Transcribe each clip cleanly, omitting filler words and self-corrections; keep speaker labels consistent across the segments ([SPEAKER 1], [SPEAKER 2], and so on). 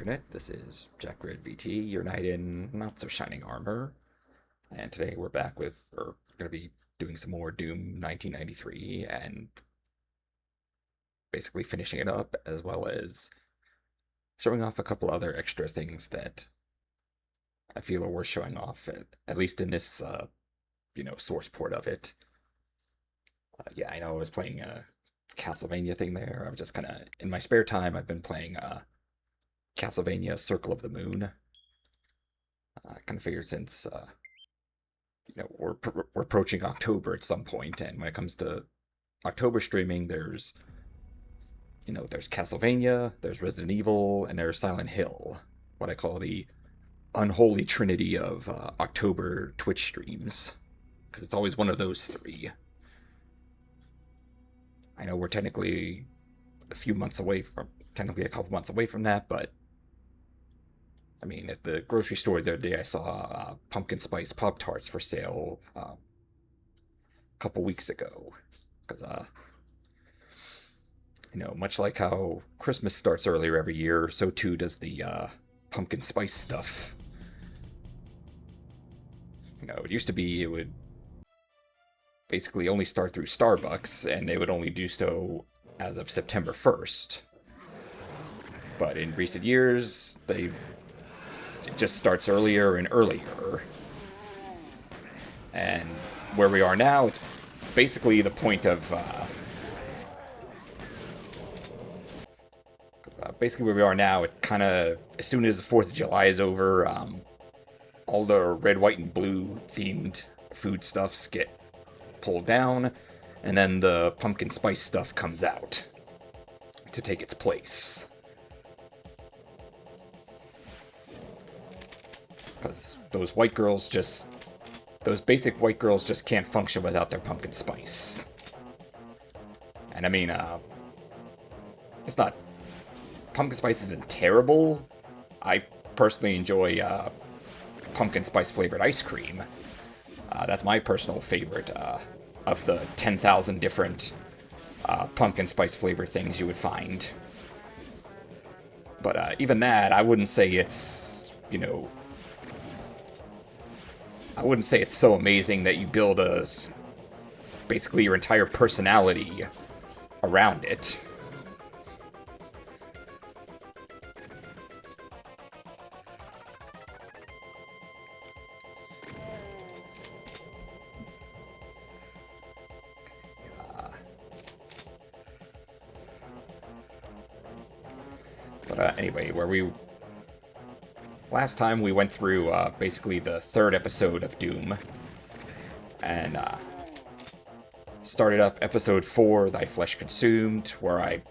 [SPEAKER 1] Internet. This is Jack Red VT, your knight in not so shining armor. And today we're back with, or going to be doing some more Doom 1993 and basically finishing it up, as well as showing off a couple other extra things that I feel are worth showing off, at least in this, source port of it. Yeah, I know I was playing a Castlevania thing there. I was just kind of, in my spare time, I've been playing Castlevania Circle of the Moon. I kind of figured since we're approaching October at some point, and when it comes to October streaming, there's Castlevania, there's Resident Evil, and there's Silent Hill. What I call the unholy trinity of October Twitch streams, because it's always one of those three. I know we're technically a couple months away from that, but I mean, at the grocery store the other day, I saw pumpkin spice Pop Tarts for sale a couple weeks ago. Because, much like how Christmas starts earlier every year, so too does the pumpkin spice stuff. It used to be it would basically only start through Starbucks, and they would only do so as of September 1st. But in recent years, it just starts earlier and earlier. And where we are now, it's basically the point of basically where we are now. It kind of, as soon as the 4th of July is over, all the red, white, and blue themed foodstuffs get pulled down, and then the pumpkin spice stuff comes out to take its place. Because those basic white girls just can't function without their pumpkin spice. And I mean, pumpkin spice isn't terrible. I personally enjoy pumpkin spice flavored ice cream. That's my personal favorite of the 10,000 different pumpkin spice flavored things you would find. But even that, I wouldn't say it's, so amazing that you build basically your entire personality around it. But anyway, last time we went through basically the third episode of Doom, and started up episode 4, Thy Flesh Consumed, where I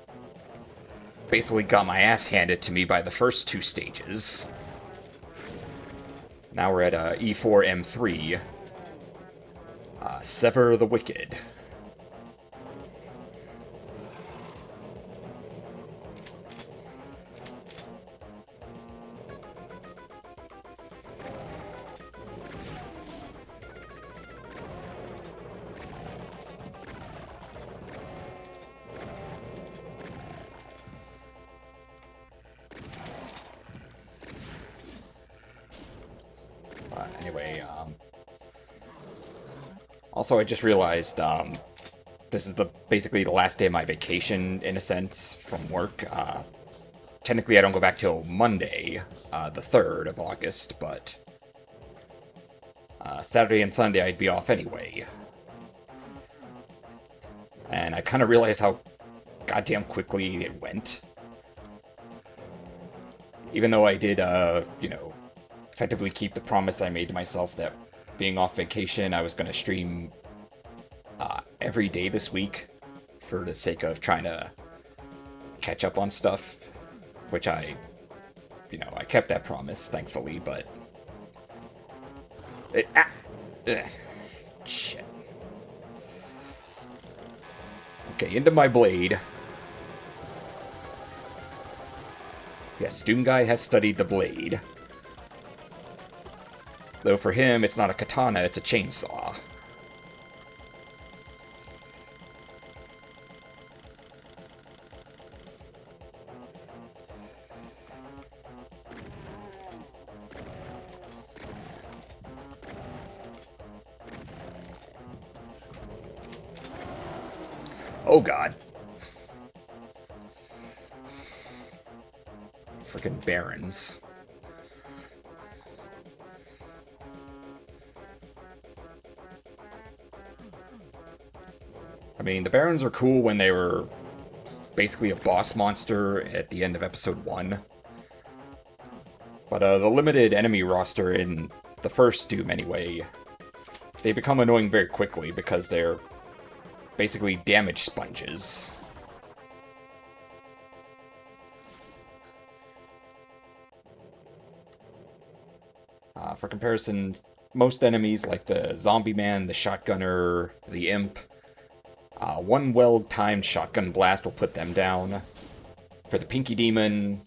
[SPEAKER 1] basically got my ass handed to me by the first two stages. Now we're at EP4 M3, Sever the Wicked. Anyway, also I just realized this is basically the last day of my vacation, in a sense, from work. Technically I don't go back till Monday, the 3rd of August, but Saturday and Sunday I'd be off anyway. And I kind of realized how goddamn quickly it went. Even though I did, effectively keep the promise I made to myself that being off vacation, I was going to stream every day this week for the sake of trying to catch up on stuff, which I kept that promise, thankfully, but shit. Okay, into my blade. Yes, Doom Guy has studied the blade. Though for him, it's not a katana, it's a chainsaw. Oh god. Freaking barons. I mean, the barons were cool when they were basically a boss monster at the end of episode 1. But the limited enemy roster in the first Doom, anyway, they become annoying very quickly because they're basically damage sponges. For comparison, most enemies like the Zombie Man, the Shotgunner, the Imp, one well-timed shotgun blast will put them down. For the Pinky Demon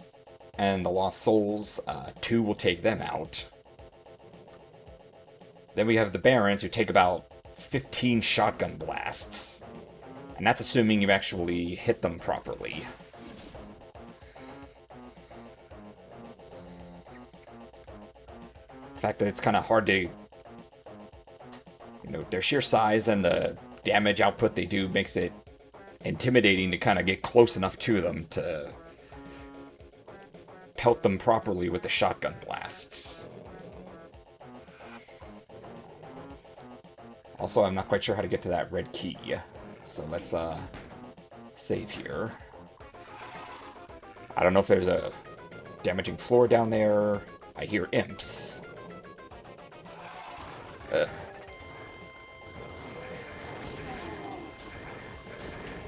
[SPEAKER 1] and the Lost Souls, 2 will take them out. Then we have the Barons, who take about 15 shotgun blasts. And that's assuming you actually hit them properly. The fact that it's kind of hard to... their sheer size and the damage output they do makes it intimidating to kind of get close enough to them to pelt them properly with the shotgun blasts. Also, I'm not quite sure how to get to that red key, so let's save here. I don't know if there's a damaging floor down there. I hear imps.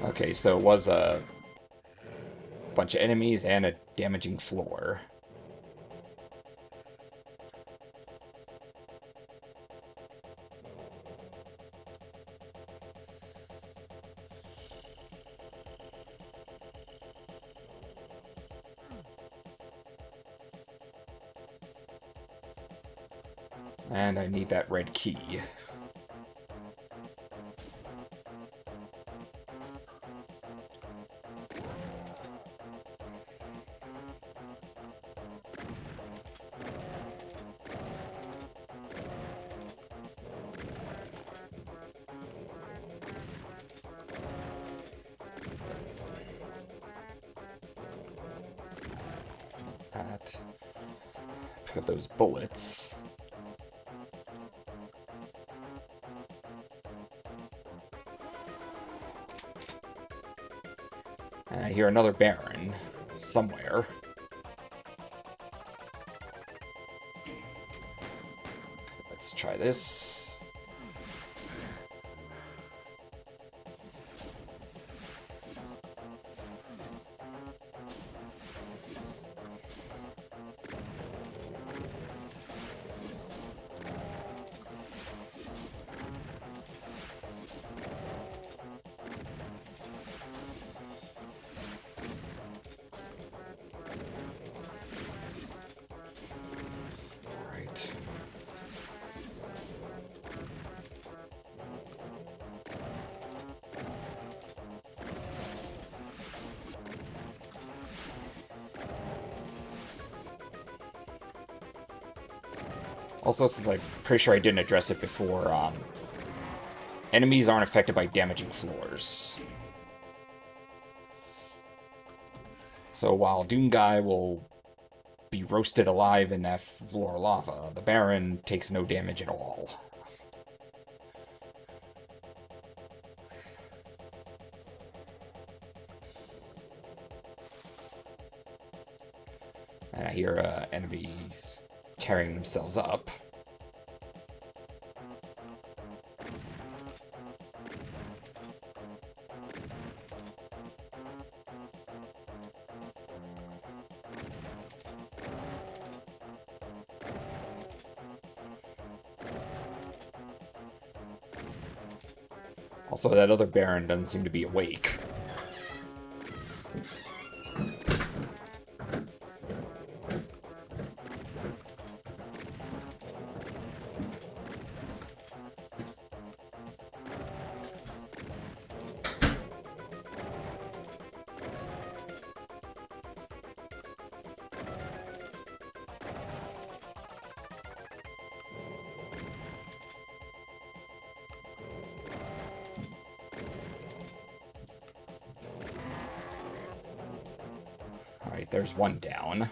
[SPEAKER 1] Okay, so it was a bunch of enemies and a damaging floor. And I need that red key. Pick up those bullets. And I hear another Baron somewhere. Let's try this. Also, since I'm pretty sure I didn't address it before, enemies aren't affected by damaging floors. So while Doomguy will be roasted alive in that floor of lava, the Baron takes no damage at all. And I hear enemies tearing themselves up. Also, that other Baron doesn't seem to be awake. Alright, there's one down.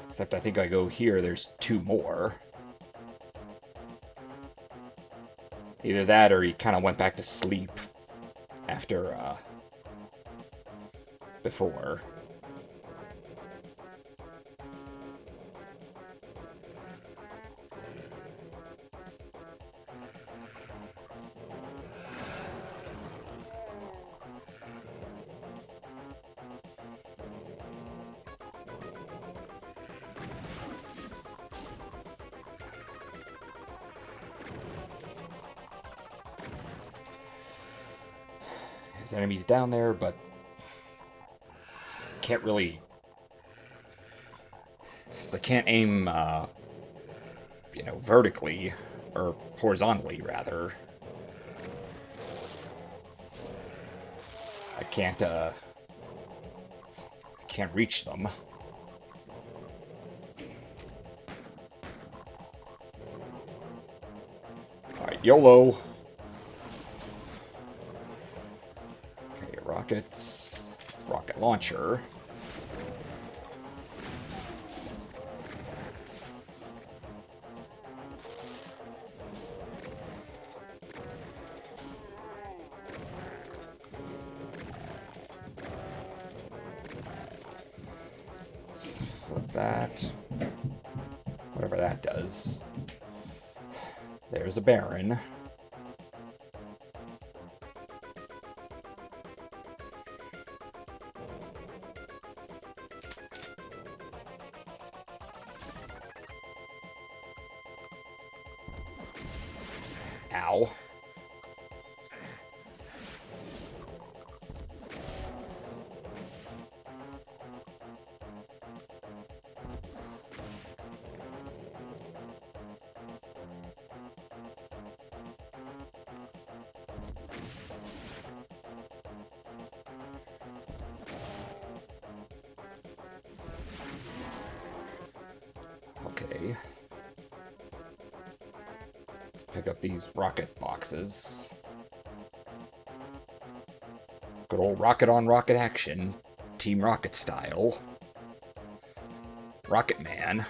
[SPEAKER 1] Except I think I go here, there's two more. Either that or he kind of went back to sleep after, before. There's enemies down there, but can't really... I can't aim, you know, vertically, or horizontally, rather. I can't reach them. Alright, YOLO! Okay, rockets. Rocket launcher. Flip that. Whatever that does. There's a Baron. Ow. Okay. Let's pick up these rocket boxes. Good old rocket on rocket action. Team Rocket style. Rocket Man.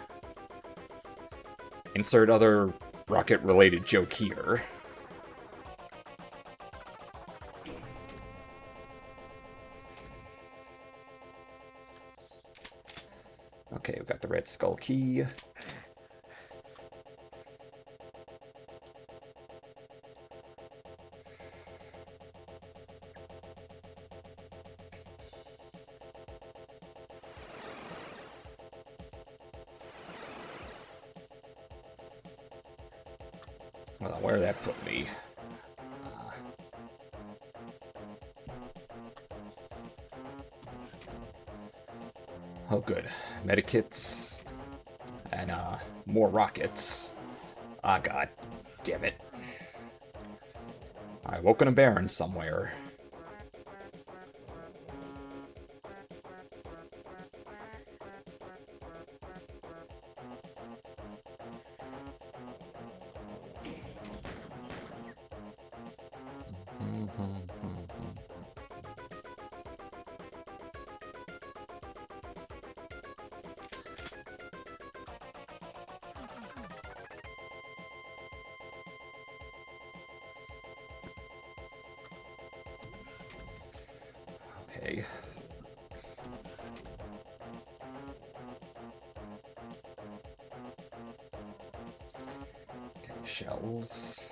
[SPEAKER 1] Insert other rocket related joke here. Okay, we've got the Red Skull key. Well, where did that put me? Oh, good. Medikits. And, more rockets. Ah, god damn it. I woke in a Baron somewhere. Okay. Okay, shells.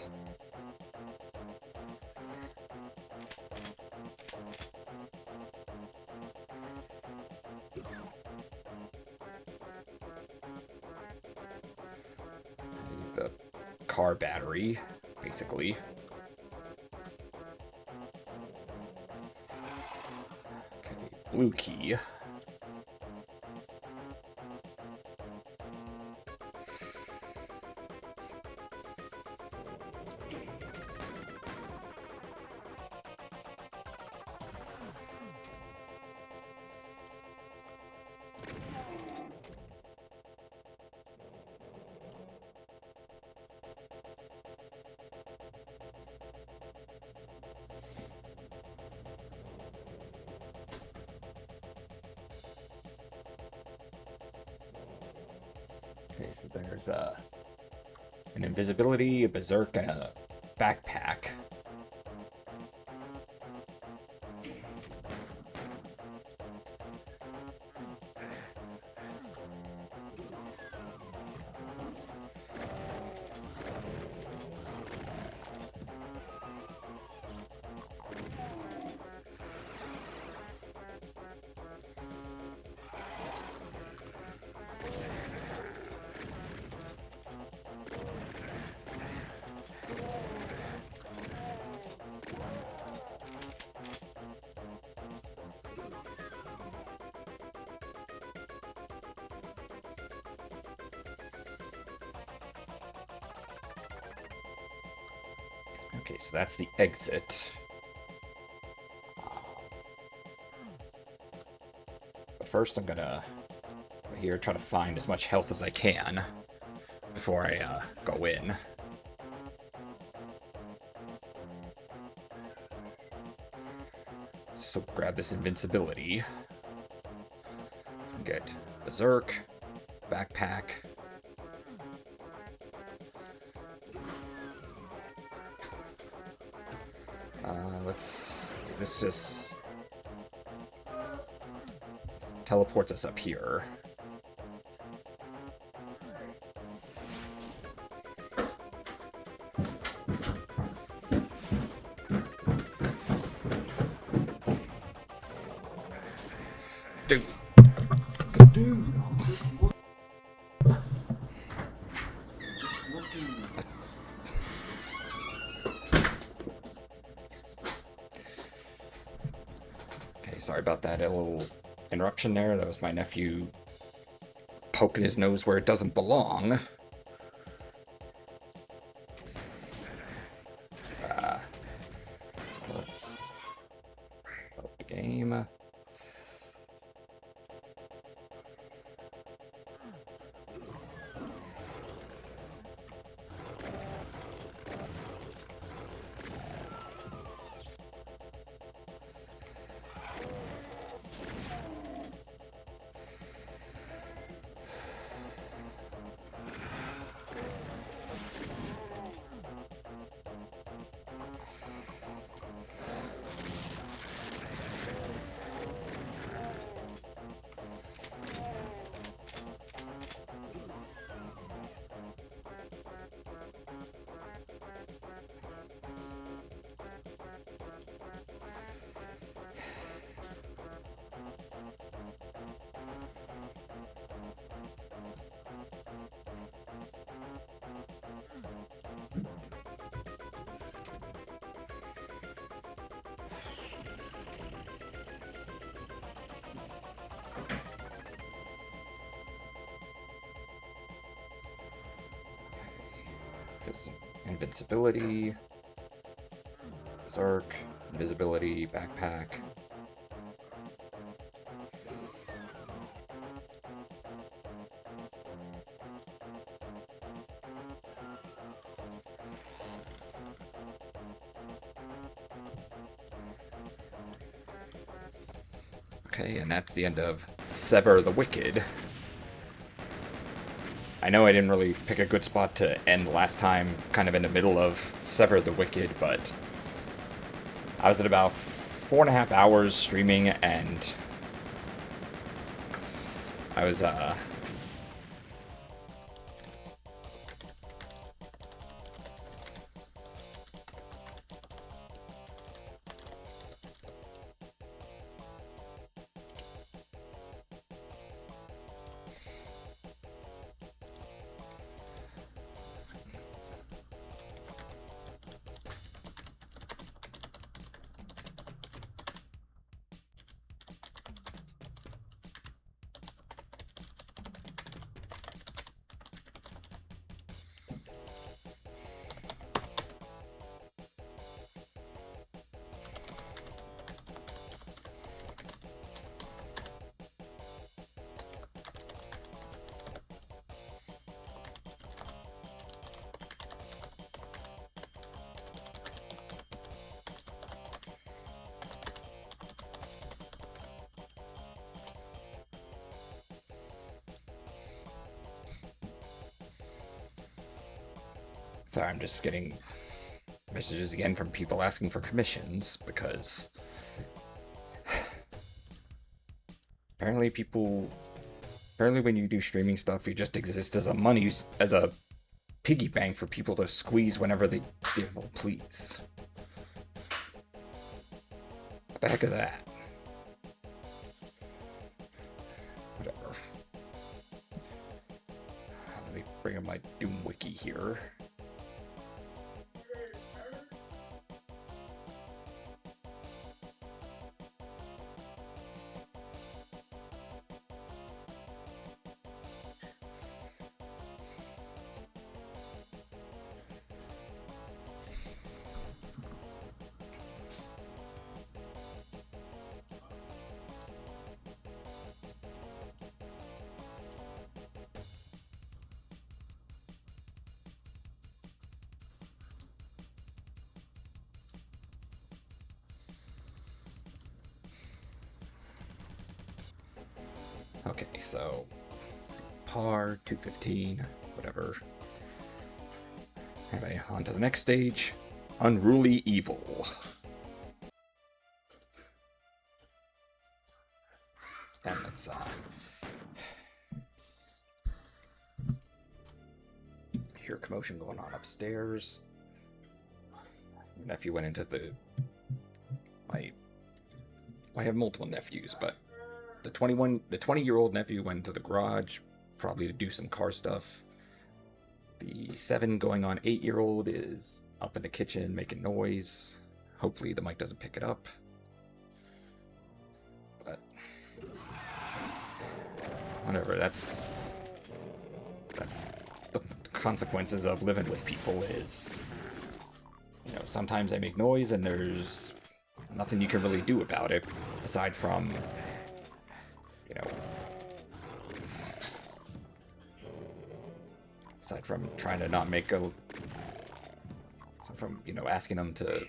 [SPEAKER 1] The car battery, basically. Blue key. Okay, so there's an invisibility, a berserk, and a backpack. Okay, so that's the exit. But first I'm gonna right here try to find as much health as I can before I go in. So grab this invincibility. Get berserk, backpack. This just teleports us up here. Dude. Okay, sorry about that. A little interruption there. That was my nephew poking his nose where it doesn't belong. Let's load the game. Invincibility, berserk, invisibility, backpack. Okay, and that's the end of Sever the Wicked. I know I didn't really pick a good spot to end last time, kind of in the middle of Sever the Wicked, but I was at about 4.5 hours streaming, and I was, Sorry, I'm just getting messages again from people asking for commissions, because apparently when you do streaming stuff, you just exist as a piggy bank for people to squeeze whenever they damn well please. What the heck is that? Whatever. Let me bring up my Doom Wiki here. Okay, so par 215, whatever. Anyway, on to the next stage. Unruly Evil. And let's hear commotion going on upstairs. My nephew went into I have multiple nephews, but the 20-year-old nephew went into the garage, probably to do some car stuff. The 7 going on 8-year-old is up in the kitchen making noise. Hopefully the mic doesn't pick it up. But whatever, that's the consequences of living with people is, sometimes they make noise and there's nothing you can really do about it aside from trying to not make asking them to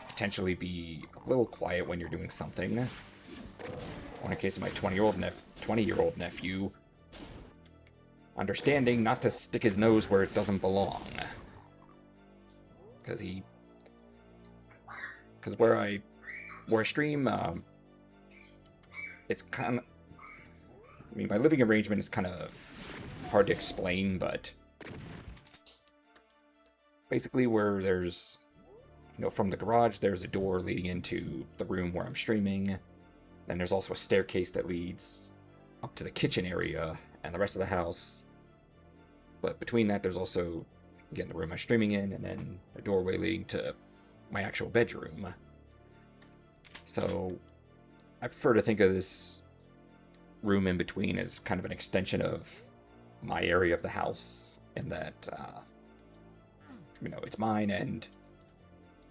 [SPEAKER 1] potentially be a little quiet when you're doing something. Or in the case of my 20-year-old nephew, understanding not to stick his nose where it doesn't belong. Because where I stream, it's kind of, my living arrangement is kind of hard to explain, but basically where there's, from the garage, there's a door leading into the room where I'm streaming. Then there's also a staircase that leads up to the kitchen area and the rest of the house. But between that, there's also, again, the room I'm streaming in, and then a doorway leading to my actual bedroom. So I prefer to think of this room in between as kind of an extension of my area of the house, and that, it's mine, and,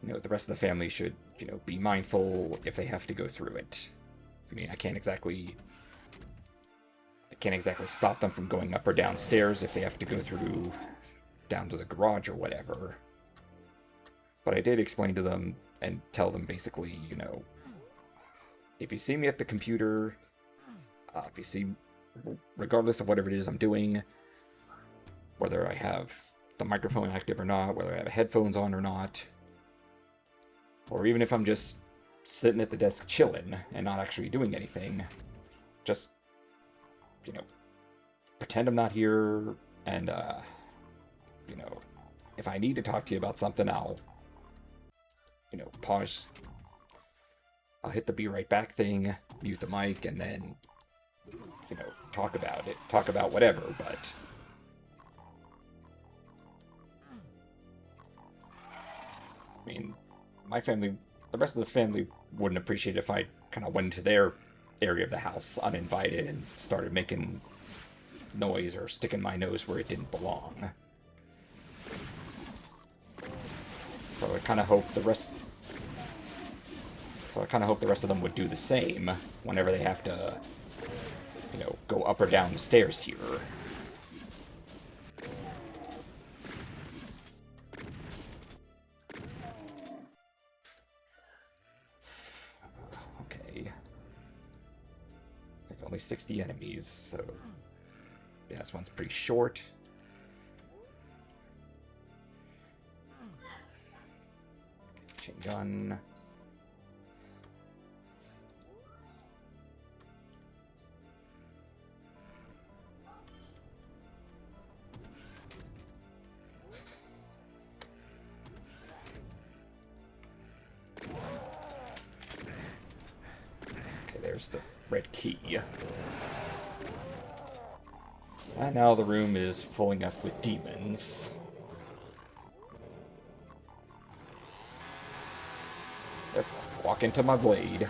[SPEAKER 1] the rest of the family should, be mindful if they have to go through it. I can't exactly stop them from going up or downstairs if they have to go through down to the garage or whatever. But I did explain to them and tell them basically, if you see me at the computer, if you see, regardless of whatever it is I'm doing, whether I have the microphone active or not, whether I have headphones on or not, or even if I'm just sitting at the desk chilling and not actually doing anything, just, pretend I'm not here, and, if I need to talk to you about something, I'll, pause. I'll hit the be right back thing, mute the mic, and then, talk about it. Talk about whatever, but my family, the rest of the family wouldn't appreciate it if I kind of went into their area of the house uninvited and started making noise or sticking my nose where it didn't belong. So I kind of hope the rest of them would do the same whenever they have to, go up or down the stairs here. Okay. Only 60 enemies, so yeah, this one's pretty short. Machine gun. Okay, there's the red key. And now the room is filling up with demons. Yep, walk into my blade.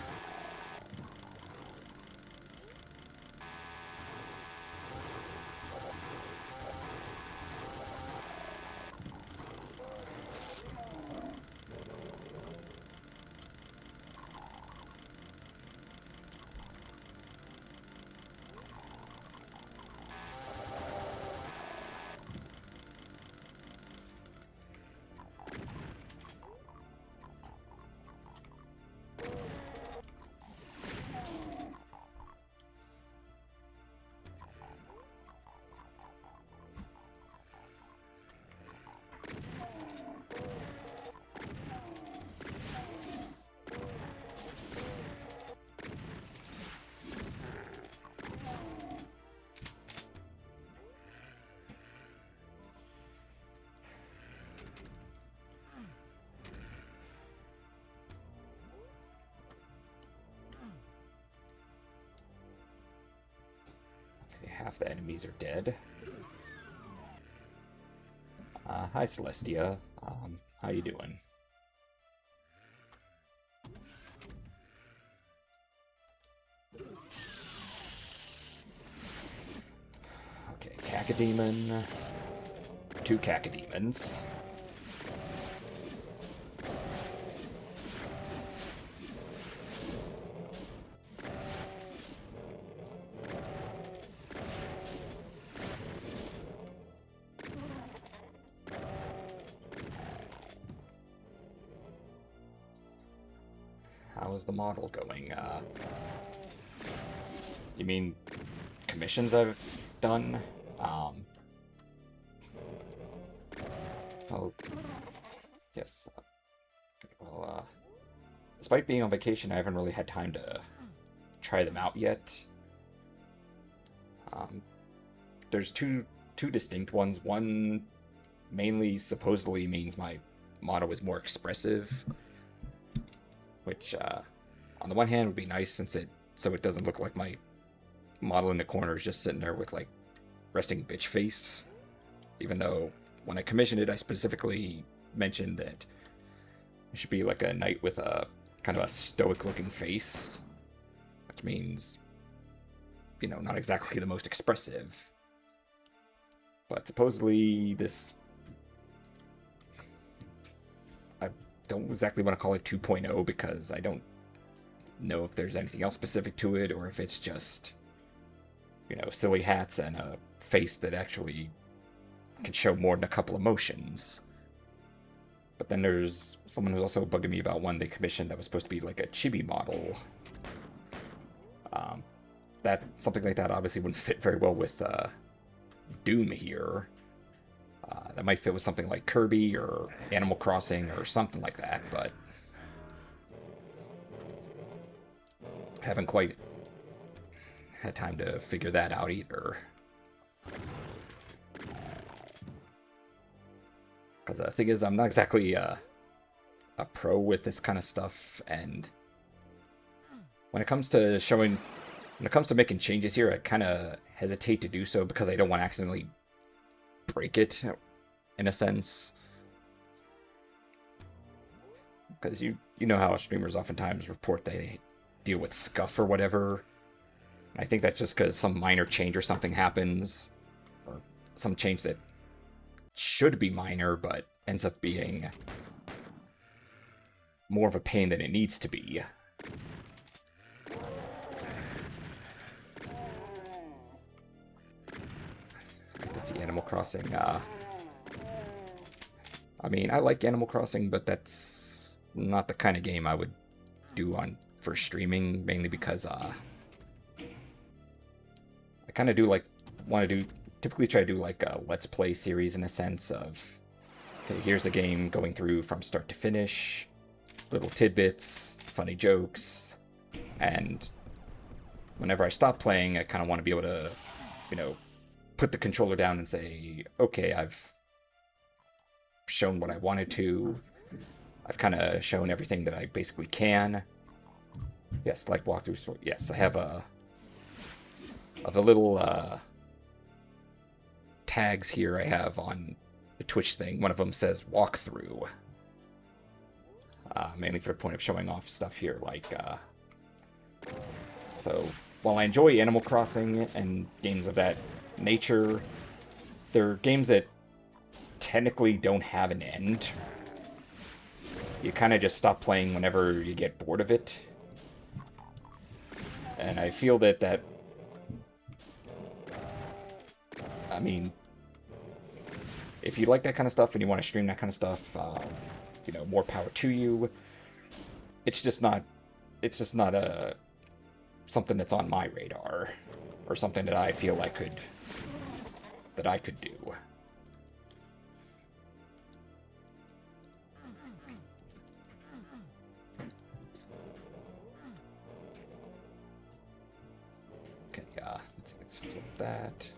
[SPEAKER 1] Half the enemies are dead. Hi, Celestia. How you doing? Okay, Cacodemon. 2 Cacodemons. How's the model going? You mean commissions I've done? Oh, yes. Well, despite being on vacation, I haven't really had time to try them out yet. There's two distinct ones. One mainly supposedly means my model is more expressive, which on the one hand would be nice since it doesn't look like my model in the corner is just sitting there with like resting bitch face. Even though when I commissioned it, I specifically mentioned that it should be like a knight with a kind of a stoic looking face, which means, you know, not exactly the most expressive. But supposedly this, I don't exactly want to call it 2.0 because I don't know if there's anything else specific to it or if it's just, you know, silly hats and a face that actually can show more than a couple emotions. But then there's someone who's also bugging me about one they commissioned that was supposed to be like a chibi model. That something like that obviously wouldn't fit very well with Doom here. That might fit with something like Kirby or Animal Crossing or something like that, but haven't quite had time to figure that out either. Because the thing is, I'm not exactly a pro with this kind of stuff, and when it comes to making changes here, I kind of hesitate to do so because I don't want to accidentally break it, in a sense. Because you know how streamers oftentimes report they deal with scuff or whatever. I think that's just because some minor change or something happens, or some change that should be minor but ends up being more of a pain than it needs to be. I like to see Animal Crossing. I mean, I like Animal Crossing, but that's not the kind of game I would do for streaming, mainly because I kind of typically try to do like a Let's Play series in a sense of, okay, here's the game going through from start to finish. little tidbits, funny jokes, and whenever I stop playing, I kind of want to be able to, put the controller down and say, okay, I've shown what I wanted to. I've kind of shown everything that I basically can. Yes, like walkthroughs. Yes, I have of the little tags here I have on the Twitch thing. One of them says walkthrough. Mainly for the point of showing off stuff here, so while I enjoy Animal Crossing and games of that nature, they're games that technically don't have an end. You kind of just stop playing whenever you get bored of it. And I feel that I mean, if you like that kind of stuff and you want to stream that kind of stuff, more power to you. It's just not something that's on my radar, or something that I feel I could do. Okay, let's flip that.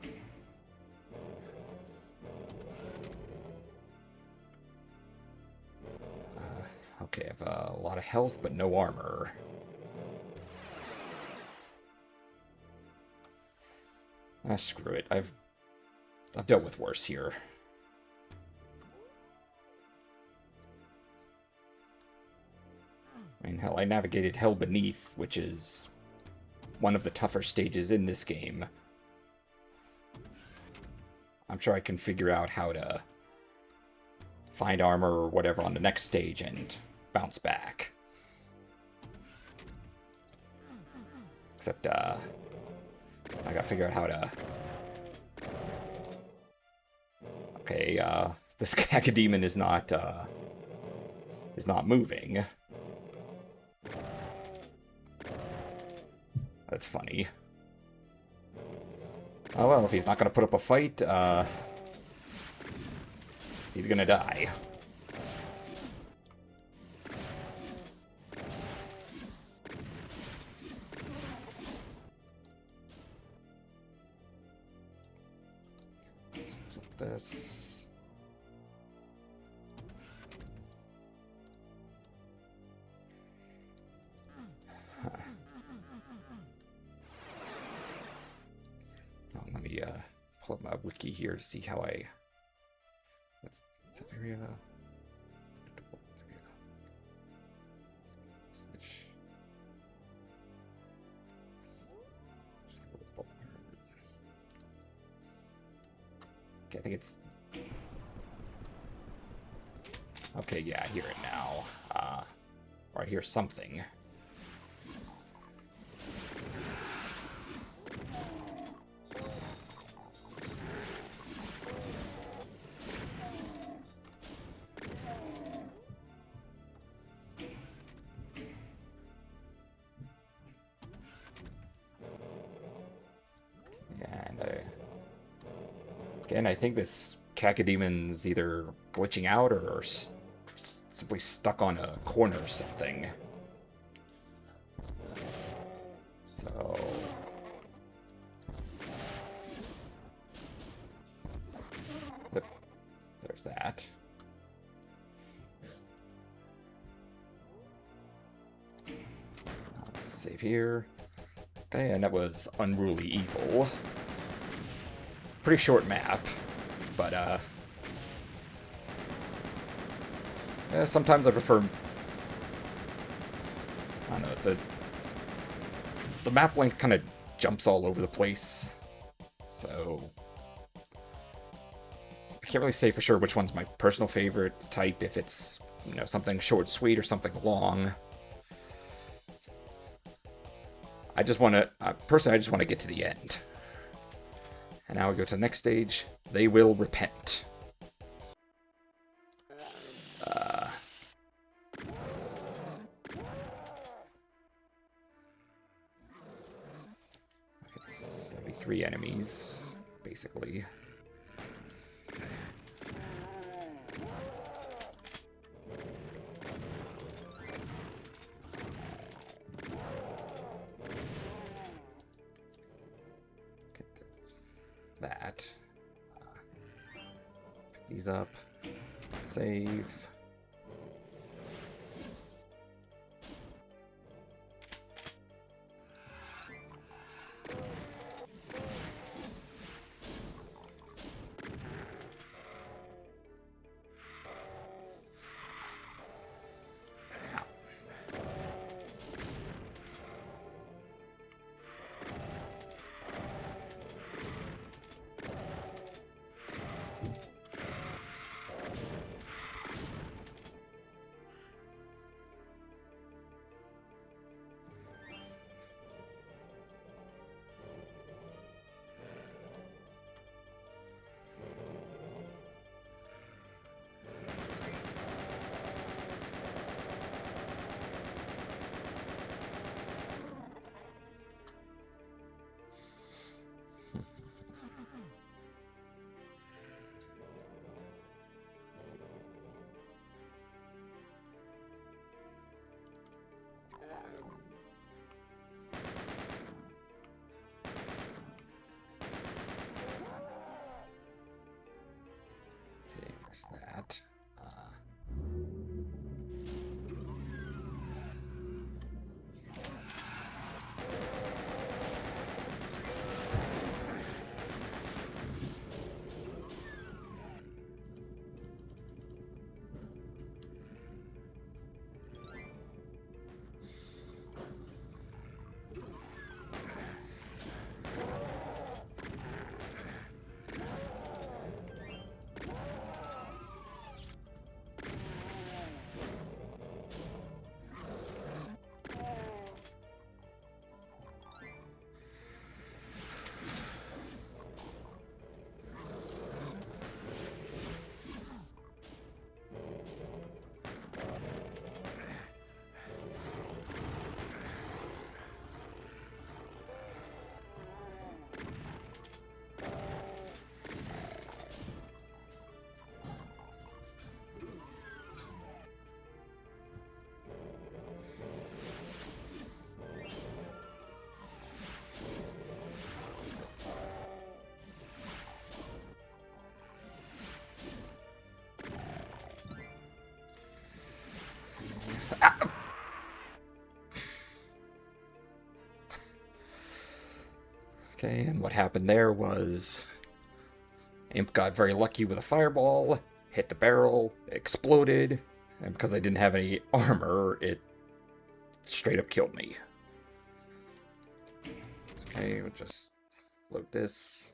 [SPEAKER 1] Okay, I have a lot of health, but no armor. Screw it. I've dealt with worse here. I mean, hell, I navigated Hell Beneath, which is one of the tougher stages in this game. I'm sure I can figure out how to find armor or whatever on the next stage and bounce back. Except, I gotta figure out how to... Okay, this Cacodemon is not moving. That's funny. Oh well, if he's not gonna put up a fight, he's gonna die. Let's flip this. Huh. Oh, let me pull up my wiki here to see how I... What's that area? Switch. Okay, I think it's... Okay, yeah, I hear it now. Or I hear something. Again, I think this Cacademon's either glitching out or simply stuck on a corner or something. So... Yep. There's that. Let's save here. Okay, and that was Unruly Evil. Pretty short map, but sometimes I prefer, I don't know, the map length kind of jumps all over the place, so I can't really say for sure which one's my personal favorite type, if it's, something short, sweet, or something long. I just want to, personally, I just want to get to the end. And now we go to the next stage. They will repent. Okay, 73 enemies, basically. that. Pick these up. Save. That. Okay, and what happened there was Imp got very lucky with a fireball, hit the barrel, exploded, and because I didn't have any armor, it straight up killed me. Okay, we'll just load this.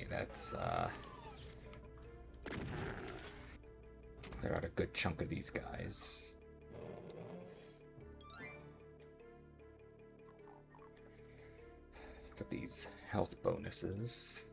[SPEAKER 1] That's clear out a good chunk of these guys. Look at these health bonuses.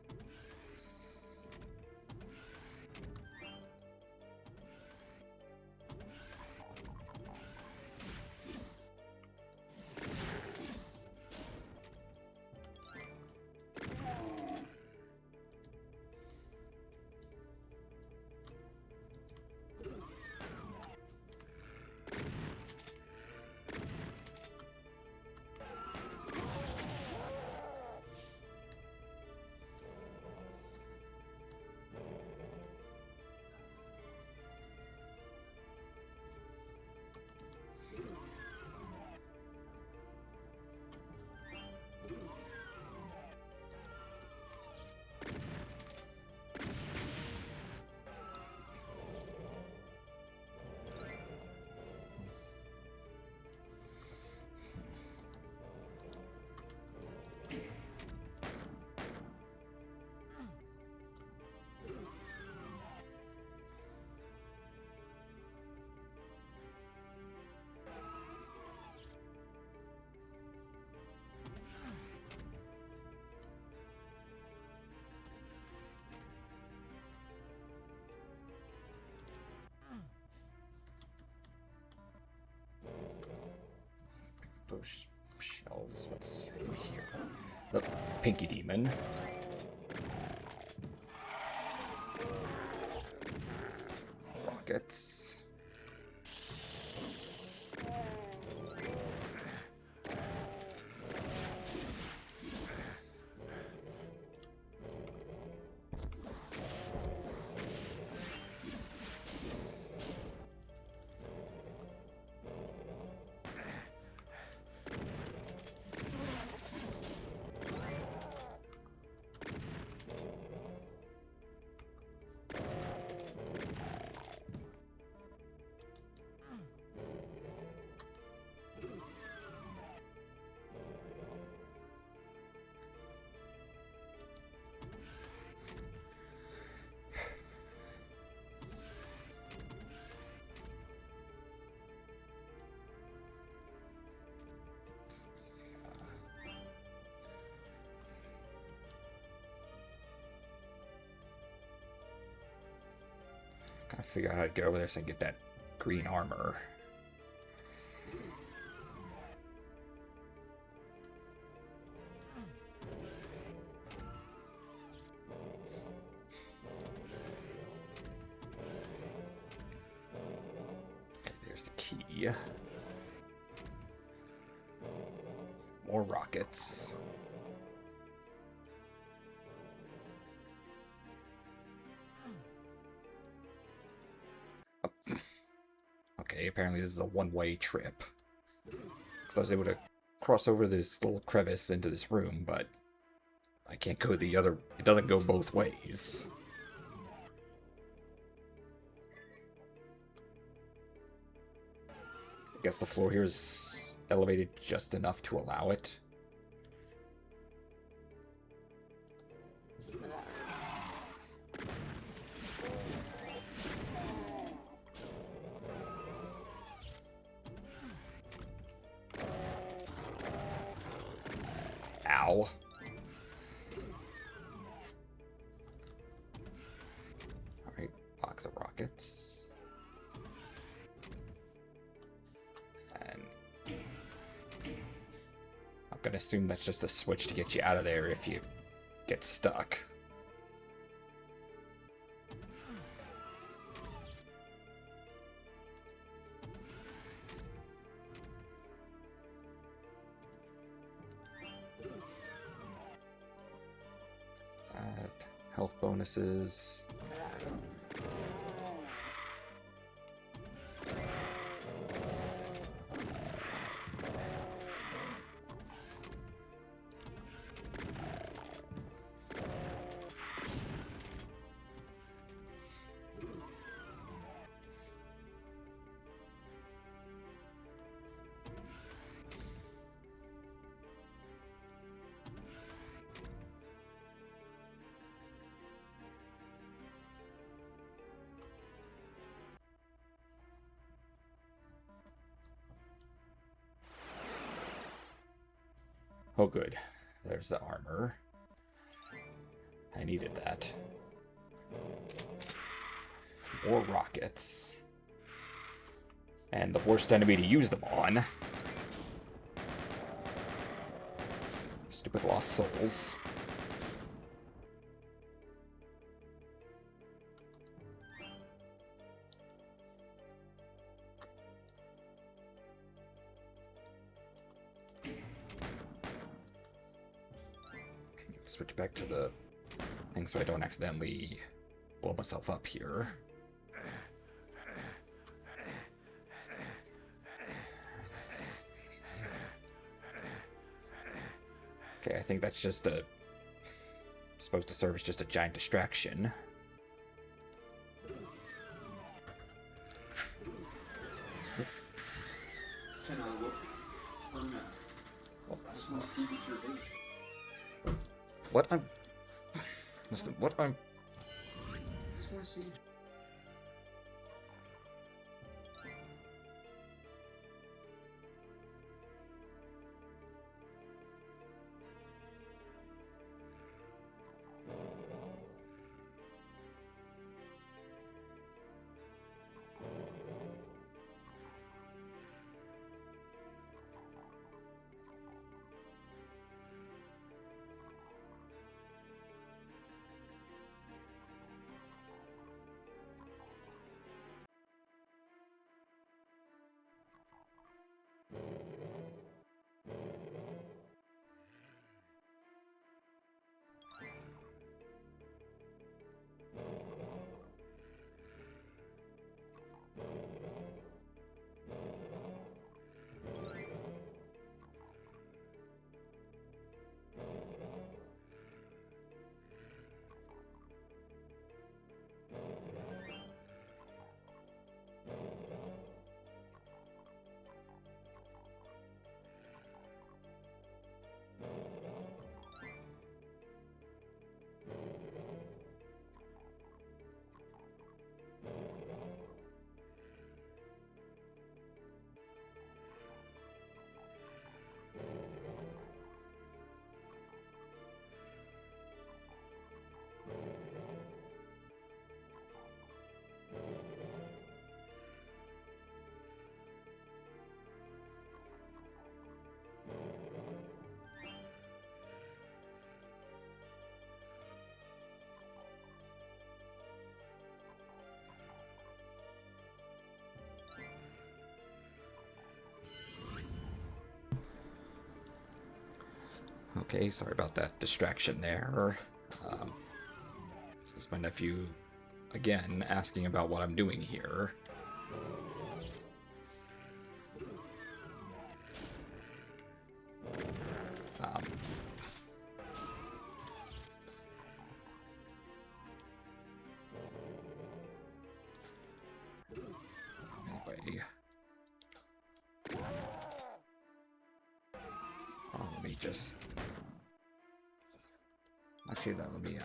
[SPEAKER 1] Those shells, what's in here? The Pinky Demon. Rockets. Gotta figure out how to get over there so I can get that green armor. Okay, there's the key. More rockets. Okay, apparently this is a one-way trip. Because I was able to cross over this little crevice into this room, but I can't go the other... It doesn't go both ways. I guess the floor here is elevated just enough to allow it. Ow. Alright, box of rockets. And I'm gonna assume that's just a switch to get you out of there if you get stuck. Health bonuses. Oh, good. There's the armor. I needed that. More rockets. And the worst enemy to use them on. Stupid lost souls. Switch back to the thing so I don't accidentally blow myself up here. Okay, I think that's just supposed to serve as just a giant distraction.
[SPEAKER 2] Can I look or no? I just want to see what you're doing.
[SPEAKER 1] What I'm... Listen, what I'm...
[SPEAKER 2] I just want to see.
[SPEAKER 1] Okay, sorry about that distraction there. It's my nephew, again, asking about what I'm doing here. Anyway. Let me just... Actually, let me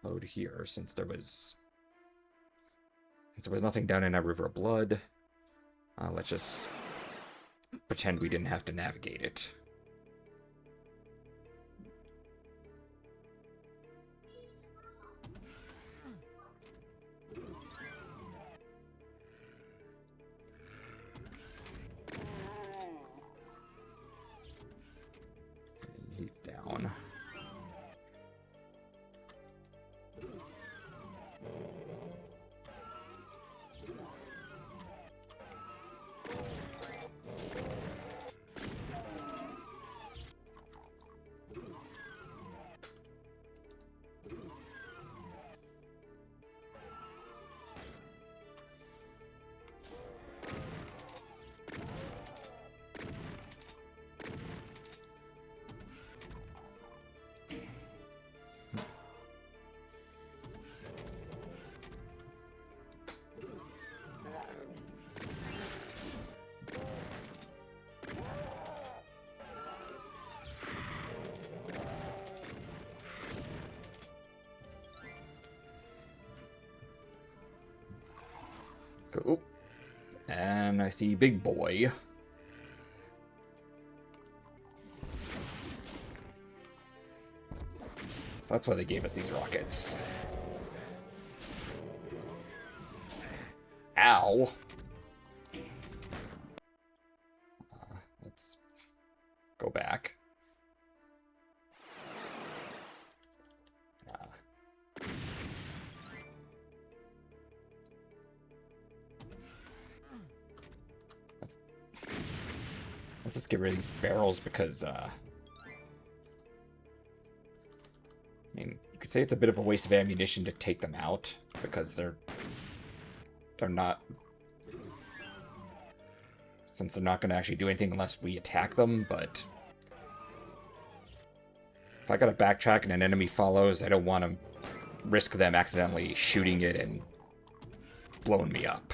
[SPEAKER 1] load here since there was nothing down in that river of blood. Let's just pretend we didn't have to navigate it. He's down. Cool. And I see Big Boy. So that's why they gave us these rockets. Ow! Let's go back. Let's just get rid of these barrels because, I mean, you could say it's a bit of a waste of ammunition to take them out because they're not, since they're not going to actually do anything unless we attack them, but if I gotta backtrack and an enemy follows, I don't want to risk them accidentally shooting it and blowing me up.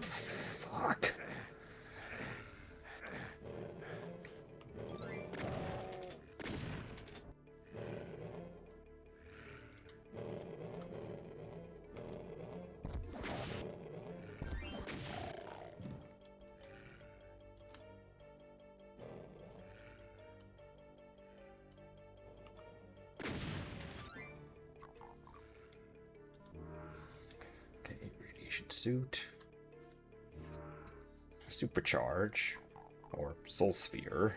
[SPEAKER 1] Fuck. Okay, radiation suit. Supercharge. Or soul sphere.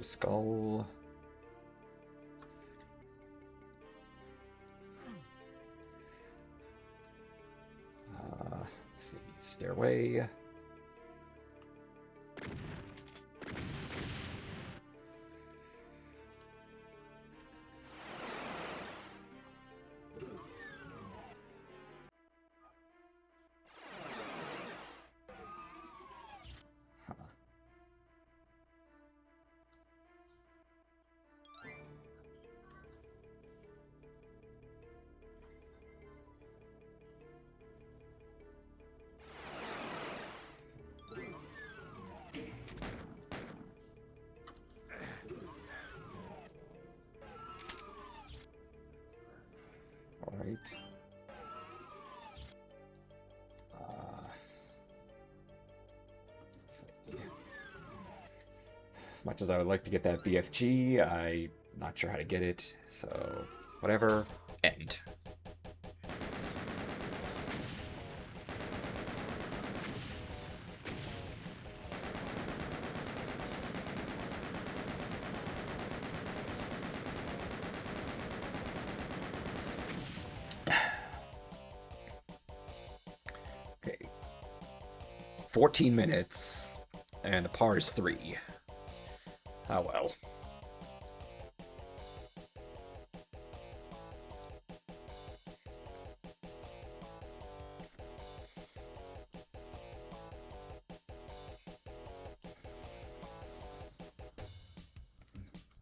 [SPEAKER 1] skull. Let's see, stairway. All right. As much as I would like to get that BFG, I'm not sure how to get it, so whatever. End. Okay. 14 minutes, and the par is 3. Oh well.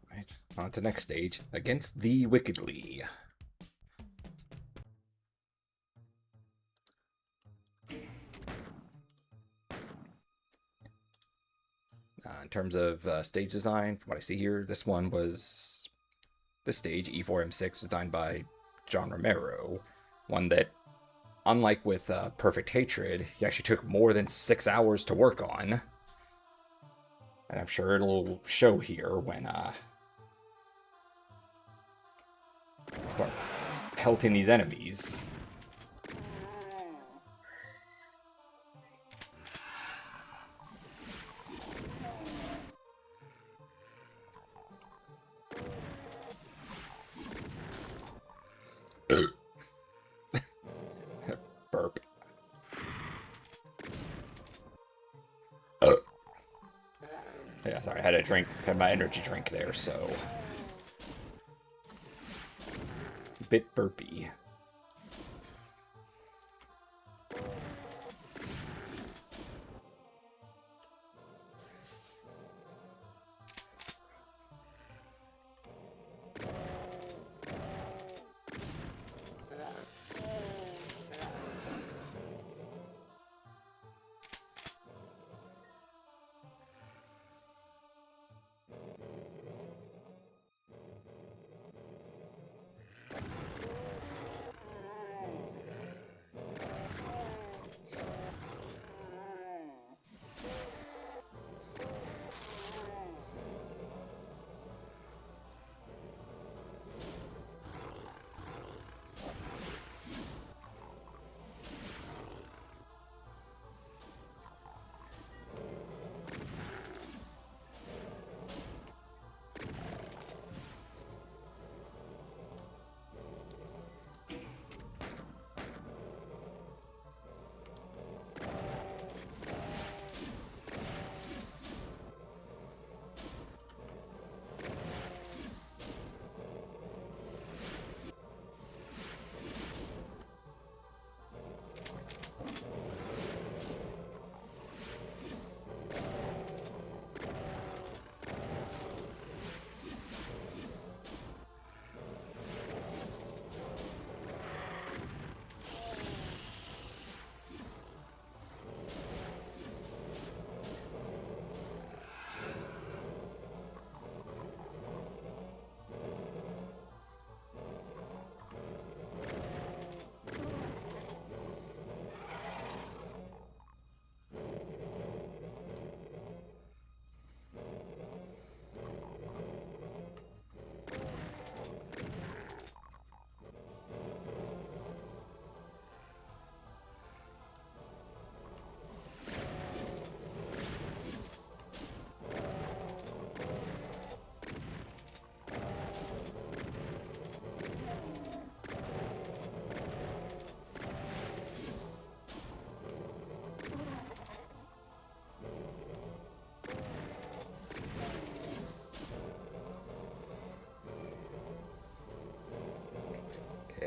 [SPEAKER 1] Right, on to the next stage, against the Wickedly. In terms of stage design, from what I see here, this stage, E4M6, designed by John Romero. One that, unlike with Perfect Hatred, he actually took more than 6 hours to work on. And I'm sure it'll show here when start pelting these enemies. Burp. Yeah, sorry, I had my energy drink there, so bit burpy.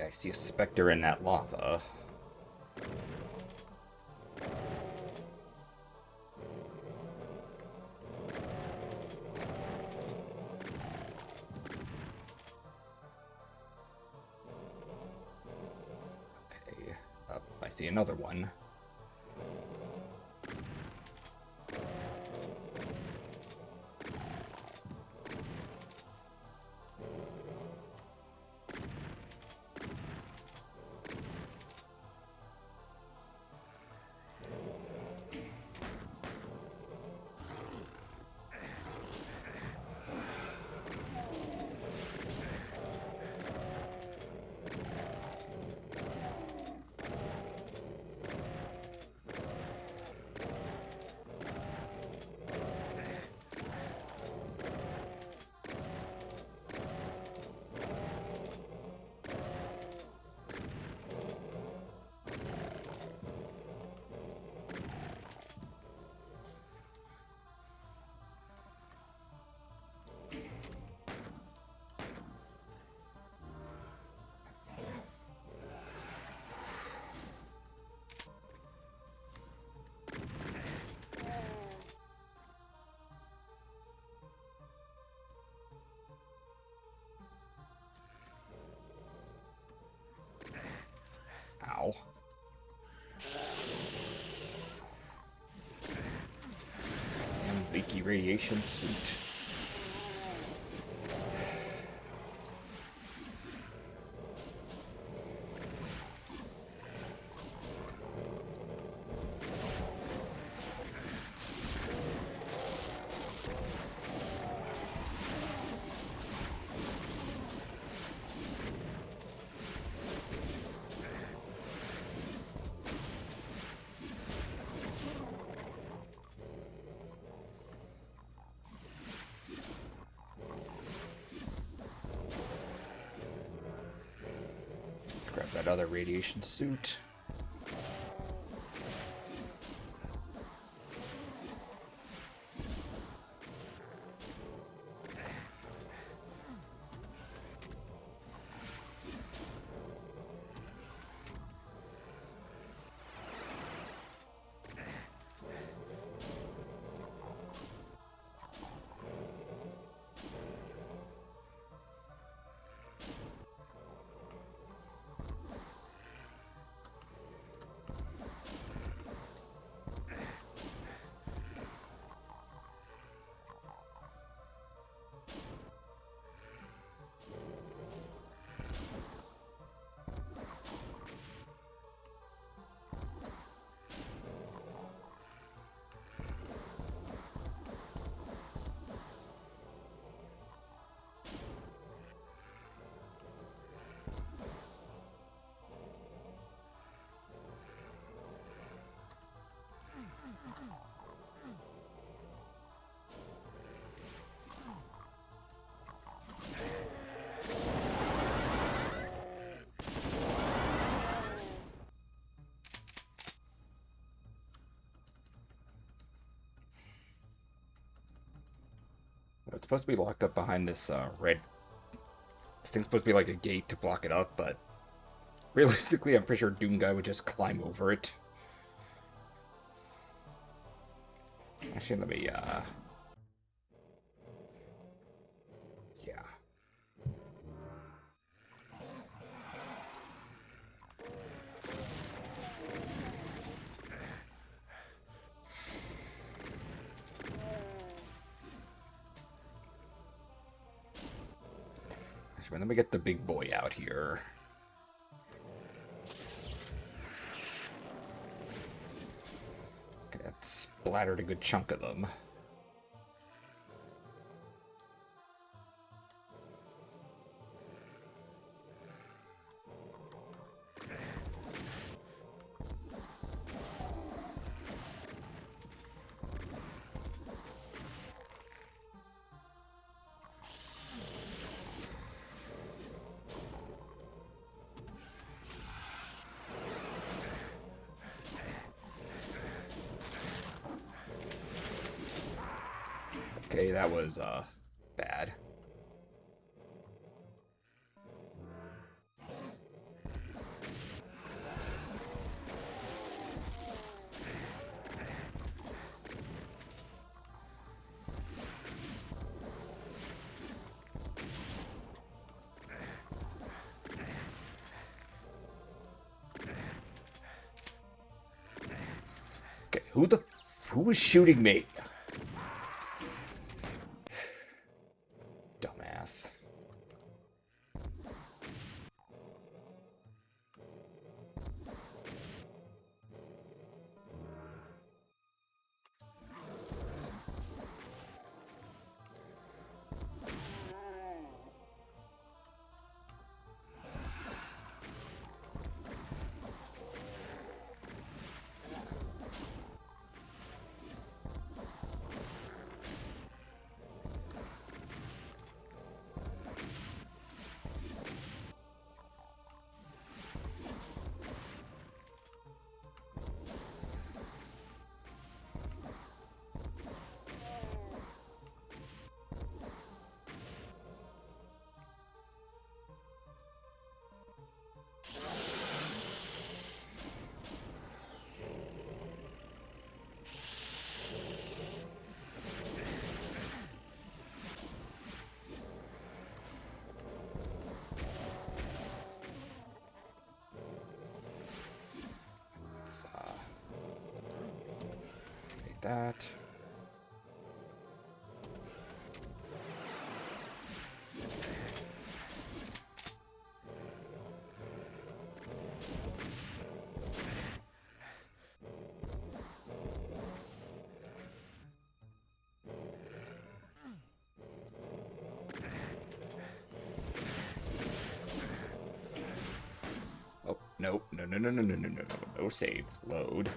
[SPEAKER 1] Okay, I see a specter in that lava. Okay, I see another one. Ow. Damn leaky radiation suit. Grab that other radiation suit. It's supposed to be locked up behind this red. This thing's supposed to be like a gate to block it up, but realistically, I'm pretty sure Doom Guy would just climb over it. Actually, let me, yeah. Actually, let me get the big boy out here. Okay, that splattered a good chunk of them. Okay, that was, bad. Okay, who was shooting me? Dumbass. Let's take that. Oh, no, no, no, no, no, no, no, no, no, no save. Load.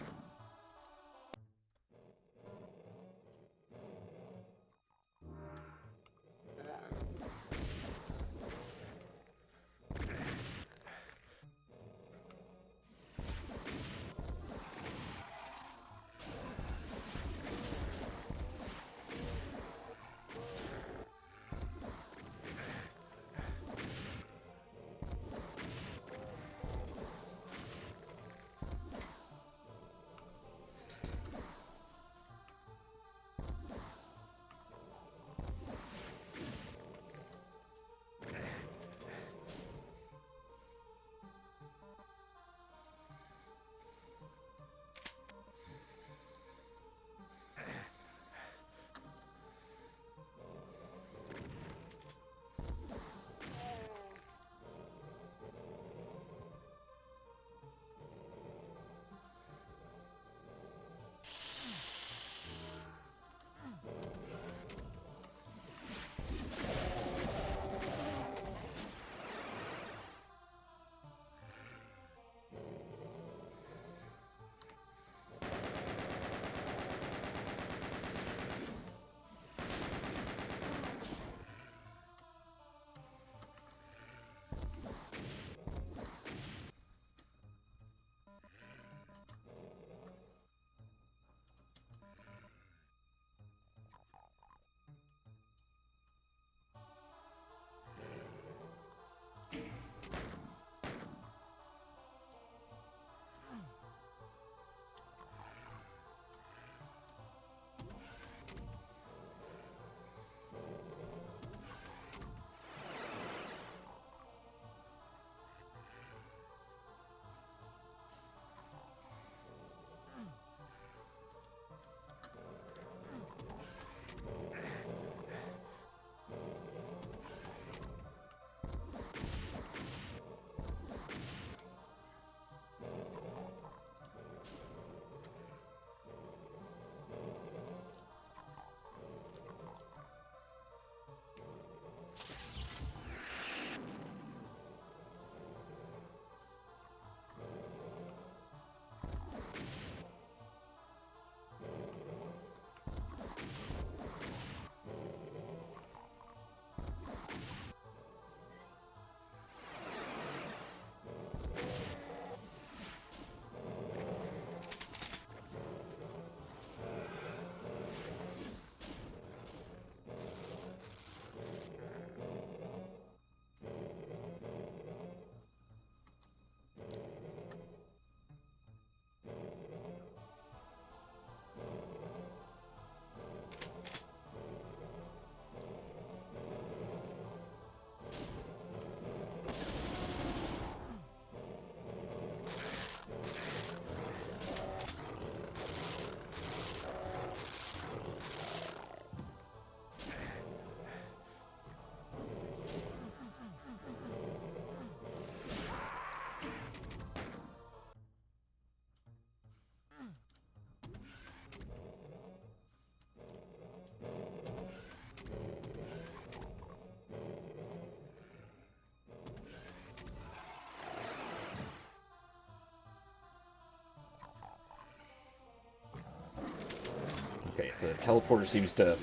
[SPEAKER 1] Okay, so the teleporter seems to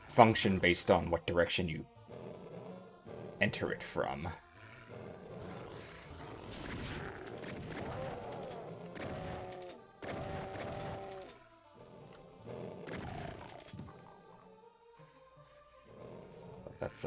[SPEAKER 1] function based on what direction you enter it from. That's,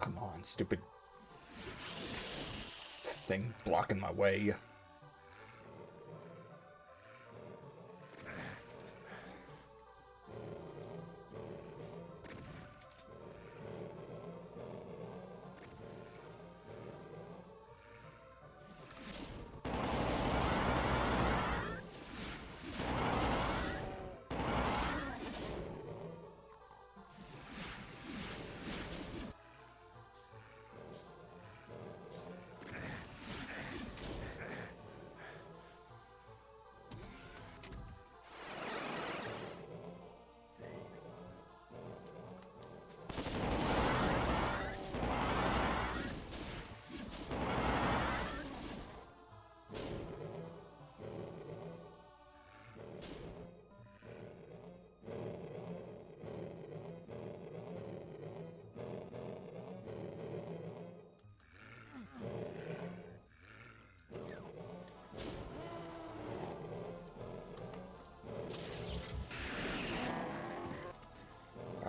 [SPEAKER 1] come on, stupid thing blocking my way.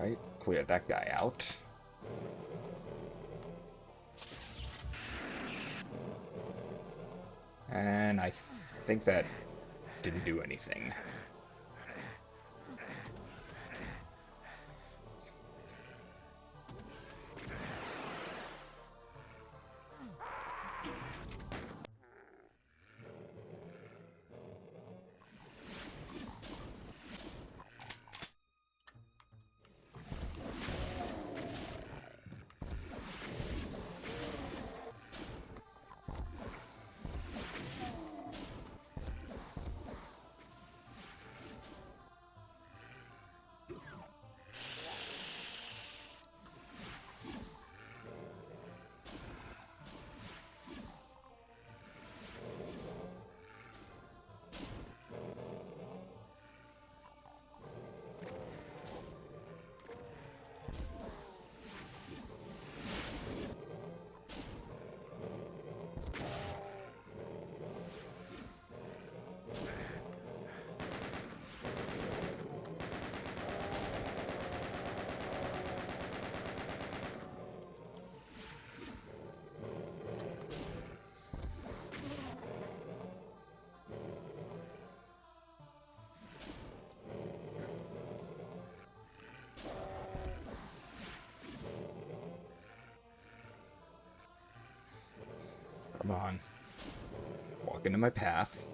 [SPEAKER 1] Alright, clear that guy out. And I think that didn't do anything. Come on. Walk into my path.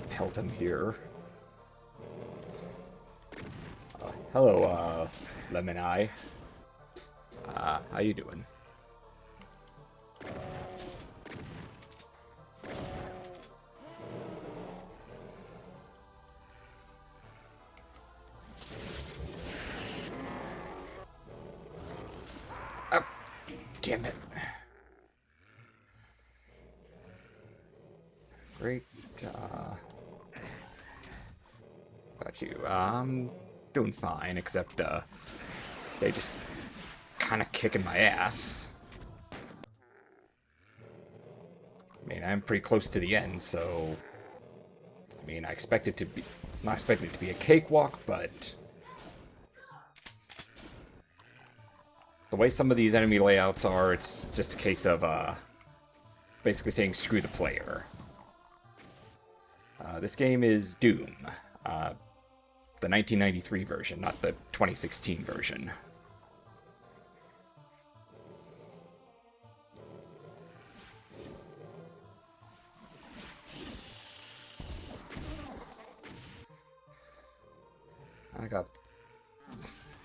[SPEAKER 1] Pelt him here. Hello, Lemon Eye. How you doing? Oh, damn it. Great, about you? I'm doing fine, except, they just kind of kicking my ass. I mean, I'm pretty close to the end, so... I mean, I expect it to be... not expecting it to be a cakewalk, but... the way some of these enemy layouts are, it's just a case of, basically saying screw the player. This game is Doom. The 1993 version, not the 2016 version. I got...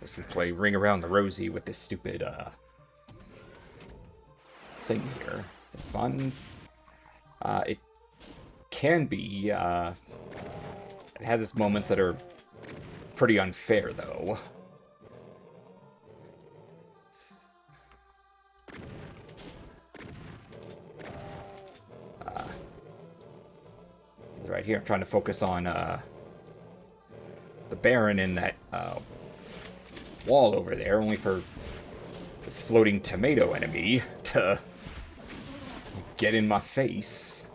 [SPEAKER 1] Let's play Ring Around the Rosie with this stupid, thing here. Is it fun? It can be, it has its moments that are pretty unfair, though. Right here, I'm trying to focus on, the Baron in that, wall over there, only for this floating tomato enemy to get in my face.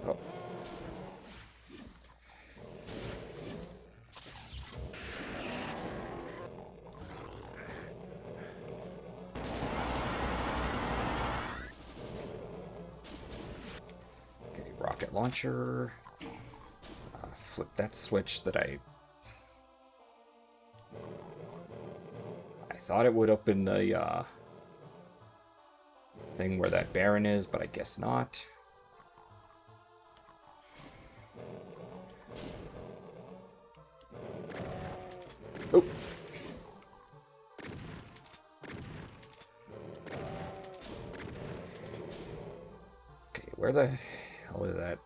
[SPEAKER 1] Oh. Okay, rocket launcher. Flip that switch that I thought it would open the thing where that Baron is, but I guess not. Oh. Okay, where the hell is that?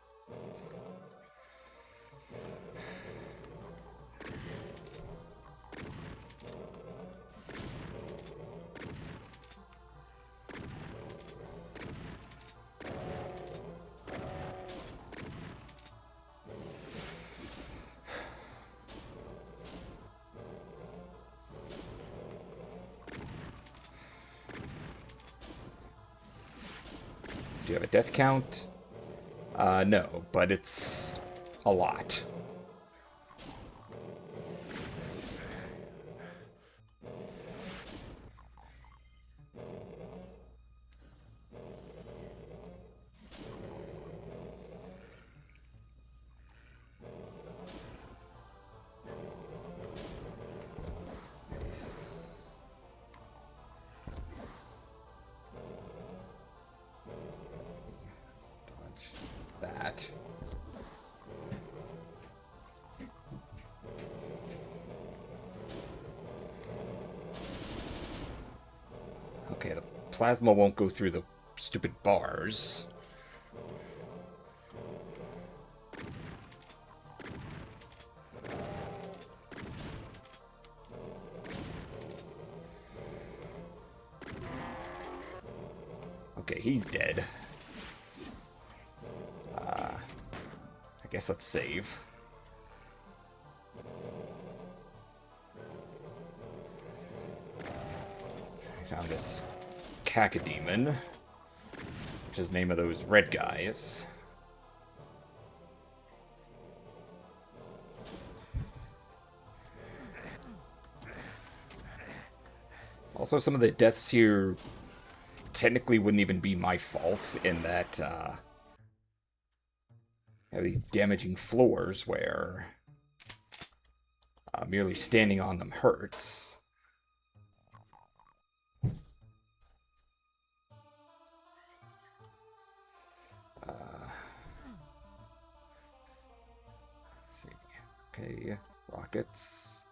[SPEAKER 1] Do you have a death count? No, but it's a lot. That. Okay, the plasma won't go through the stupid bars. Okay, he's dead. I guess let's save. Found this Cacodemon, which is the name of those red guys. Also, some of the deaths here technically wouldn't even be my fault, in that have these damaging floors where merely standing on them hurts. Let's see. Okay, rockets,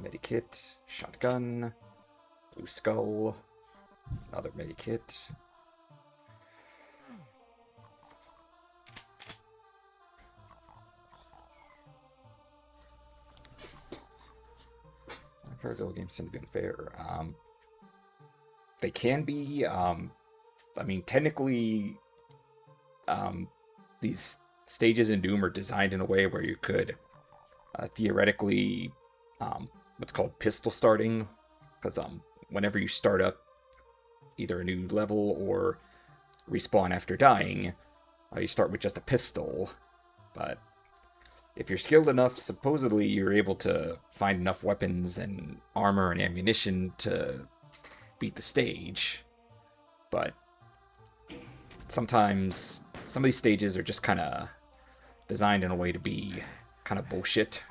[SPEAKER 1] medikit, shotgun, blue skull, another medikit. I've heard video games seem to be unfair. They can be. I mean, technically, these stages in Doom are designed in a way where you could theoretically, what's called pistol starting, because whenever you start up either a new level or respawn after dying, you start with just a pistol. But if you're skilled enough, supposedly you're able to find enough weapons and armor and ammunition to beat the stage. But sometimes some of these stages are just kind of designed in a way to be kind of bullshit.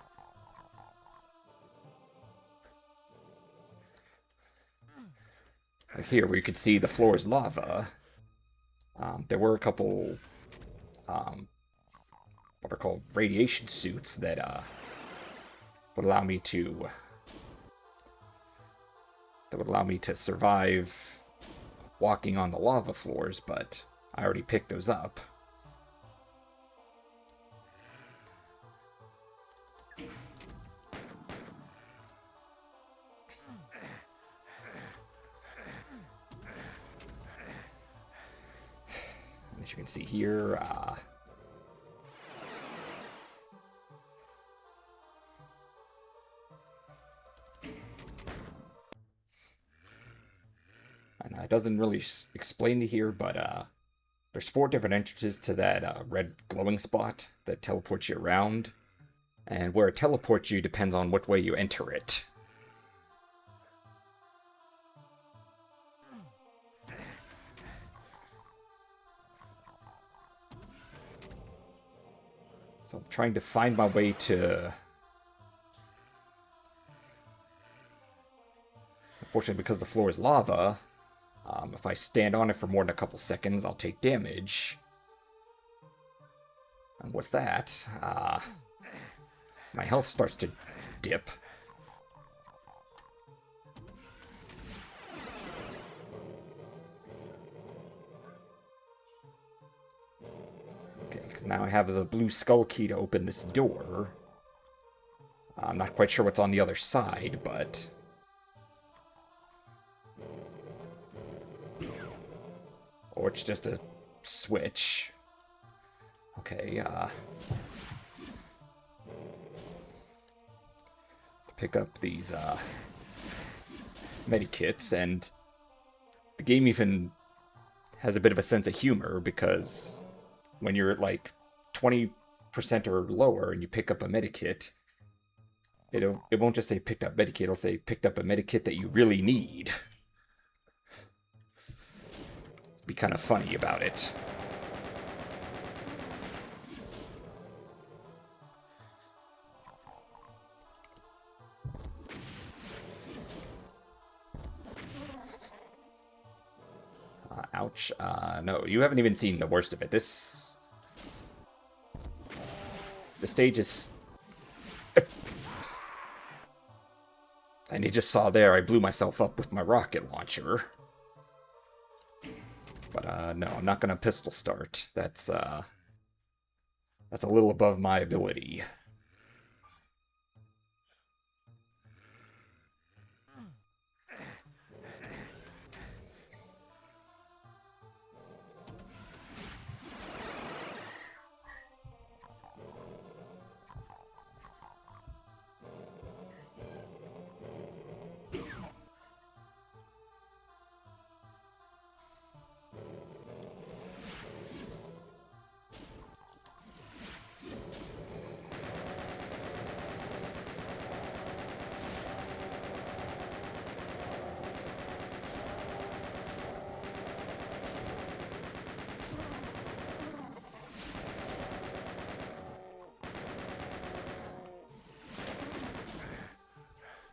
[SPEAKER 1] Like here, where you can see the floor is lava. There were a couple what are called radiation suits that would allow me to survive walking on the lava floors, but I already picked those up. And as you can see here, and it doesn't really explain it here, but there's 4 different entrances to that red glowing spot that teleports you around. And where it teleports you depends on what way you enter it. So I'm trying to find my way to... Unfortunately, because the floor is lava, if I stand on it for more than a couple seconds, I'll take damage. And with that, my health starts to dip. Okay, because now I have the blue skull key to open this door. I'm not quite sure what's on the other side, but... Or it's just a switch. Okay, pick up these medikits, and the game even has a bit of a sense of humor, because when you're at like 20% or lower and you pick up a medikit, it won't just say picked up medikit, it'll say picked up a medikit that you really need. Be kind of funny about it. Ouch. No, you haven't even seen the worst of it. The stage is... And you just saw there, I blew myself up with my rocket launcher. But, no, I'm not gonna pistol start. That's a little above my ability.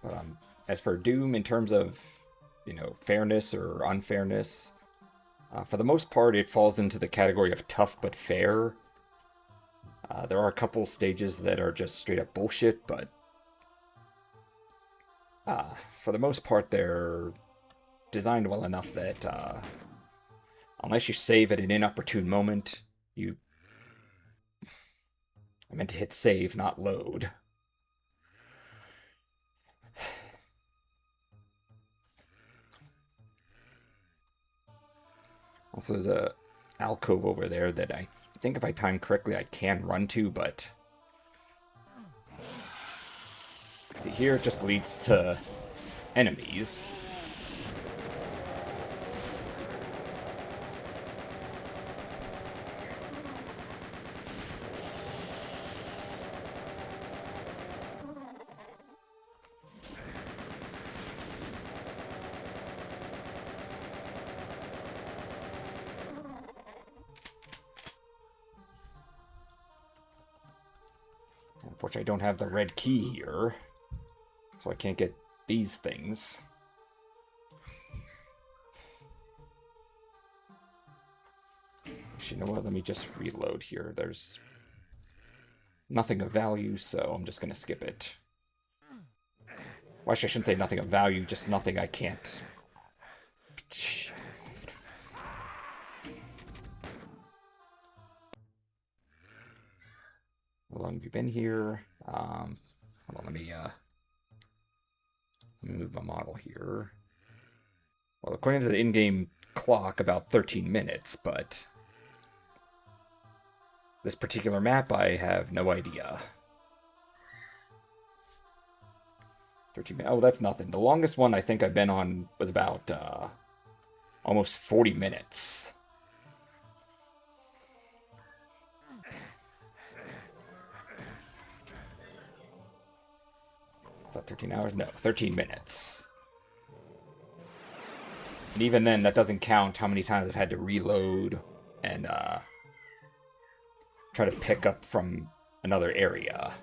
[SPEAKER 1] But as for Doom, in terms of, fairness or unfairness, for the most part, it falls into the category of tough but fair. There are a couple stages that are just straight up bullshit, but for the most part, they're designed well enough that unless you save at an inopportune moment, I meant to hit save, not load. Also, there's a alcove over there that I think if I time correctly I can run to, but... See, here it just leads to enemies. Unfortunately, I don't have the red key here, so I can't get these things. Actually, you know what? Let me just reload here. There's nothing of value, so I'm just gonna skip it. Well, actually, I shouldn't say nothing of value, just nothing I can't. How long have you been here? Hold on, let me move my model here. Well, according to the in-game clock, about 13 minutes, but this particular map, I have no idea. 13 minutes. Oh, that's nothing. The longest one I think I've been on was about almost 40 minutes. Is that 13 hours? No, 13 minutes. And even then, that doesn't count how many times I've had to reload and try to pick up from another area.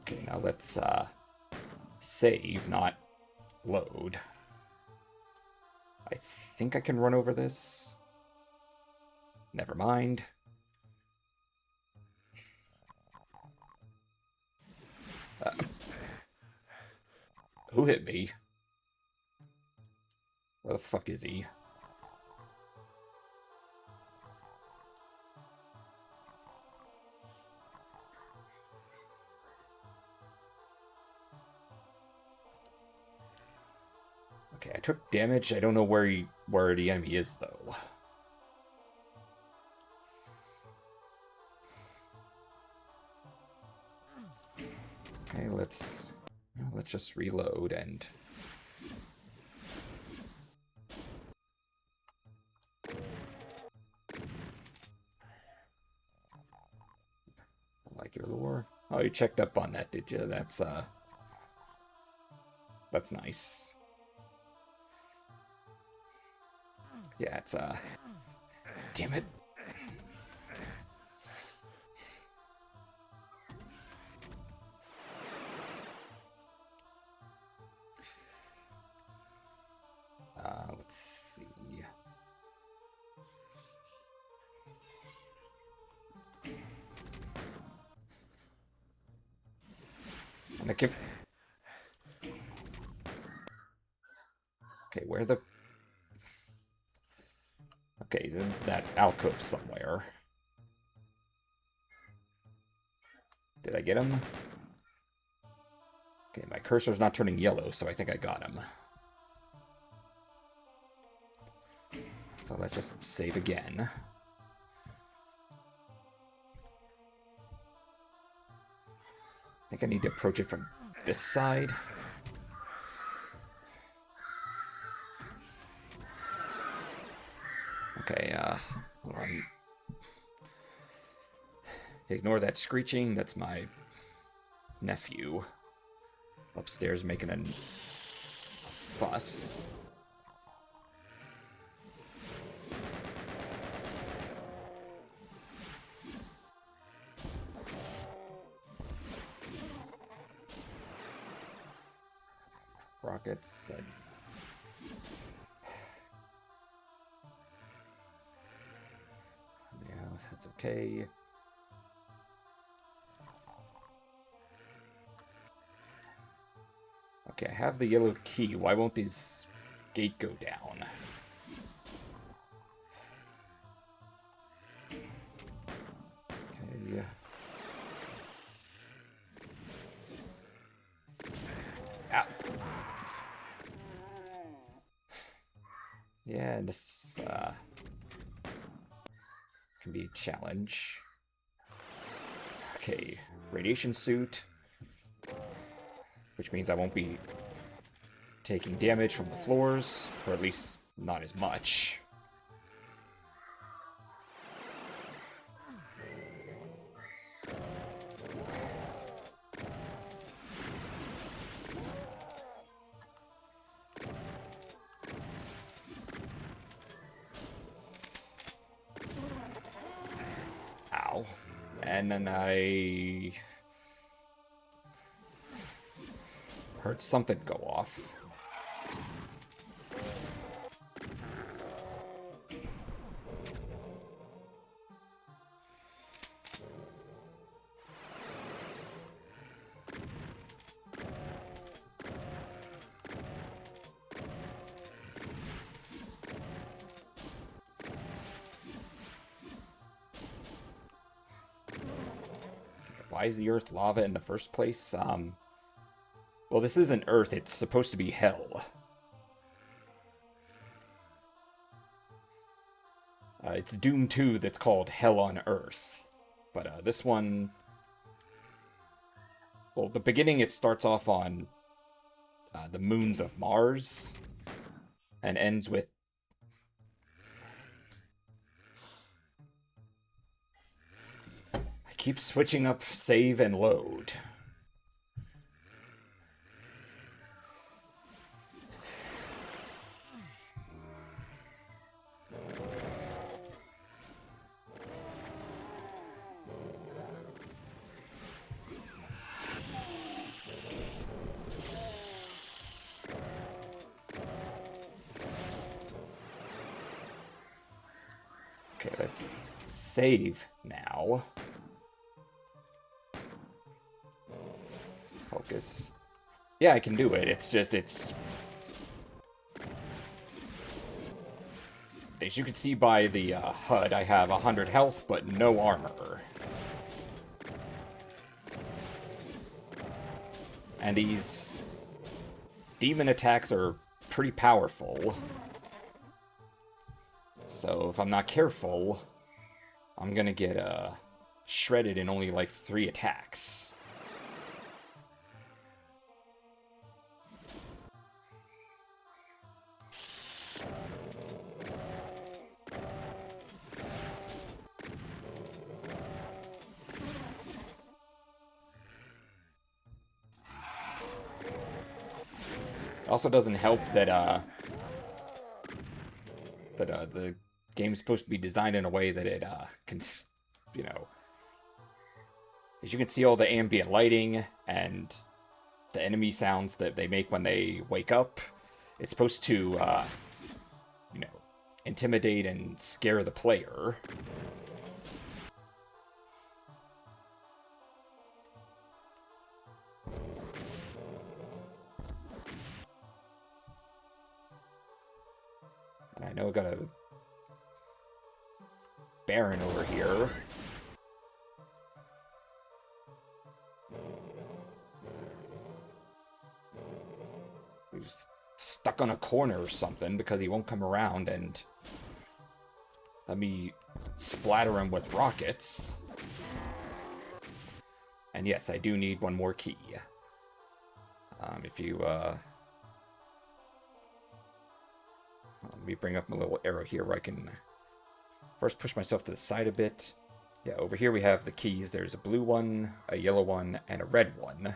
[SPEAKER 1] Okay, now let's save, not load. I think I can run over this. Never mind. Who hit me? Where the fuck is he? Okay, I took damage. I don't know where the enemy is though. Okay, let's just reload and I like your lore. Oh, you checked up on that, did you? That's nice. Yeah, it's damn it. Let's see. I'm gonna give... Okay, where the... Okay, then that alcove somewhere. Did I get him? Okay, my cursor's not turning yellow, so I think I got him. So let's just save again. I think I need to approach it from this side. Okay, hold on. Ignore that screeching. That's my nephew upstairs making a fuss. Rockets. Yeah, that's okay. Okay, I have the yellow key. Why won't this gate go down? Okay. Ow. Yeah, this can be a challenge. Okay, radiation suit, which means I won't be taking damage from the floors, or at least not as much. And then I heard something go off. Why is the Earth lava in the first place? Well, this isn't Earth, it's supposed to be hell. It's Doom 2 that's called Hell on Earth. But this one... Well, the beginning, it starts off on the moons of Mars, and ends with... I keep switching up save and load. Okay, let's save now. Focus. Yeah, I can do it. It's just, it's... As you can see by the HUD, I have 100 health, but no armor. And these demon attacks are pretty powerful. So if I'm not careful, I'm gonna get shredded in only like 3 attacks. Also doesn't help that the game's supposed to be designed in a way that it can, you know, as you can see all the ambient lighting and the enemy sounds that they make when they wake up. It's supposed to, you know, intimidate and scare the player. And I know I got a Baron over here. He's stuck on a corner or something because he won't come around and let me splatter him with rockets. And yes, I do need one more key. If you, let me bring up my little arrow here where I can first push myself to the side a bit. Yeah, over here we have the keys. There's a blue one, a yellow one, and a red one.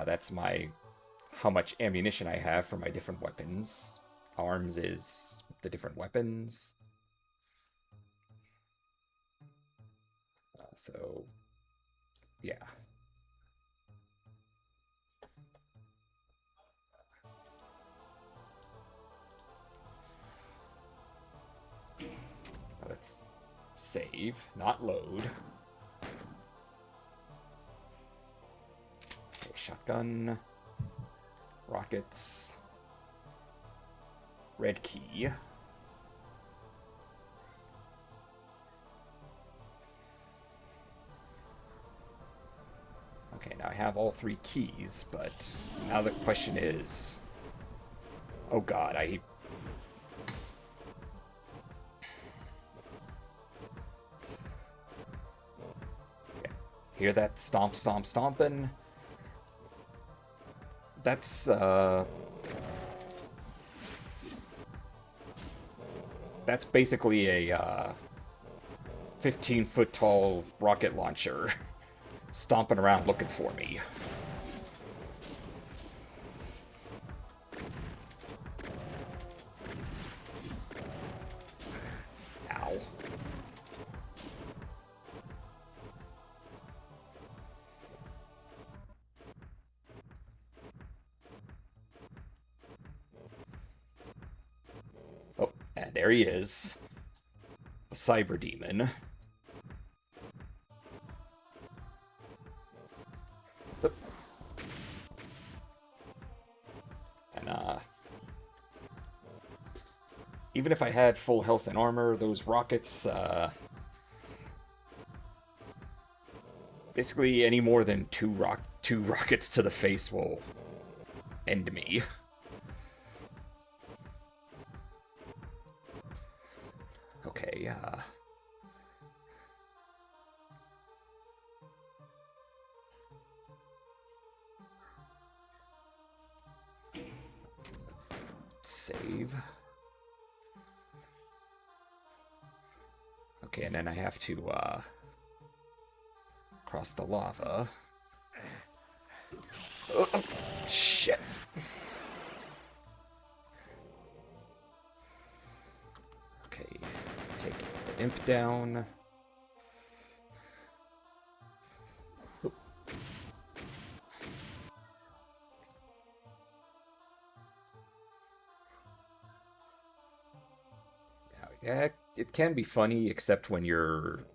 [SPEAKER 1] That's how much ammunition I have for my different weapons. Arms is the different weapons. So, yeah. Let's save, not load. Okay, shotgun. Rockets. Red key. Okay, now I have all 3 keys, but now the question is... Oh god, I... Yeah. Hear that stomp, stomp, stomping? That's, That's basically a, 15-foot tall rocket launcher stomping around looking for me. Ow. there he is. The Cyber Demon. And, even if I had full health and armor, those rockets, basically any more than two rockets to the face will end me. Okay, let's save. Okay, and then I have to, cross the lava. Oh, shit. Okay, take the imp down. Oh. Yeah, it can be funny, except when you're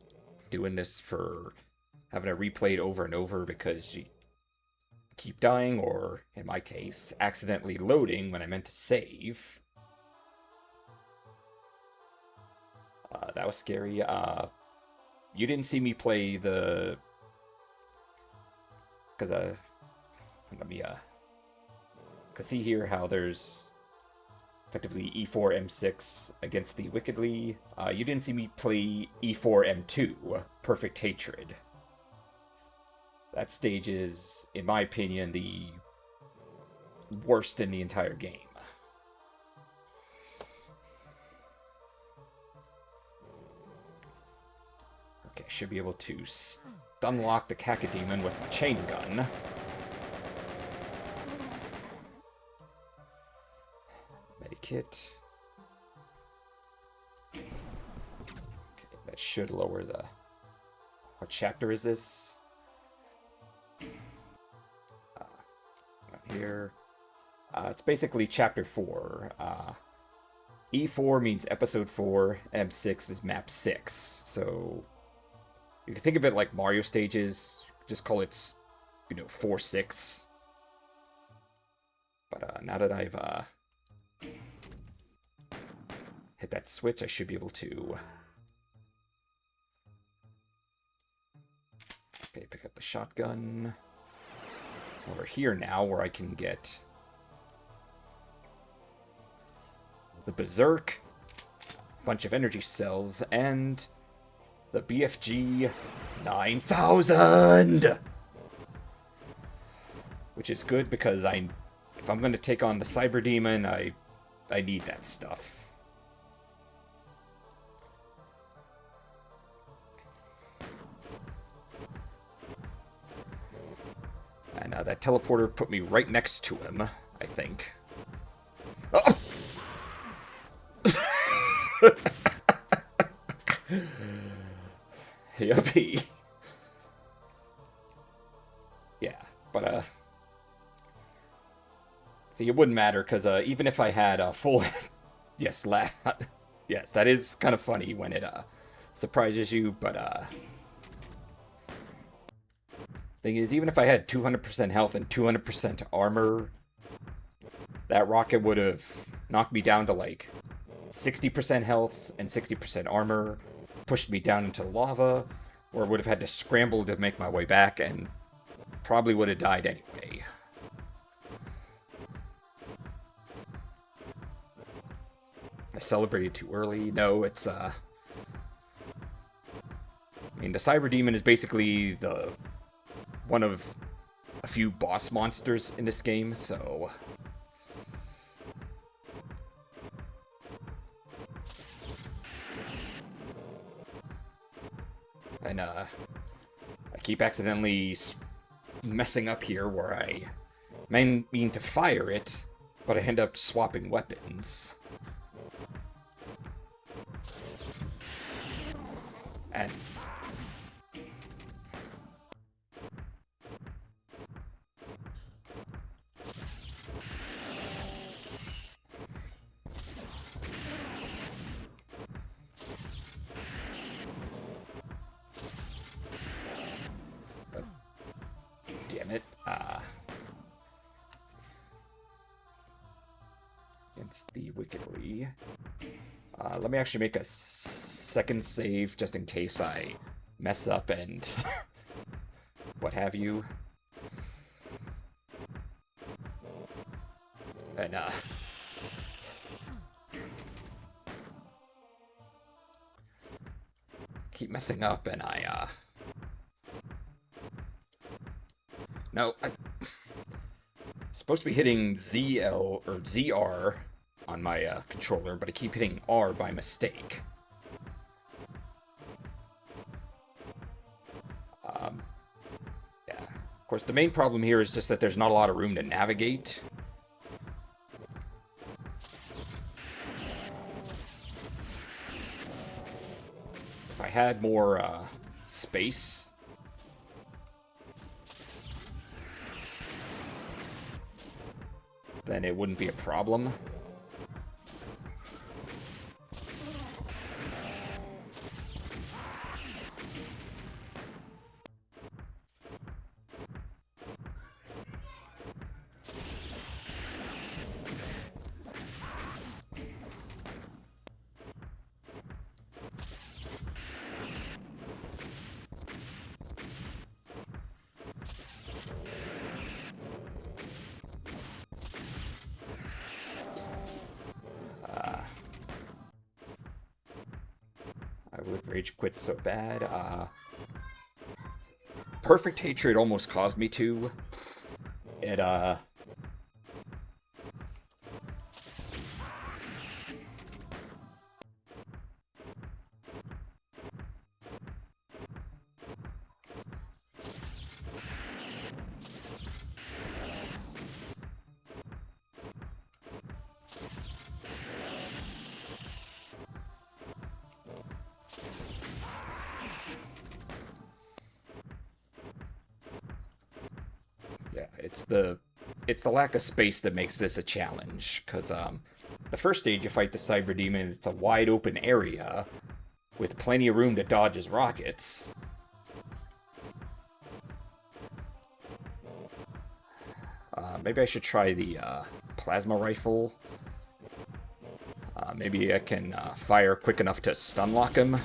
[SPEAKER 1] doing this for having to replay it over and over because you keep dying, or, in my case, accidentally loading when I meant to save. That was scary. You didn't see me play the... Because, let me, Because see here how there's effectively E4 M6 against the Wickedly. You didn't see me play E4 M2, Perfect Hatred. That stage is, in my opinion, the worst in the entire game. Okay, I should be able to stunlock the Cacodemon with my chain gun. Medikit. Okay, that should lower the... What chapter is this? Here. It's basically chapter 4. E4 means episode 4, M6 is map 6. So you can think of it like Mario stages, just call it, 4-6. But now that I've hit that switch, I should be able to... Okay, pick up the shotgun. Over here now, where I can get the Berserk, a bunch of energy cells, and the BFG 9000! Which is good because if I'm going to take on the Cyber Demon, I need that stuff. And that teleporter put me right next to him, I think. Oh! Yuppie. Yeah, but, see, it wouldn't matter, because, even if I had a full... Yes, yes, that is kind of funny when it, surprises you, but, thing is, even if I had 200% health and 200% armor, that rocket would have knocked me down to like 60% health and 60% armor, pushed me down into lava, or would have had to scramble to make my way back, and probably would have died anyway. I celebrated too early. No, it's, I mean, the Cyber Demon is basically one of a few boss monsters in this game, so... And, I keep accidentally messing up here where I mean to fire it, but I end up swapping weapons. And... damn it. Against the Wickedly. Let me actually make a second save just in case I mess up and what have you. And, keep messing up and no, I'm supposed to be hitting ZL or ZR on my controller, but I keep hitting R by mistake. Yeah. Of course, the main problem here is just that there's not a lot of room to navigate. If I had more space, then it wouldn't be a problem. I would rage quit so bad. Perfect Hatred almost caused me to. It, yeah, it's the lack of space that makes this a challenge. Cause the first stage you fight the Cyber Demon, it's a wide open area with plenty of room to dodge his rockets. Maybe I should try the plasma rifle. Maybe I can fire quick enough to stun lock him.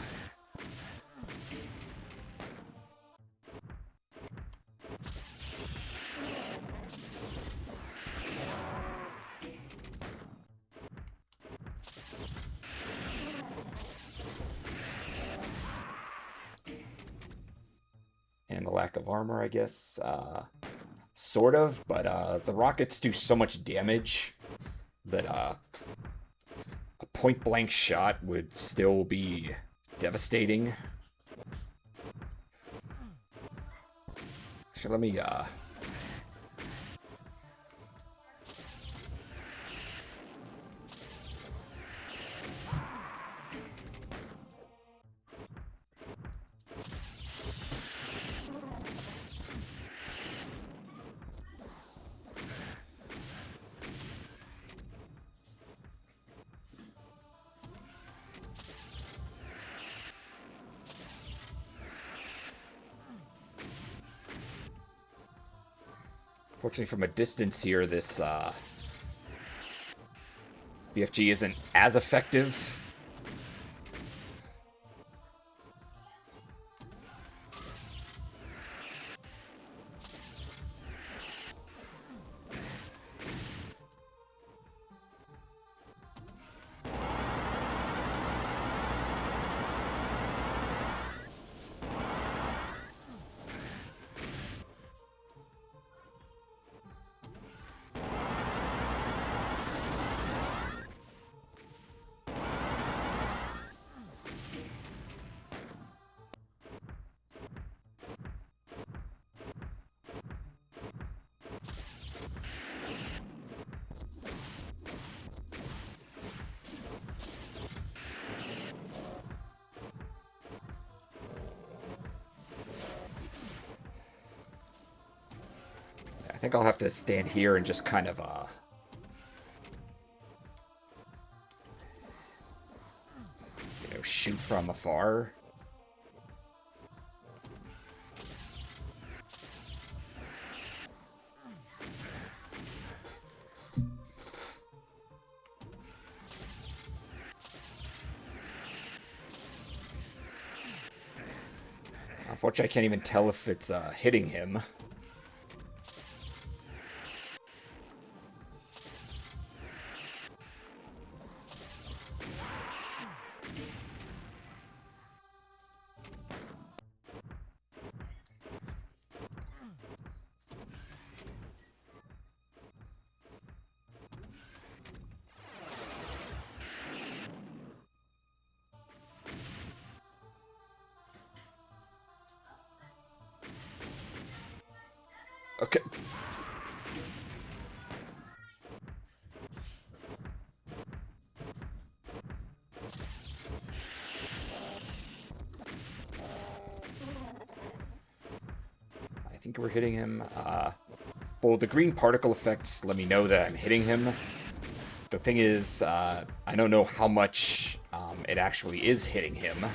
[SPEAKER 1] And the lack of armor, I guess. Sort of, but the rockets do so much damage that a point-blank shot would still be devastating. Actually, let me, Fortunately, from a distance here, this BFG isn't as effective. I think I'll have to stand here and just kind of, you know, shoot from afar. Unfortunately, I can't even tell if it's hitting him. Okay. I think we're hitting him. Well, the green particle effects let me know that I'm hitting him. The thing is, I don't know how much it actually is hitting him.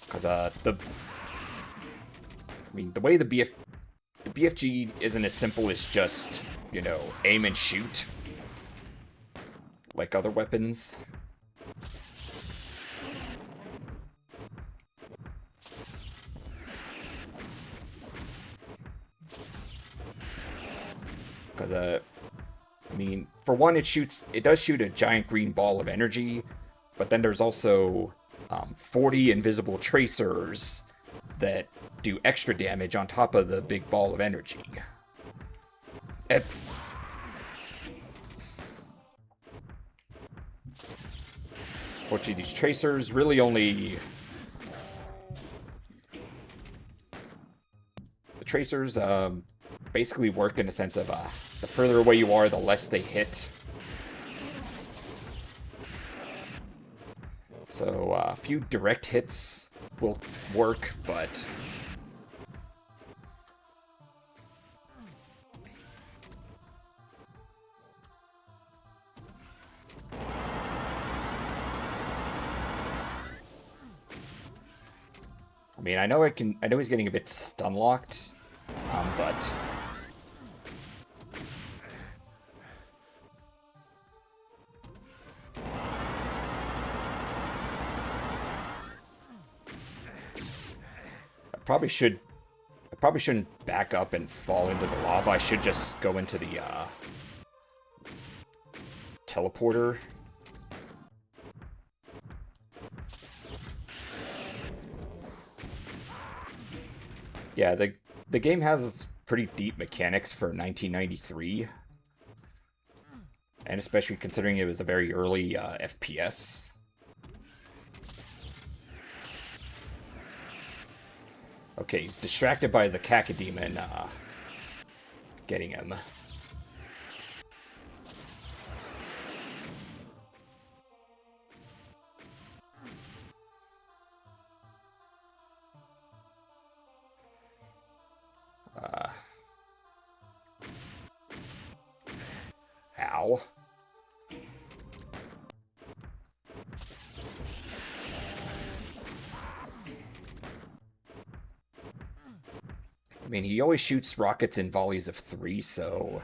[SPEAKER 1] Because the way the BFG isn't as simple as just, you know, aim and shoot like other weapons. Because, for one, it does shoot a giant green ball of energy, but then there's also 40 invisible tracers that do extra damage on top of the big ball of energy. Fortunately, these tracers really only... The tracers basically work in a sense of the further away you are, the less they hit. So a few direct hits will work, but... I know he's getting a bit stun locked, but I probably shouldn't back up and fall into the lava. I should just go into the teleporter. Yeah, the game has pretty deep mechanics for 1993. And especially considering it was a very early FPS. Okay, he's distracted by the Cacodemon getting him. Ow. He always shoots rockets in volleys of 3, so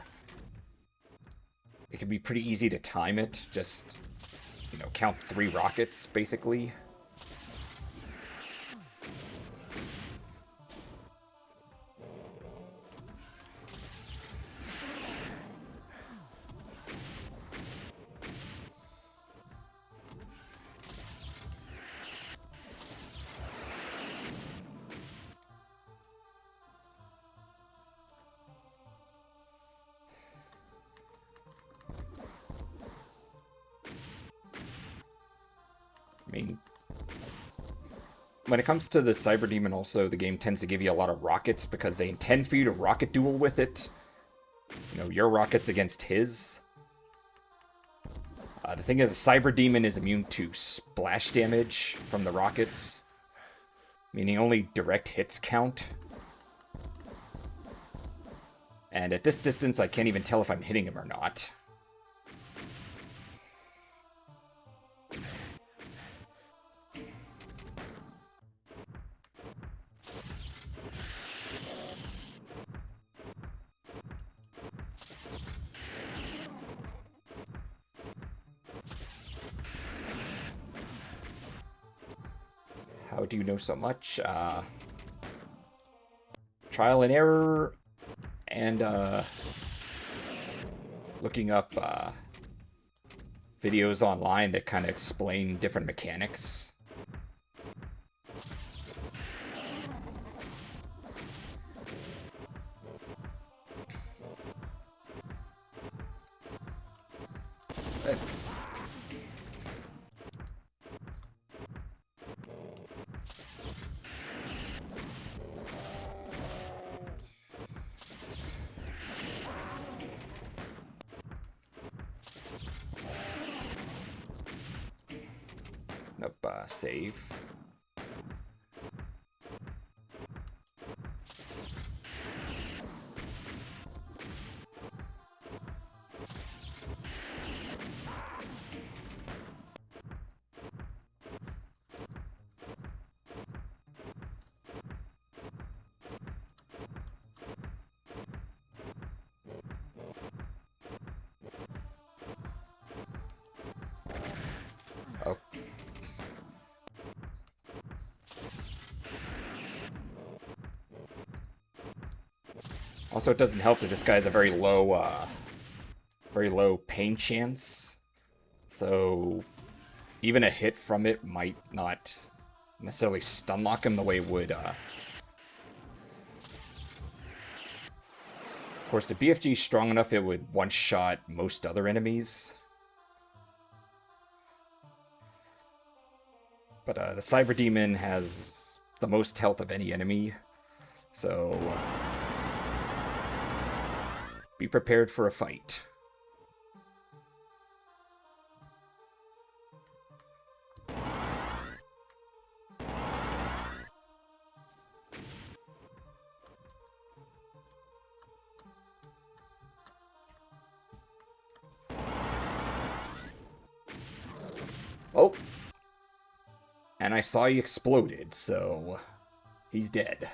[SPEAKER 1] it can be pretty easy to time it. Just, count 3 rockets, basically. When it comes to the Cyber Demon also, the game tends to give you a lot of rockets because they intend for you to rocket duel with it. Your rockets against his. The thing is, a Cyber Demon is immune to splash damage from the rockets, meaning only direct hits count. And at this distance, I can't even tell if I'm hitting him or not. How do you know so much? Trial and error, and looking up videos online that kind of explain different mechanics. Nope, save. Oh. Also, it doesn't help that this guy has a very low pain chance. So, even a hit from it might not necessarily stun lock him the way it would. Of course, the BFG is strong enough it would one-shot most other enemies. But the Cyber Demon has the most health of any enemy, so be prepared for a fight. Oh! And I saw he exploded, so he's dead.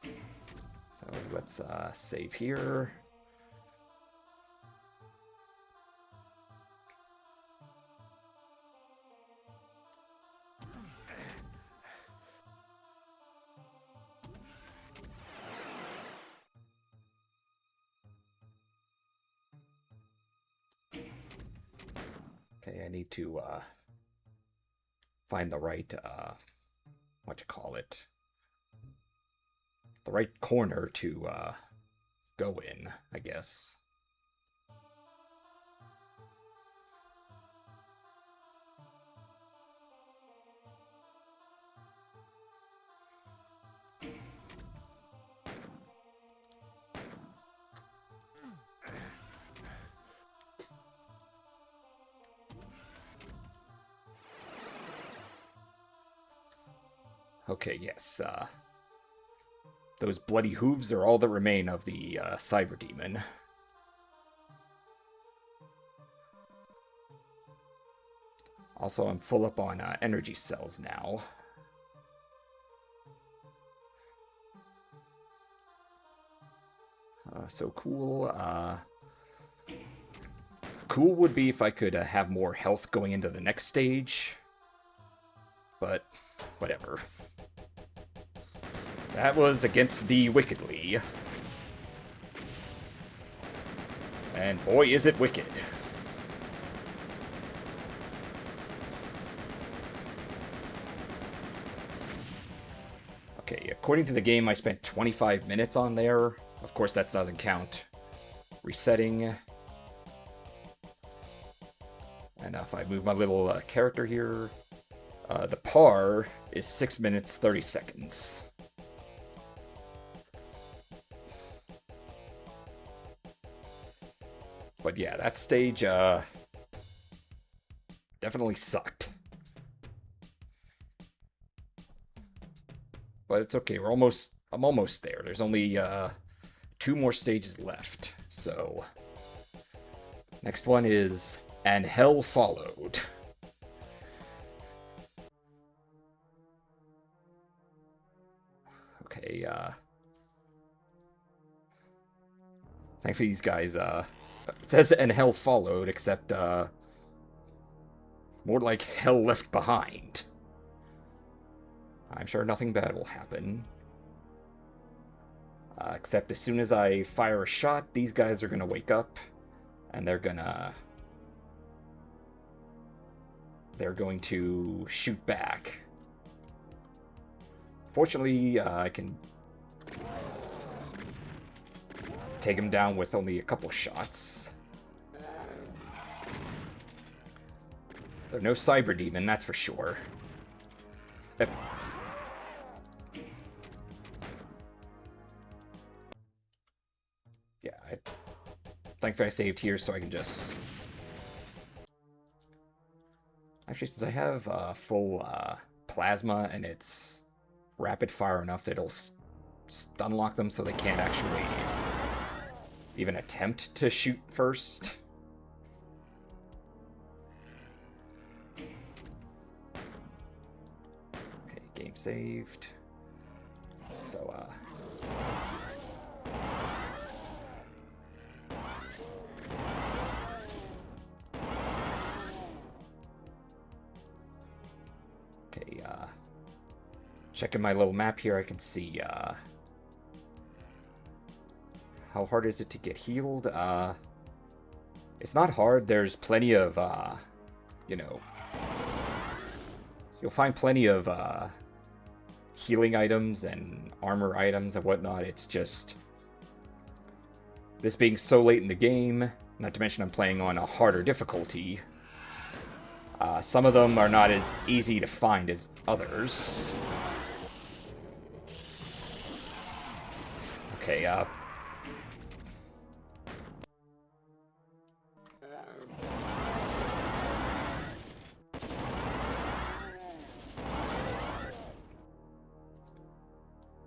[SPEAKER 1] So let's save here. Okay, I need to find the right, what you call it, the right corner to go in, I guess. Okay, yes, those bloody hooves are all that remain of the Cyber Demon. Also, I'm full up on energy cells now. So cool. Cool would be if I could have more health going into the next stage. But, whatever. That was against the Wickedly. And boy, is it wicked. Okay, according to the game, I spent 25 minutes on there. Of course, that doesn't count resetting. And if I move my little character here, the par is 6 minutes 30 seconds. But yeah, that stage definitely sucked. But it's okay. I'm almost there. There's only 2 more stages left. So next one is And Hell Followed. Okay, thankfully these guys, it says And Hell Followed, except, More like hell left behind. I'm sure nothing bad will happen. Except as soon as I fire a shot, these guys are gonna wake up, and they're going to shoot back. Fortunately, I can take them down with only a couple shots. They're no cyber demon, that's for sure. Yeah, thankfully I saved here so I can just... Actually, since I have full plasma and it's rapid fire enough that it'll stun lock them so they can't actually even attempt to shoot first. Okay, game saved. So, okay, checking my little map here, I can see, how hard is it to get healed? It's not hard. There's plenty of, you know... You'll find plenty of, healing items and armor items and whatnot. It's just... This being so late in the game, not to mention I'm playing on a harder difficulty, some of them are not as easy to find as others. Okay,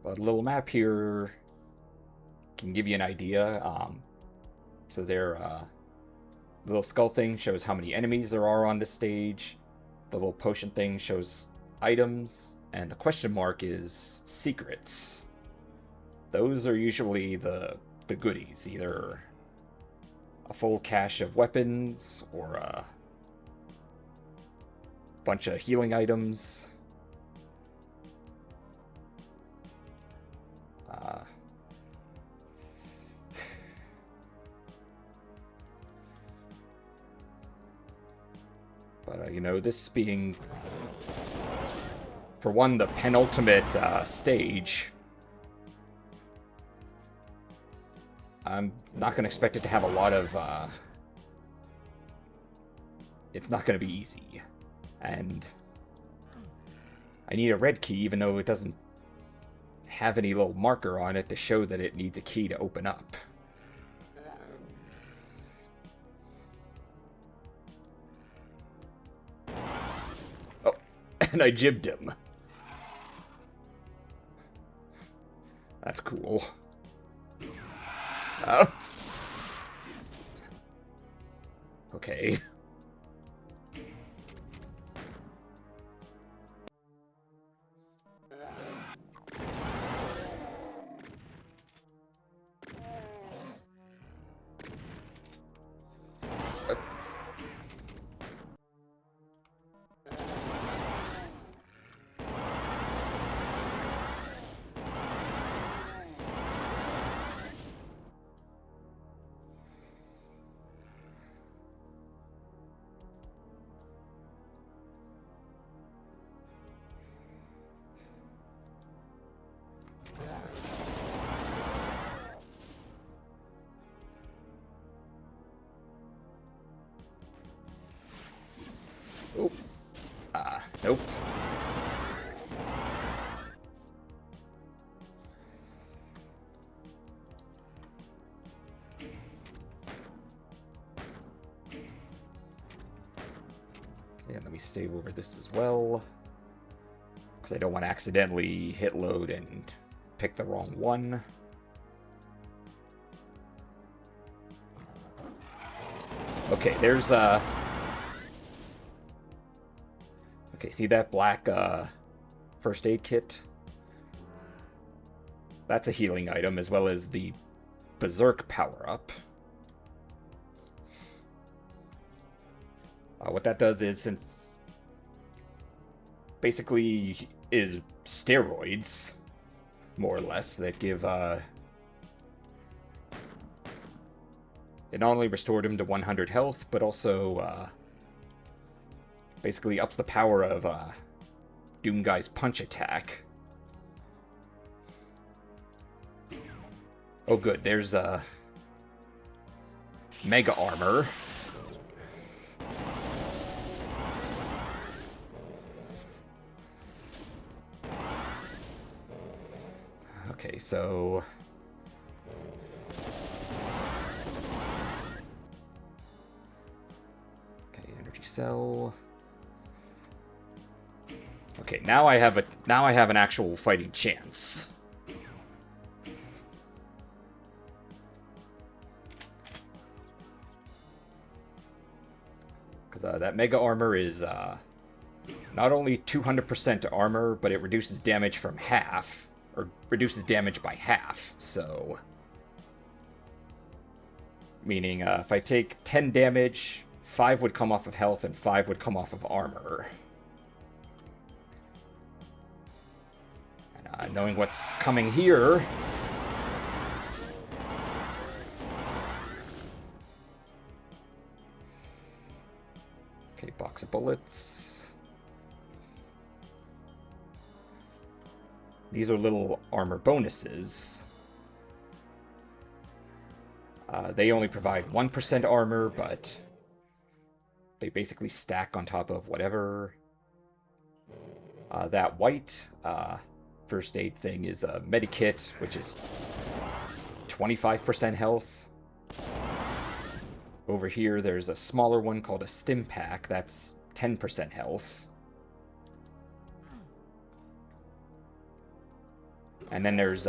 [SPEAKER 1] but a little map here can give you an idea. So there, the little skull thing shows how many enemies there are on this stage. The little potion thing shows items, and the question mark is secrets. Those are usually the goodies, either a full cache of weapons or a bunch of healing items. But, you know, this being, for one, the penultimate stage, I'm not going to expect it to have a lot of, it's not going to be easy. And I need a red key, even though it doesn't have any little marker on it to show that it needs a key to open up. Oh, and I jibbed him. That's cool. Oh. Okay. Oh. Nope. Okay, and let me save over this as well, because I don't want to accidentally hit load and pick the wrong one. Okay, there's okay, see that black first aid kit? That's a healing item, as well as the Berserk power-up. What that does is, since basically is steroids, more or less, that give, it not only restored him to 100 health, but also, basically ups the power of, Doomguy's punch attack. Oh good, there's, Mega Armor. Okay, so... Okay, energy cell. Okay, now I have an actual fighting chance. Because that Mega Armor is not only 200% armor, but it reduces damage from half. Or reduces damage by half, so... Meaning, if I take 10 damage, 5 would come off of health and 5 would come off of armor. And, knowing what's coming here... Okay, box of bullets... These are little armor bonuses. They only provide 1% armor, but they basically stack on top of whatever. That white first aid thing is a medikit, which is 25% health. Over here, there's a smaller one called a stim pack. That's 10% health. And then there's,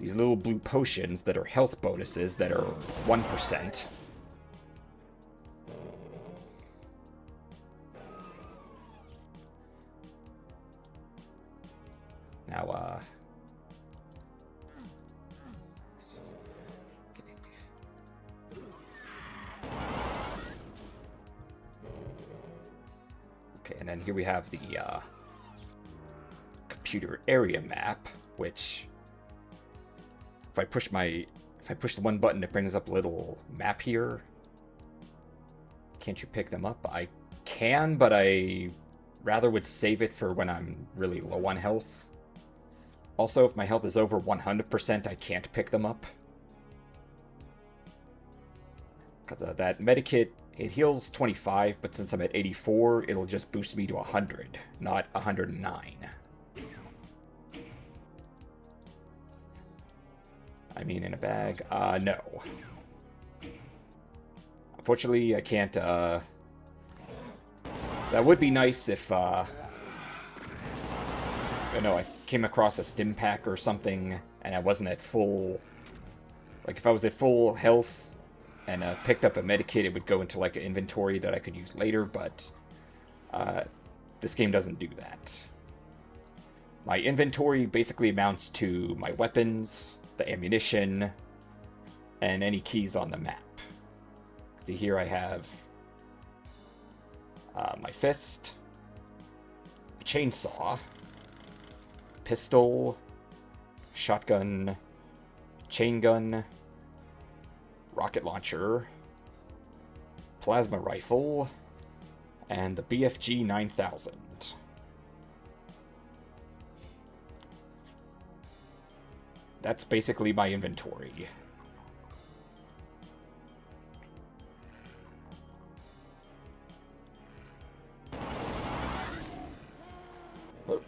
[SPEAKER 1] these little blue potions that are health bonuses that are 1%. Now, okay, and then here we have the, computer area map, which if I push the one button, it brings up a little map here. Can't you pick them up? I can, but I rather would save it for when I'm really low on health. Also, if my health is over 100%, I can't pick them up. Because that medikit, it heals 25, but since I'm at 84, it'll just boost me to 100, not 109. I mean, in a bag? No. Unfortunately, I can't, That would be nice if, I know, I came across a stim pack or something, and I wasn't at full... Like, if I was at full health and picked up a medikit, it would go into, like, an inventory that I could use later, but this game doesn't do that. My inventory basically amounts to my weapons, the ammunition, and any keys on the map. See, here I have my fist, a chainsaw, pistol, shotgun, chain gun, rocket launcher, plasma rifle, and the BFG 9000. That's basically my inventory. Oh.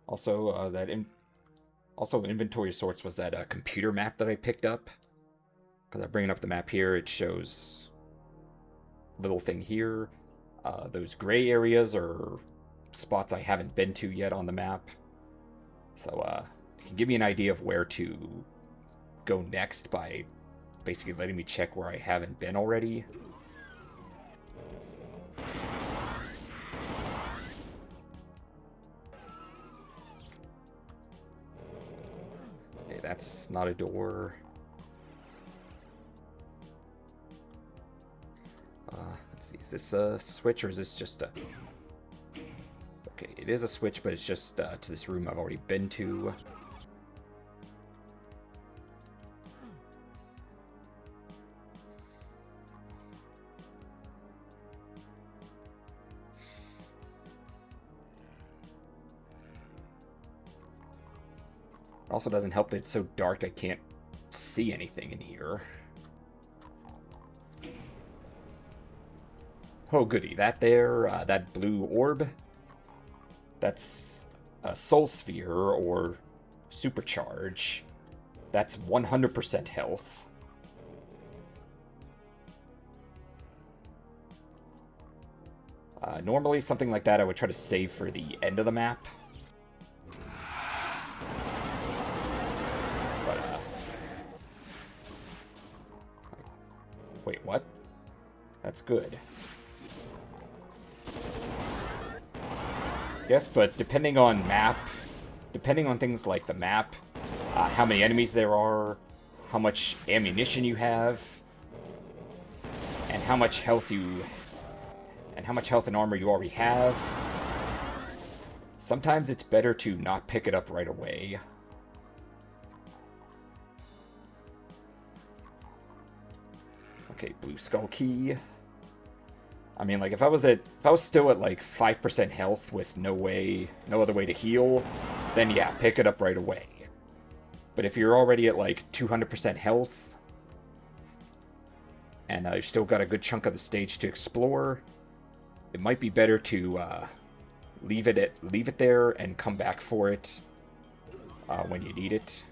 [SPEAKER 1] Also, also inventory sorts was that computer map that I picked up. Because I'm bringing up the map here, it shows little thing here. Those gray areas are spots I haven't been to yet on the map. So it can give me an idea of where to go next by basically letting me check where I haven't been already. Okay, that's not a door. Let's see, is this a switch or is this just a... Okay, it is a switch, but it's just to this room I've already been to. It also doesn't help that it's so dark I can't see anything in here. Oh goody, that there, that blue orb, that's a soul sphere or supercharge. That's 100% health. Normally something like that I would try to save for the end of the map. But, wait, what? That's good. Yes, but depending on things like the map, how many enemies there are, how much ammunition you have, and how much health and armor you already have, sometimes it's better to not pick it up right away. Okay, blue skull key. I mean, like, if I was still at, like, 5% health with no other way to heal, then yeah, pick it up right away. But if you're already at, like, 200% health, and you've still got a good chunk of the stage to explore, it might be better to leave it there and come back for it when you need it.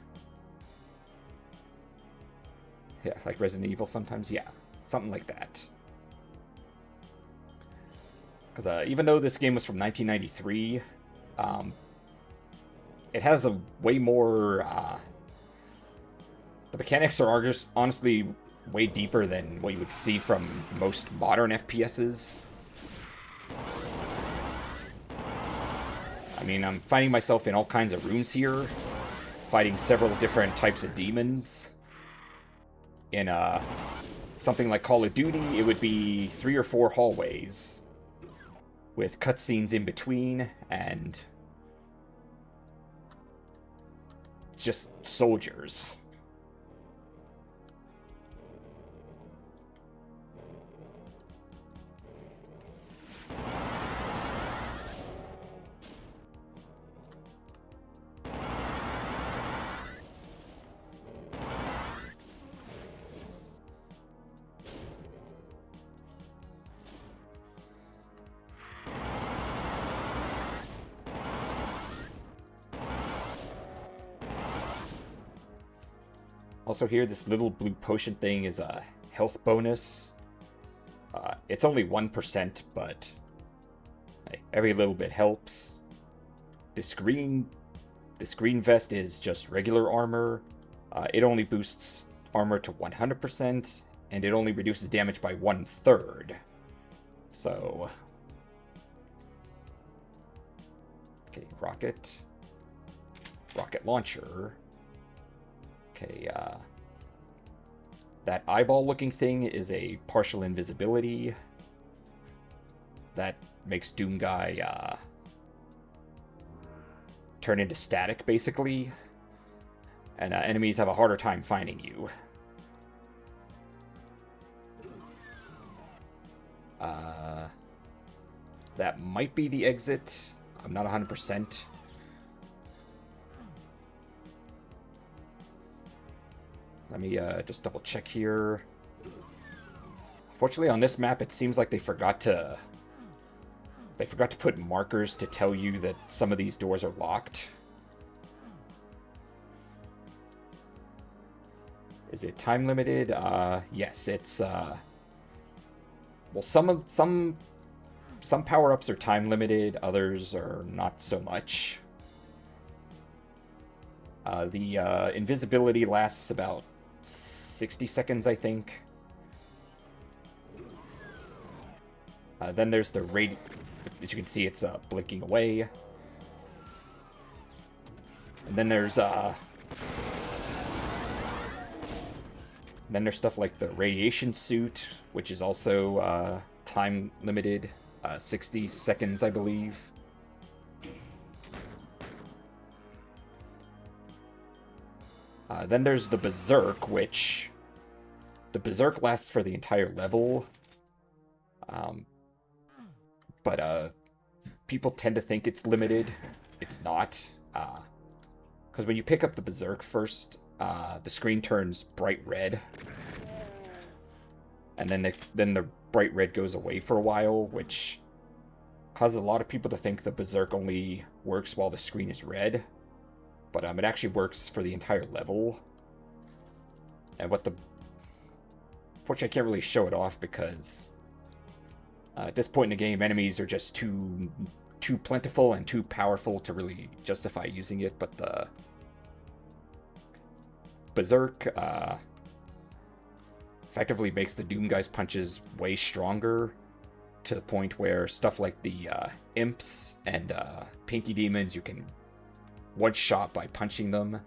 [SPEAKER 1] Yeah, like Resident Evil sometimes, yeah, something like that. Because even though this game was from 1993, it has a way more... the mechanics are honestly way deeper than what you would see from most modern FPSs. I mean, I'm finding myself in all kinds of rooms here, fighting several different types of demons. In something like Call of Duty, it would be 3 or 4 hallways with cutscenes in between, and just soldiers. Also here, this little blue potion thing is a health bonus. It's only 1%, but hey, every little bit helps. This green vest is just regular armor. It only boosts armor to 100%, and it only reduces damage by 1/3. So... Okay, rocket launcher. Okay, that eyeball-looking thing is a partial invisibility. That makes Doom Guy, turn into static, basically. And enemies have a harder time finding you. That might be the exit. I'm not 100%. Let me just double check here. Fortunately, on this map, it seems like they forgot to put markers to tell you that some of these doors are locked. Is it time limited? Yes, it's well, some power-ups are time limited, others are not so much. The invisibility lasts about 60 seconds, I think. Then there's the radi... As you can see, it's blinking away. And then there's stuff like the radiation suit, which is also time limited, 60 seconds, I believe. Then there's the Berserk, which... The Berserk lasts for the entire level. But people tend to think it's limited. It's not. Because when you pick up the Berserk first, the screen turns bright red. And then the bright red goes away for a while, which causes a lot of people to think the Berserk only works while the screen is red. But it actually works for the entire level. And unfortunately, I can't really show it off because at this point in the game, enemies are just too plentiful and too powerful to really justify using it. But the Berserk effectively makes the Doom Guy's punches way stronger, to the point where stuff like the imps and pinky demons, you can one-shot by punching them.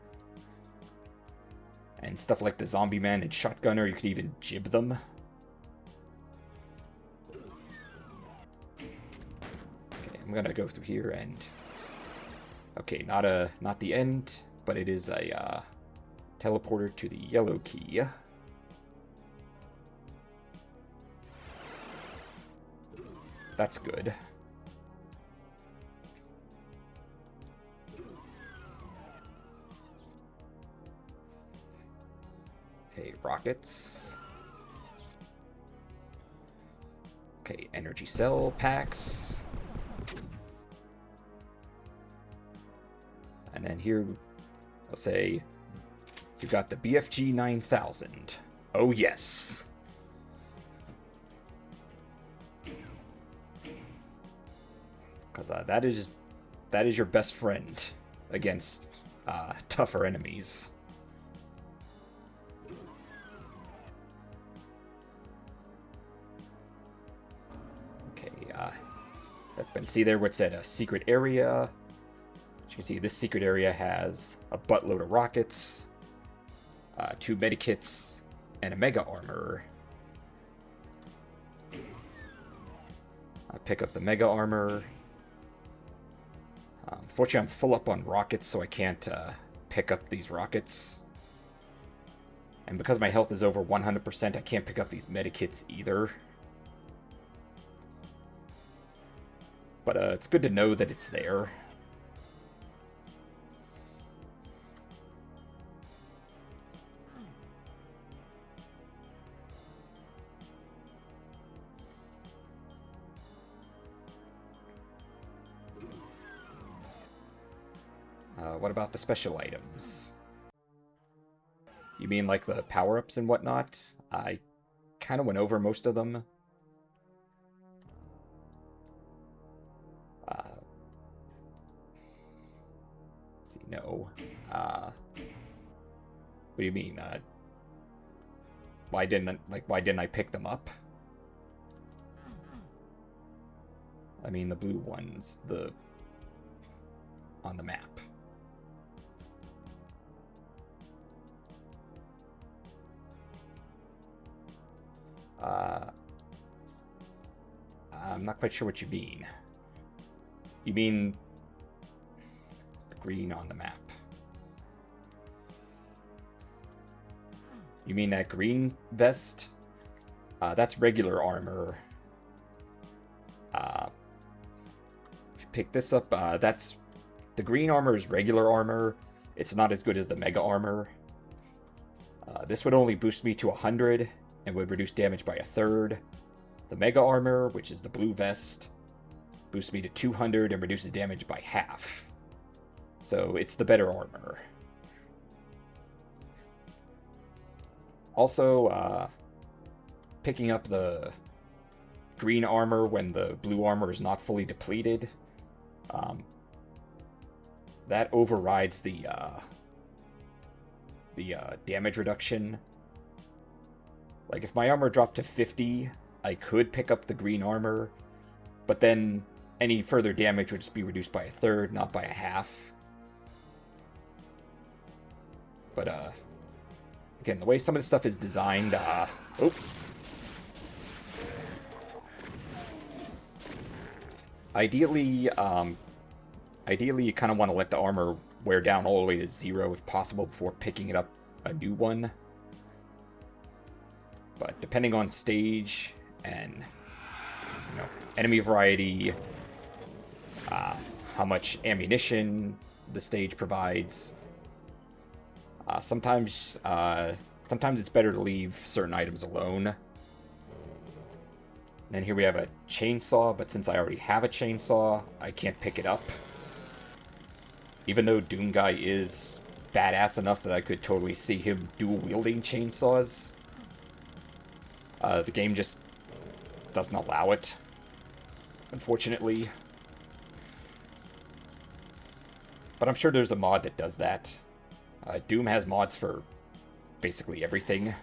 [SPEAKER 1] And stuff like the Zombie Man and Shotgunner, you could even jib them. Okay, I'm gonna go through here and... Okay, not the end, but it is a teleporter to the yellow key. That's good. Okay, rockets. Okay, energy cell packs. And then here, I'll say, you got the BFG 9000. Oh yes. Because that is your best friend against tougher enemies. Okay, and see there what's at a secret area. As you can see, this secret area has a buttload of rockets, 2 medikits, and a mega armor. I pick up the mega armor. Fortunately, I'm full up on rockets, so I can't pick up these rockets. And because my health is over 100%, I can't pick up these medikits either. But it's good to know that it's there. What about the special items? You mean like the power-ups and whatnot? I kind of went over most of them. Let's see, no. What do you mean? Why didn't I pick them up? I mean the blue ones, on the map. I'm not quite sure what you mean. You mean the green on the map? You mean that green vest? That's regular armor. If you pick this up, that's... The green armor is regular armor. It's not as good as the mega armor. This would only boost me to 100 and would reduce damage by 1/3. The mega armor, which is the blue vest, boosts me to 200 and reduces damage by half. So it's the better armor. Also, picking up the green armor when the blue armor is not fully depleted, that overrides the damage reduction. Like, if my armor dropped to 50, I could pick up the green armor, but then any further damage would just be reduced by a third, not by a half. But, again, the way some of this stuff is designed, Ideally, ideally you kind of want to let the armor wear down all the way to 0 if possible before picking it up a new one. But depending on stage and, you know, enemy variety, how much ammunition the stage provides, sometimes it's better to leave certain items alone. And here we have a chainsaw, but since I already have a chainsaw, I can't pick it up. Even though Doom Guy is badass enough that I could totally see him dual-wielding chainsaws, the game just doesn't allow it, unfortunately. But I'm sure there's a mod that does that. Doom has mods for basically everything.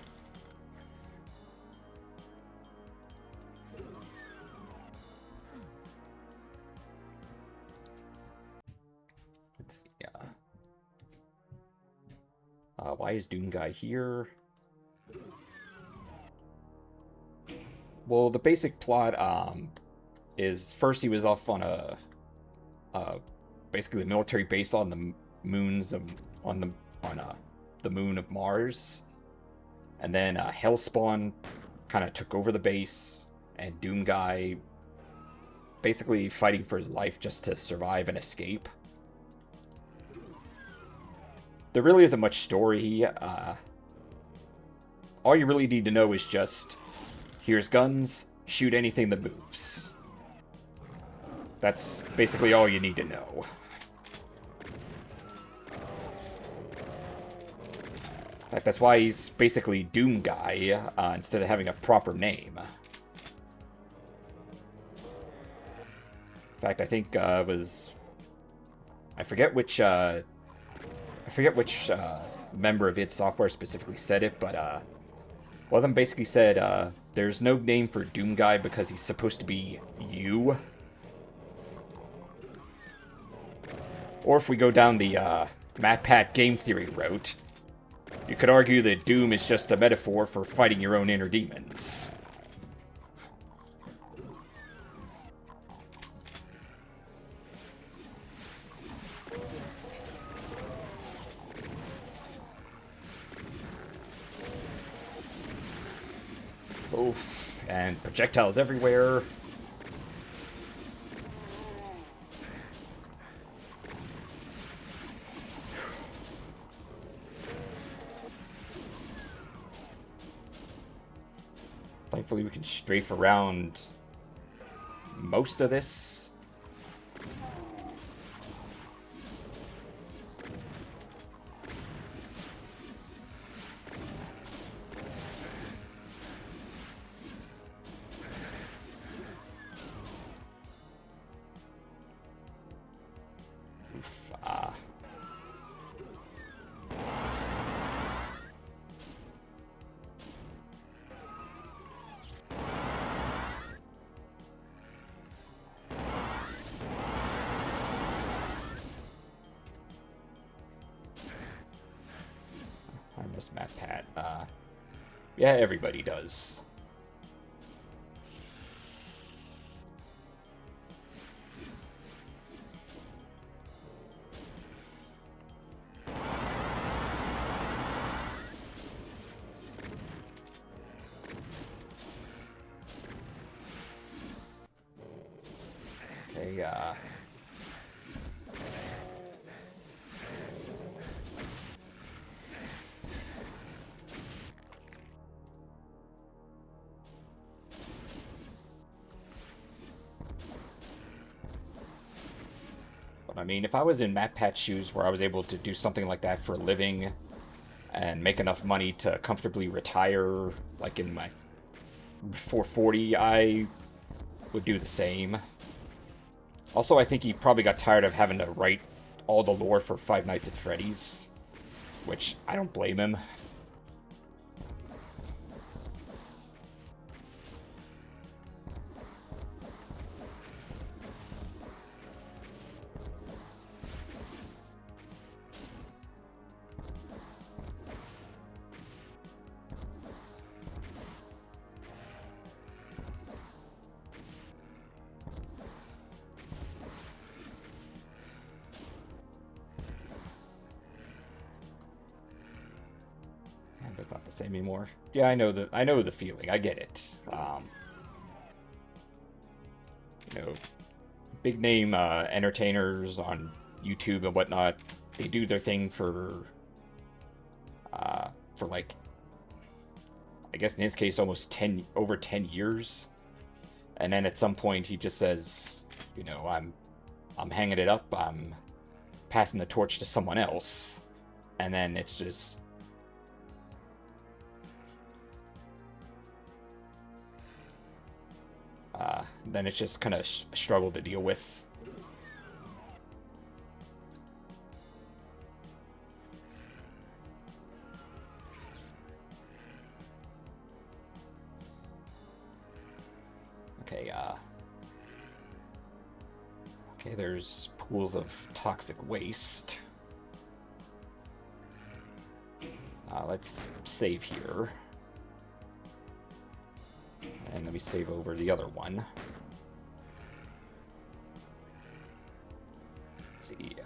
[SPEAKER 1] Let's see, why is Doom Guy here? Well, the basic plot is first he was off on a basically a military base on the moons of the moon of Mars, and then Hellspawn kind of took over the base, and Doom Guy basically fighting for his life just to survive and escape. There really isn't much story. All you really need to know is just, here's guns, shoot anything that moves. That's basically all you need to know. In fact, that's why he's basically Doom Guy, instead of having a proper name. In fact, I think it was... I forget which member of id Software specifically said it, but one of them basically said, there's no name for Doom Guy because he's supposed to be you. Or if we go down the MatPat game theory route, you could argue that Doom is just a metaphor for fighting your own inner demons. Oof, and projectiles everywhere. Thankfully we can strafe around most of this. Oof, I miss MatPat. Yeah, everybody does. Okay, but I mean, if I was in MatPat's shoes where I was able to do something like that for a living and make enough money to comfortably retire, like in my 440, I would do the same. Also, I think he probably got tired of having to write all the lore for Five Nights at Freddy's, which I don't blame him. It's not the same anymore. Yeah, I know the feeling. I get it. You know, big name entertainers on YouTube and whatnot, they do their thing for like, I guess in his case, almost over 10 years. And then at some point he just says, you know, I'm hanging it up, I'm passing the torch to someone else. And then it's just kind of a struggle to deal with. Okay, okay, there's pools of toxic waste. Let's save here. And let me save over the other one. Let's see.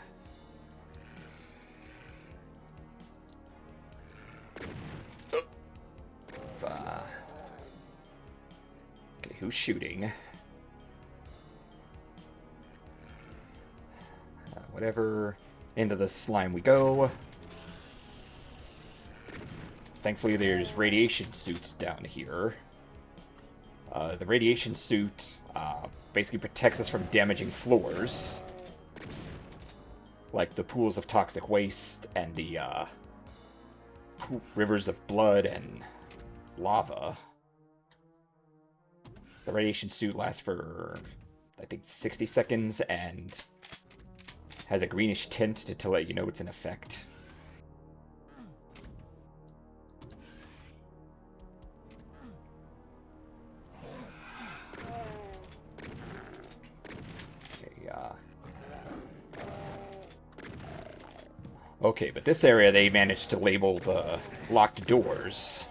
[SPEAKER 1] Okay, who's shooting? Whatever. Into the slime we go. Thankfully, there's radiation suits down here. The radiation suit basically protects us from damaging floors, like the pools of toxic waste and the rivers of blood and lava. The radiation suit lasts for, I think, 60 seconds and has a greenish tint to let you know it's in effect. Okay, but this area they managed to label the locked doors.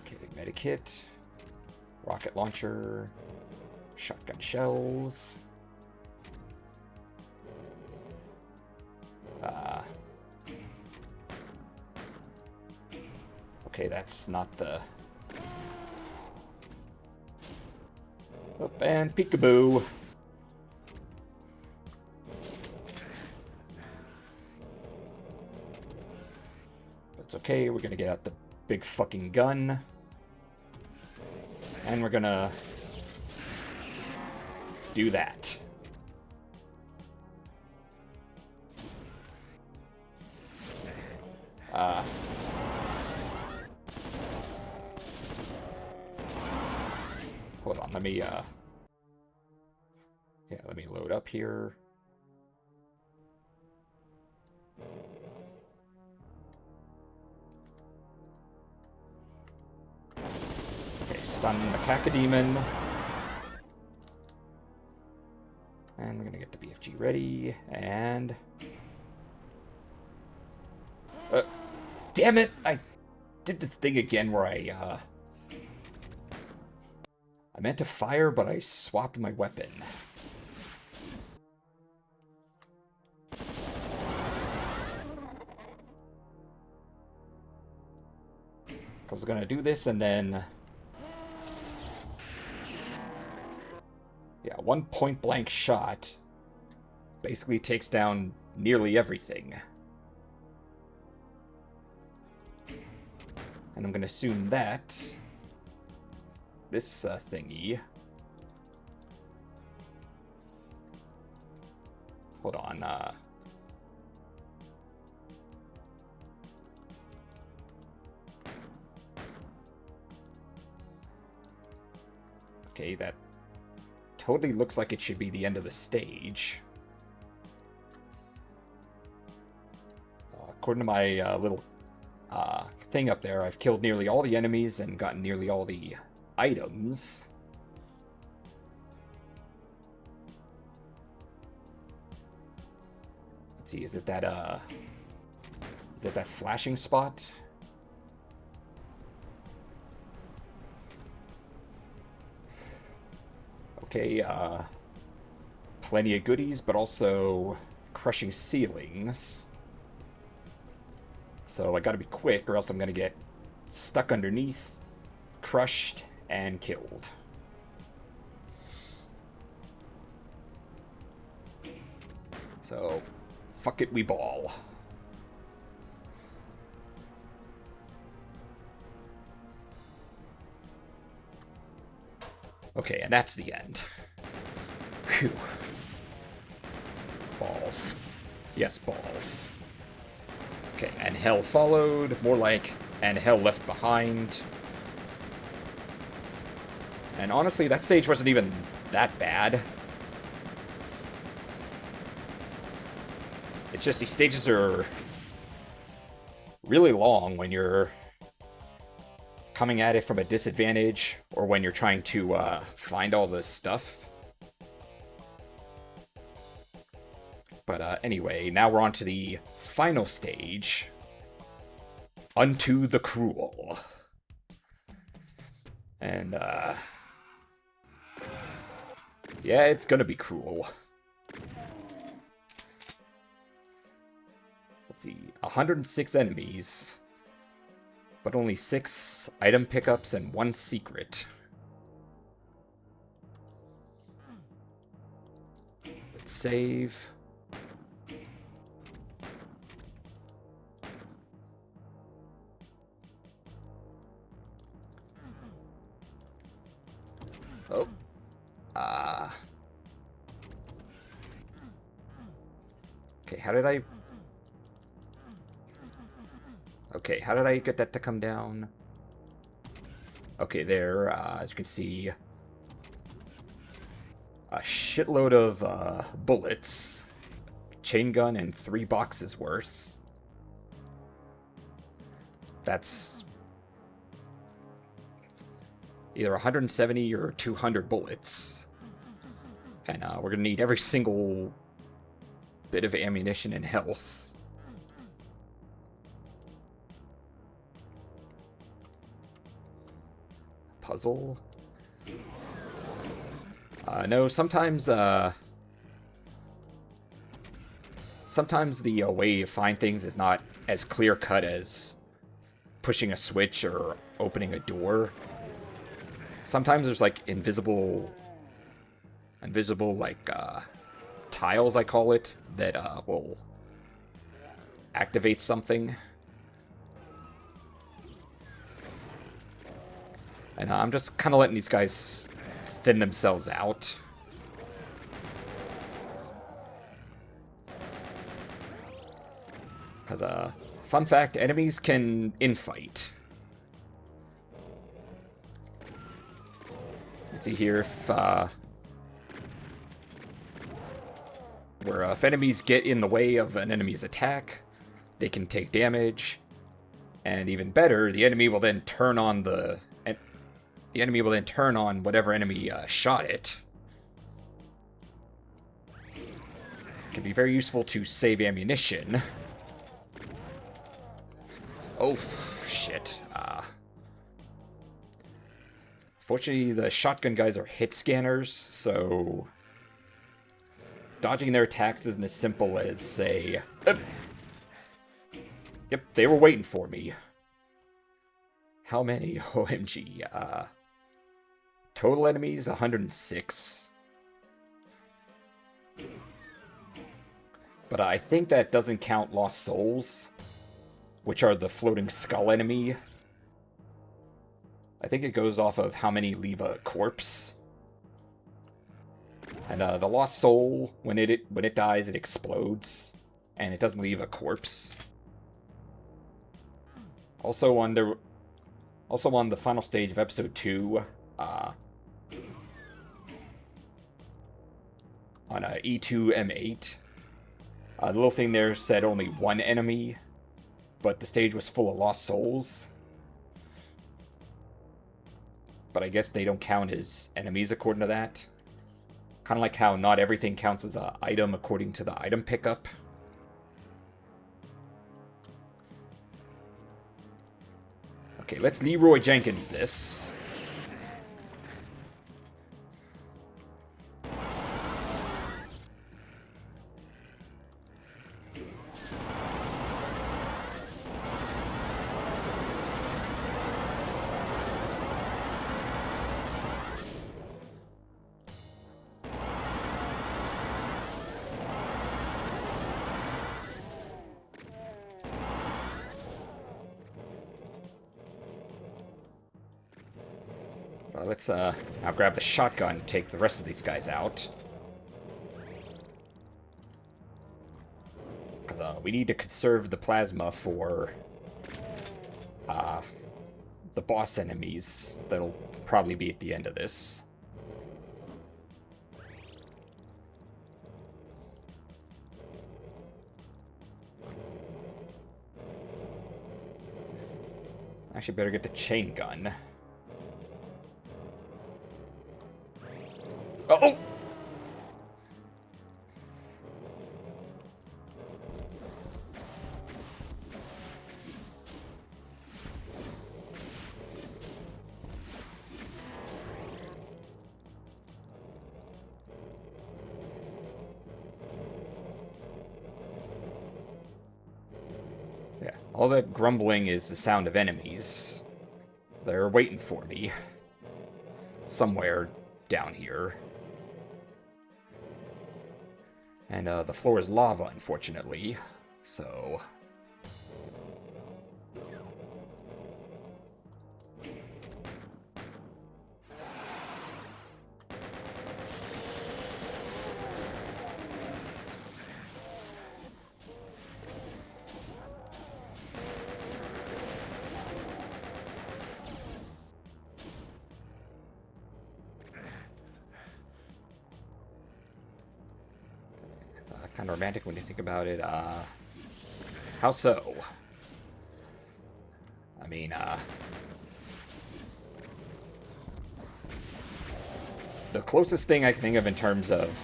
[SPEAKER 1] Okay, medikit, rocket launcher, shotgun shells. Okay, that's not the... Oh, and peekaboo. That's okay, we're gonna get out the big fucking gun. And we're gonna do that. Hold on, let me, let me load up here. Okay, stun the Cacodemon. And we're gonna get the BFG ready, and... damn it! I did the thing again where I meant to fire, but I swapped my weapon. I was gonna do this and then... yeah, one point-blank shot basically takes down nearly everything. And I'm gonna assume that this thingy... hold on, okay, that totally looks like it should be the end of the stage. According to my little thing up there, I've killed nearly all the enemies and gotten nearly all the items. Let's see, is it that flashing spot? Okay, plenty of goodies, but also crushing ceilings. So I gotta be quick or else I'm gonna get stuck underneath, crushed, and killed. So, fuck it, we ball. Okay, and that's the end. Phew. Balls. Yes, balls. Okay, and hell followed. More like, and hell left behind. And honestly, that stage wasn't even that bad. It's just these stages are really long when you're coming at it from a disadvantage or when you're trying to find all this stuff. But anyway, now we're on to the final stage. Unto the Cruel. And, yeah, it's gonna be cruel. Let's see, 106 enemies, but only 6 item pickups and 1 secret. Let's save. Oh. Okay, how did I... Okay, how did I get that to come down? Okay, there, as you can see, a shitload of bullets, chain gun, and 3 boxes worth. That's either 170 or 200 bullets. And we're gonna need every single bit of ammunition and health. Puzzle. No, sometimes the way you find things is not as clear-cut as pushing a switch or opening a door. Sometimes there's like invisible like tiles, I call it, that will activate something. And I'm just kind of letting these guys thin themselves out. Because, fun fact, enemies can infight. Let's see here if, if enemies get in the way of an enemy's attack, they can take damage. And even better, the enemy will then turn on whatever enemy shot it. It can be very useful to save ammunition. Oh, shit. Fortunately, the shotgun guys are hit scanners, so dodging their attacks isn't as simple as, say... Yep, they were waiting for me. How many? OMG. Total enemies, 106. But I think that doesn't count Lost Souls, which are the floating skull enemy. I think it goes off of how many leave a corpse. And the Lost Soul, when it dies, it explodes, and it doesn't leave a corpse. Also on the final stage of episode 2, on E2M8, the little thing there said only 1 enemy, but the stage was full of Lost Souls. But I guess they don't count as enemies according to that. Kind of like how not everything counts as an item according to the item pickup. Okay, let's Leroy Jenkins this. Let's now grab the shotgun and take the rest of these guys out. Because we need to conserve the plasma for the boss enemies that'll probably be at the end of this. Actually, better get the chain gun. Oh! Yeah, all that grumbling is the sound of enemies. They're waiting for me. Somewhere down here. And the floor is lava, unfortunately. So... kind of romantic when you think about it. How so? I mean, the closest thing I can think of in terms of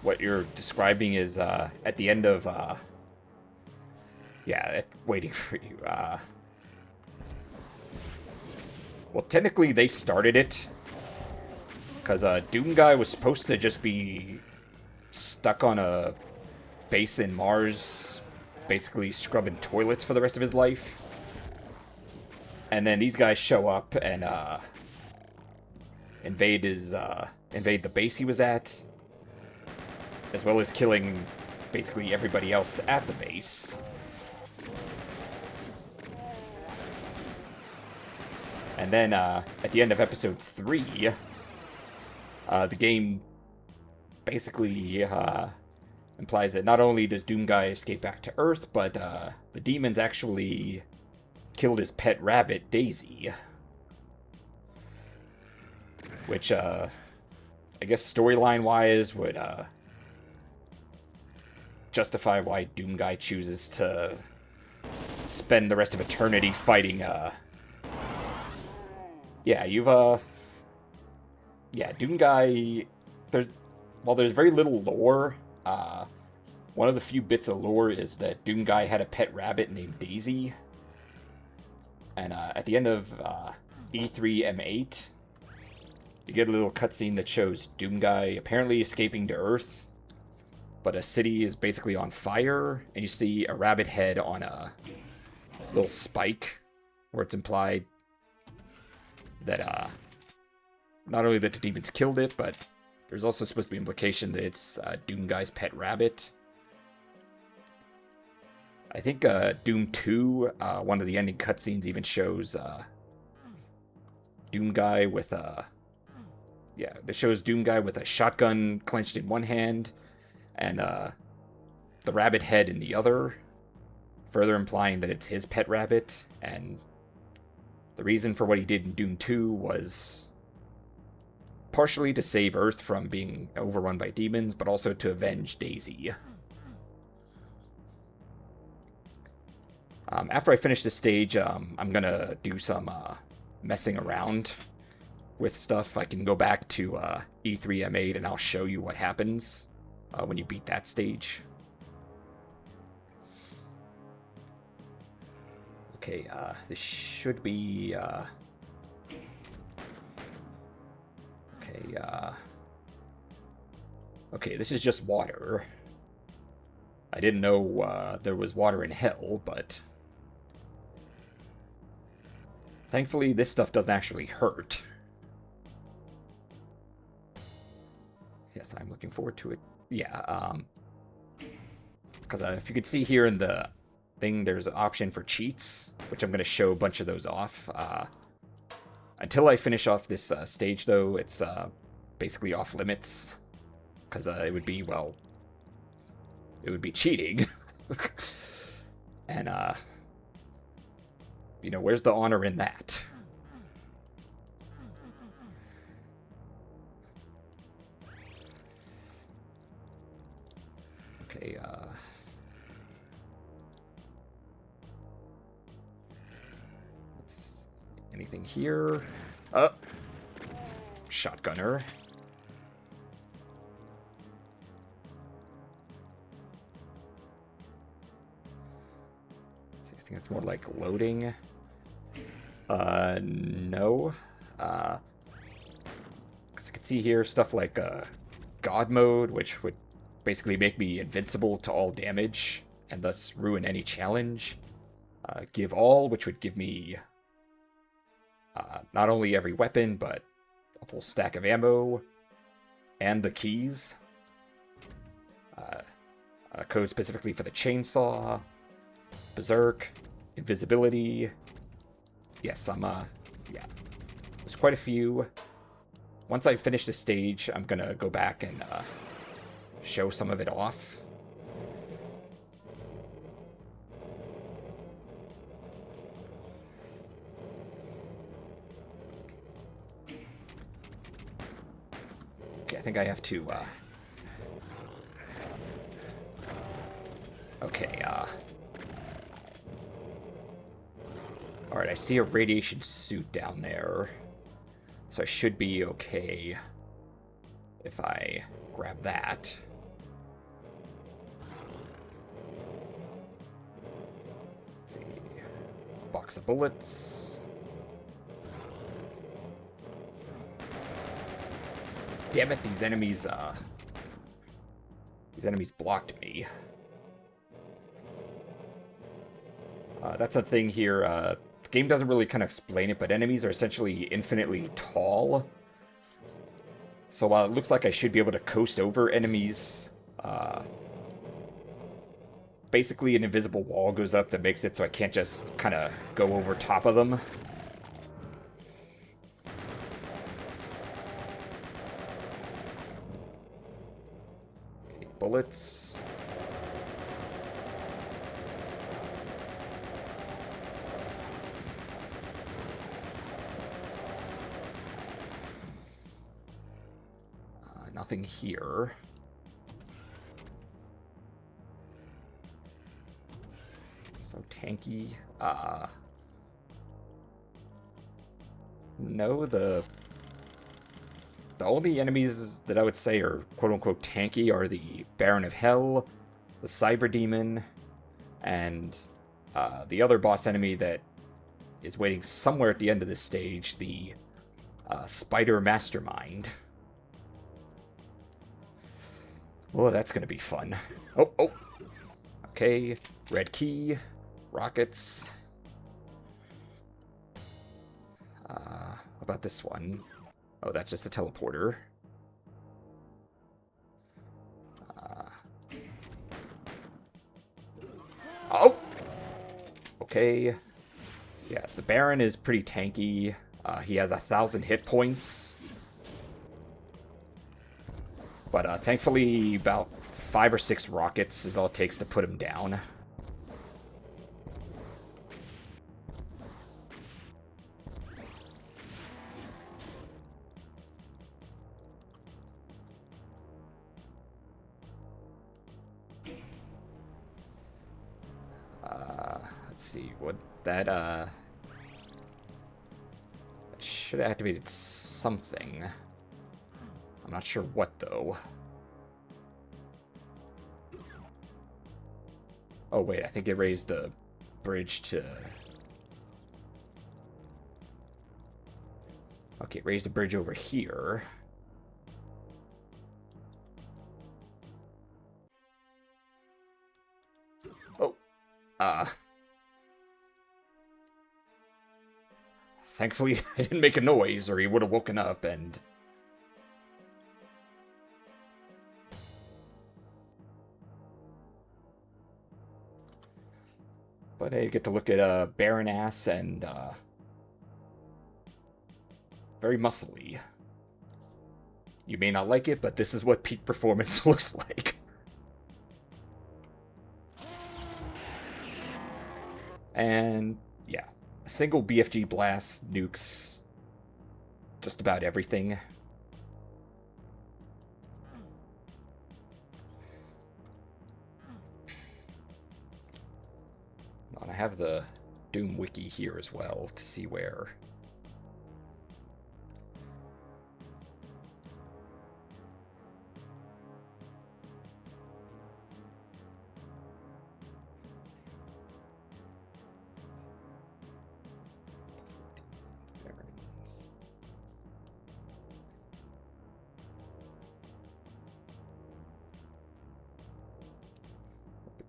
[SPEAKER 1] what you're describing is at the end of, yeah, waiting for you. Well, technically they started it, because Doom Guy was supposed to just be stuck on a base in Mars, basically scrubbing toilets for the rest of his life. And then these guys show up and invade the base he was at, as well as killing basically everybody else at the base. And then at the end of episode 3, the game basically implies that not only does Doom Guy escape back to Earth, but the demons actually killed his pet rabbit, Daisy. Which, I guess storyline-wise would justify why Doom Guy chooses to spend the rest of eternity fighting, yeah, yeah, Doom Guy, while there's very little lore, one of the few bits of lore is that Doom Guy had a pet rabbit named Daisy. And at the end of E3 M8, you get a little cutscene that shows Doom Guy apparently escaping to Earth, but a city is basically on fire, and you see a rabbit head on a little spike, where it's implied that not only that the demons killed it, but there's also supposed to be implication that it's Doom Guy's pet rabbit. I think Doom 2, one of the ending cutscenes even shows Doom Guy with a... Yeah, it shows Doom Guy with a shotgun clenched in one hand and the rabbit head in the other, further implying that it's his pet rabbit, and the reason for what he did in Doom 2 was partially to save Earth from being overrun by demons, but also to avenge Daisy. After I finish this stage, I'm gonna do some messing around with stuff. I can go back to E3 M8 and I'll show you what happens when you beat that stage. Okay, this should be... Okay, this is just water. I didn't know there was water in hell, but... Thankfully, this stuff doesn't actually hurt. Yes, I'm looking forward to it. Yeah, because if you can see here in the thing, there's an option for cheats, which I'm going to show a bunch of those off. Until I finish off this stage, though, it's basically off limits. Because it would be, well, it would be cheating. And, you know, where's the honor in that? Okay, anything here? Shotgunner. I think it's more like loading. No. Because you can see here stuff like God mode, which would basically make me invincible to all damage and thus ruin any challenge. Give all, which would give me not only every weapon, but a full stack of ammo and the keys. A code specifically for the chainsaw, berserk, invisibility. Yes, yeah. There's quite a few. Once I finish the stage, I'm gonna go back and show some of it off. Okay, I think I have to, okay, alright, I see a radiation suit down there. So I should be okay if I grab that. Let's see. Box of bullets. Damn it, these enemies blocked me. That's a thing here, the game doesn't really kind of explain it, but enemies are essentially infinitely tall. So while it looks like I should be able to coast over enemies, basically an invisible wall goes up that makes it so I can't just kind of go over top of them. Okay, bullets. Nothing here. So tanky. No, the only enemies that I would say are quote-unquote tanky are the Baron of Hell, the Cyber Demon, and the other boss enemy that is waiting somewhere at the end of this stage, the Spider Mastermind. Oh, that's gonna be fun. Oh. Okay, red key, rockets. How about this one? Oh, that's just a teleporter. Oh! Okay. Yeah, the Baron is pretty tanky. He has 1,000 hit points. But thankfully, about 5 or 6 rockets is all it takes to put him down. Let's see, what that should have activated something. I'm not sure what, though. Oh, wait, I think it raised the bridge to... Okay, raised the bridge over here. Oh. Thankfully, I didn't make a noise, or he would have woken up, and... But I get to look at Baron Ass and very muscly. You may not like it, but this is what peak performance looks like. And yeah, a single BFG blast nukes just about everything. And I have the Doom wiki here as well to see where.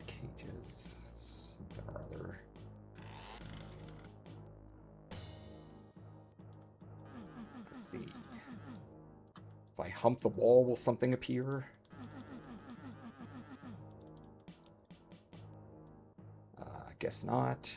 [SPEAKER 1] Cages, something or other. Let's see. If I hump the wall, will something appear? I guess not.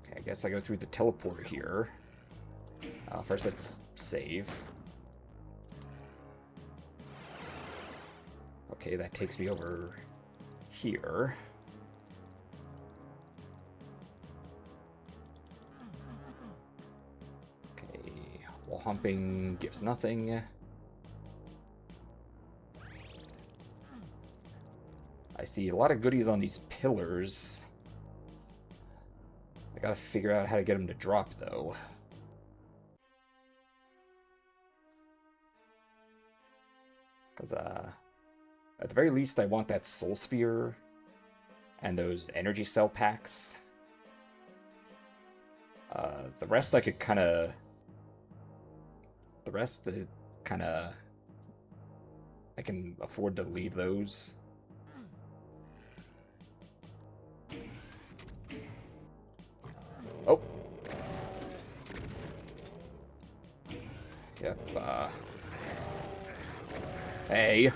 [SPEAKER 1] Okay, I guess I go through the teleporter here. First, let's save. Okay, that takes me over here. Okay, wall humping gives nothing. I see a lot of goodies on these pillars. I gotta figure out how to get them to drop, though. Because, at the very least, I want that Soul Sphere and those energy cell packs. The rest I could kind of... The rest, kind of... I can afford to leave those. Oh. Yep, Hey.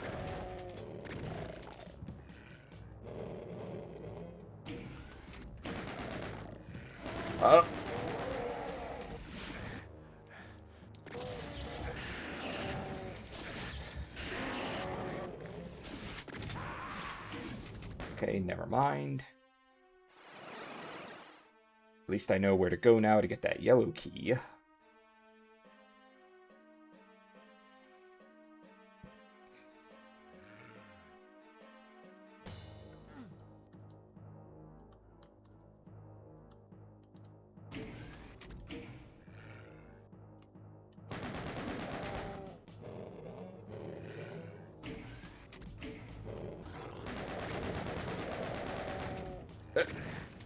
[SPEAKER 1] Okay, never mind. At least I know where to go now to get that yellow key.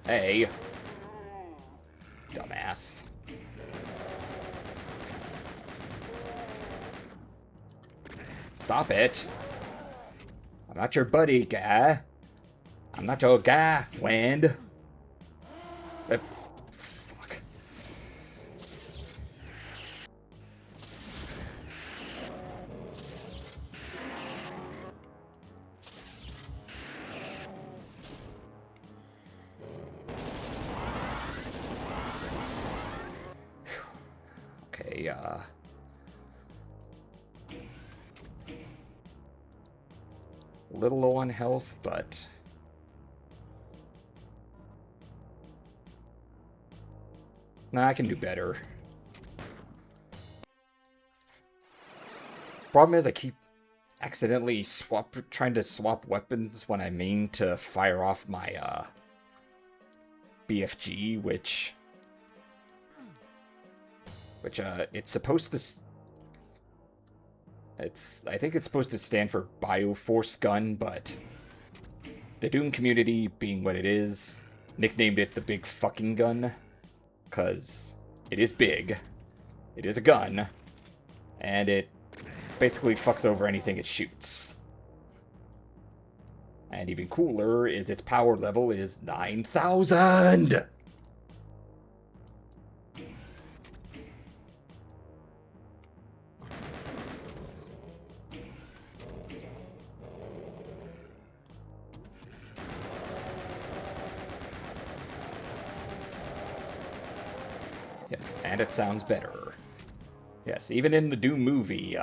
[SPEAKER 1] Hey. Dumbass. Stop it. I'm not your buddy, guy. I'm not your guy, friend. Fuck. Okay, a little low on health, but nah, I can do better. Problem is, I keep accidentally trying to swap weapons when I mean to fire off my BFG, which it's supposed to. I think it's supposed to stand for Bioforce Gun, but the Doom community, being what it is, nicknamed it the Big Fucking Gun, because it is big, it is a gun, and it basically fucks over anything it shoots. And even cooler is its power level is 9,000! Yes, and it sounds better. Yes, even in the Doom movie,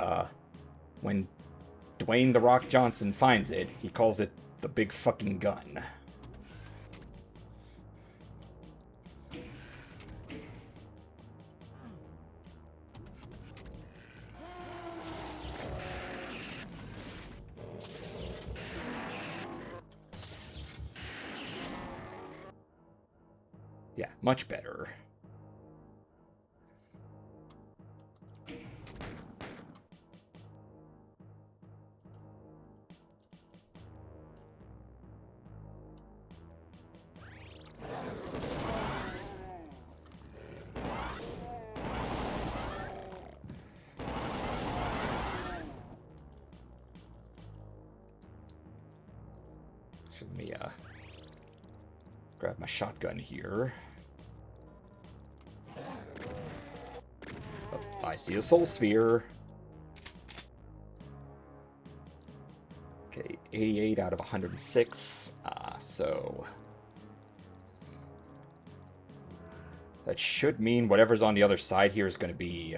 [SPEAKER 1] when Dwayne "The Rock" Johnson finds it, he calls it the big fucking gun. Yeah, much better. So let me grab my shotgun here. Oh, I see a soul sphere. Okay, 88 out of 106. So that should mean whatever's on the other side here is going to be...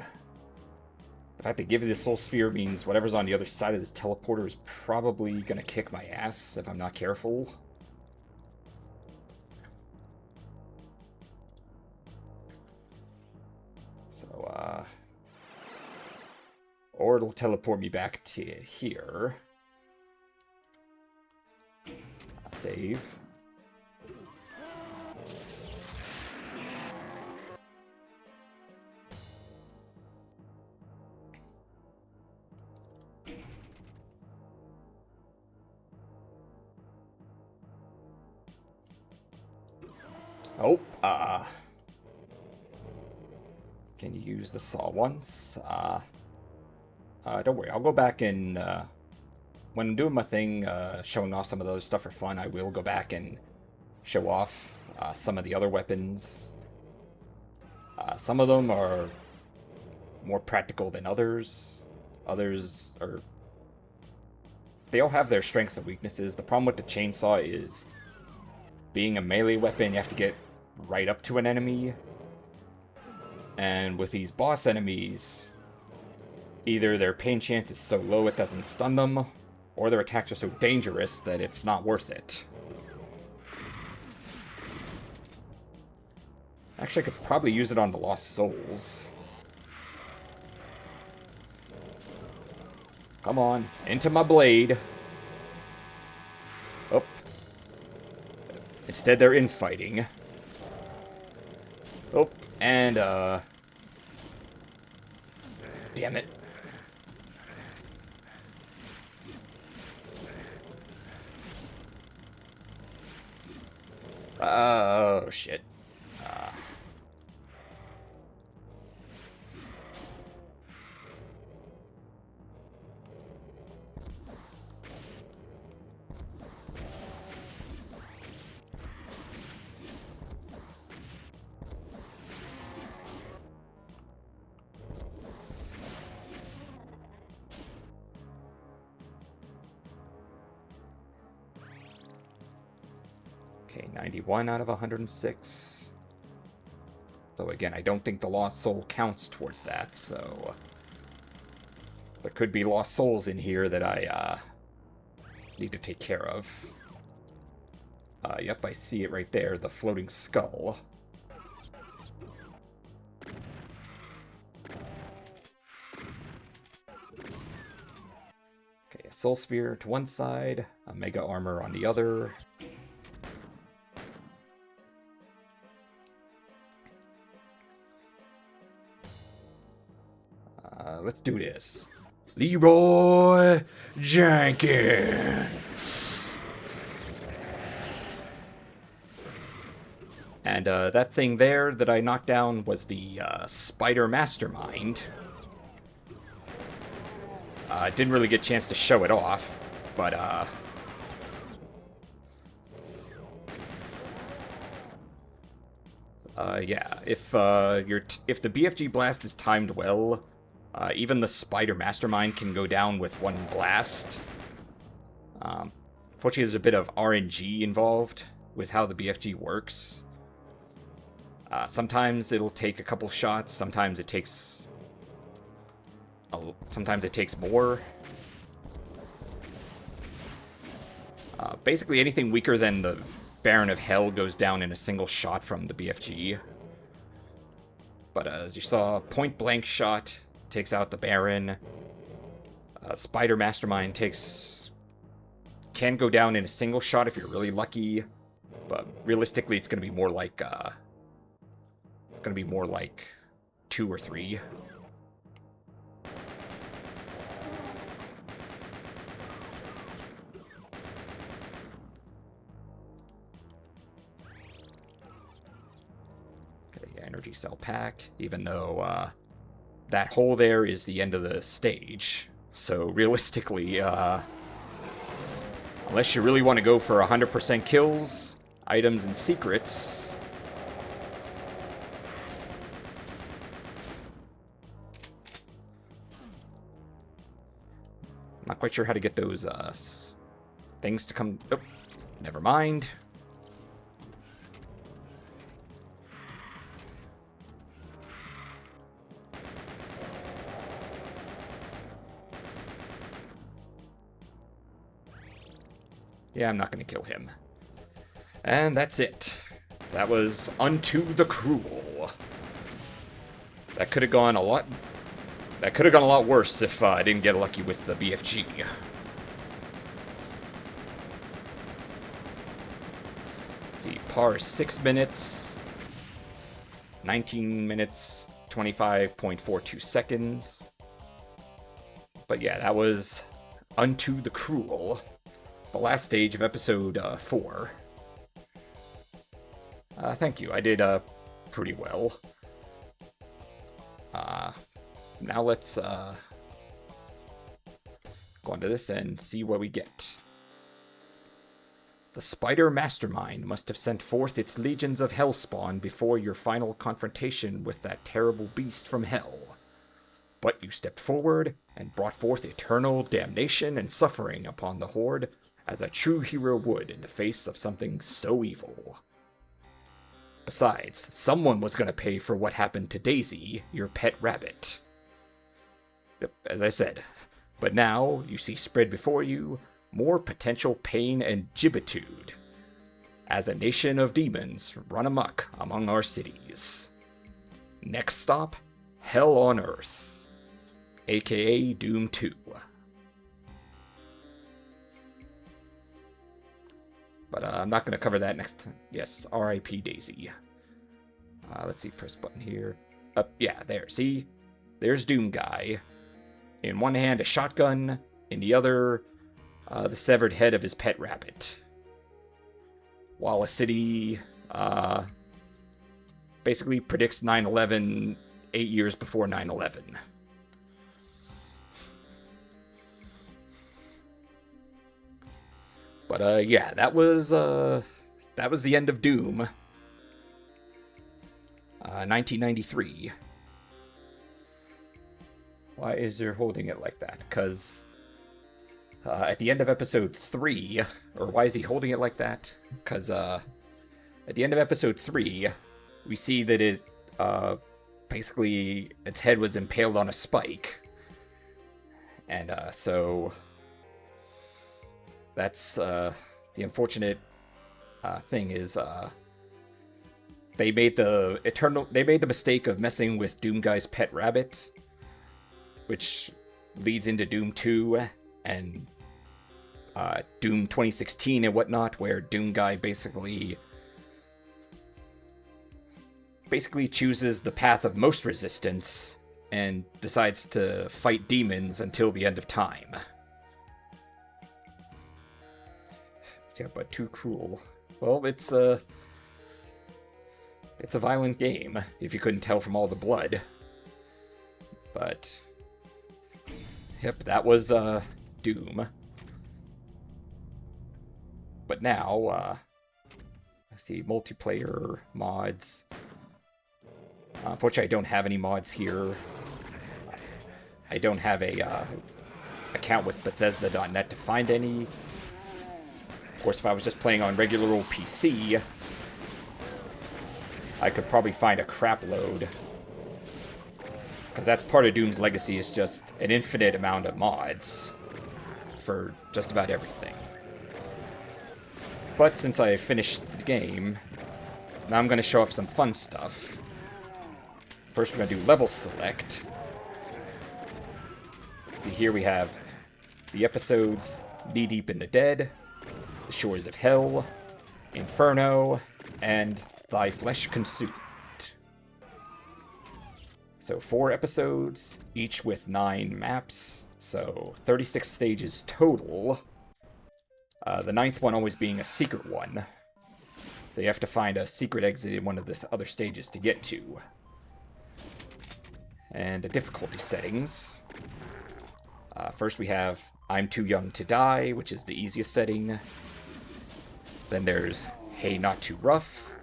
[SPEAKER 1] The fact that give this soul sphere means whatever's on the other side of this teleporter is probably going to kick my ass if I'm not careful. So, or it'll teleport me back to here. Save. Oh, can you use the saw once? Don't worry, I'll go back and, when I'm doing my thing, showing off some of those stuff for fun, I will go back and show off some of the other weapons. Some of them are more practical than others. Others are... They all have their strengths and weaknesses. The problem with the chainsaw is being a melee weapon, you have to get right up to an enemy. And with these boss enemies, either their pain chance is so low it doesn't stun them, or their attacks are so dangerous that it's not worth it. Actually, I could probably use it on the Lost Souls. Come on, into my blade. Oh. Instead, they're infighting. Oh, and, damn it. Oh, shit. Okay, 91 out of 106. Though again, I don't think the Lost Soul counts towards that, so... There could be Lost Souls in here that I, need to take care of. Yep, I see it right there, the floating skull. Okay, a Soul Sphere to one side, a Mega Armor on the other. Let's do this. Leroy Jenkins! And that thing there that I knocked down was the Spider Mastermind. Didn't really get a chance to show it off, but Yeah, if if the BFG blast is timed well, even the Spider Mastermind can go down with one blast. Fortunately, there's a bit of RNG involved with how the BFG works. Sometimes it'll take a couple shots. Sometimes it takes more. Basically, anything weaker than the Baron of Hell goes down in a single shot from the BFG. But as you saw, point blank shot takes out the Baron. Spider Mastermind can go down in a single shot if you're really lucky, but realistically, it's going to be more like 2 or 3. Energy cell pack, even though that hole there is the end of the stage. So realistically, unless you really want to go for 100% kills, items, and secrets, not quite sure how to get those things to come. Oh, never mind. Yeah, I'm not going to kill him. And that's it. That was Unto the Cruel. That could have gone a lot... That could have gone a lot worse if I didn't get lucky with the BFG. Let's see, par 6 minutes. 19 minutes, 25.42 seconds. But yeah, that was Unto the Cruel. The last stage of episode 4. Thank you, I did pretty well. Now let's go on to this and see what we get. The Spider Mastermind must have sent forth its legions of Hellspawn before your final confrontation with that terrible beast from Hell. But you stepped forward and brought forth eternal damnation and suffering upon the Horde, as a true hero would in the face of something so evil. Besides, someone was going to pay for what happened to Daisy, your pet rabbit. Yep, as I said. But now, you see spread before you more potential pain and gibbitude, as a nation of demons run amok among our cities. Next stop, Hell on Earth, aka Doom 2. But I'm not going to cover that next time. Yes, R.I.P. Daisy. Let's see, press button here. Yeah, there, see? There's Doom Guy. In one hand, a shotgun. In the other, the severed head of his pet rabbit. While a city basically predicts 9/11 8 years before 9/11. But yeah, that was the end of Doom. 1993. Why is there holding it like that? Because at the end of episode 3, or why is he holding it like that? Because at the end of episode 3, we see that it basically its head was impaled on a spike, and so. That's the unfortunate thing is they made the mistake of messing with Doom Guy's pet rabbit, which leads into Doom 2 and Doom 2016 and whatnot, where Doom Guy basically chooses the path of most resistance and decides to fight demons until the end of time. Yeah, but too cruel. Well, it's a violent game, if you couldn't tell from all the blood. But yep, that was Doom. But now, I see multiplayer mods. Unfortunately, I don't have any mods here. I don't have a account with Bethesda.net to find any. Of course, if I was just playing on regular old PC, I could probably find a crap load. Because that's part of Doom's legacy, is just an infinite amount of mods for just about everything. But since I finished the game, now I'm going to show off some fun stuff. First, we're going to do level select. See, here we have the episodes Knee Deep in the Dead, The Shores of Hell, Inferno, and Thy Flesh Consumed. So 4 episodes, each with 9 maps, so 36 stages total. The 9th one always being a secret one. They have to find a secret exit in one of the other stages to get to. And the difficulty settings. First we have I'm Too Young to Die, which is the easiest setting. Then there's Hey Not Too Rough,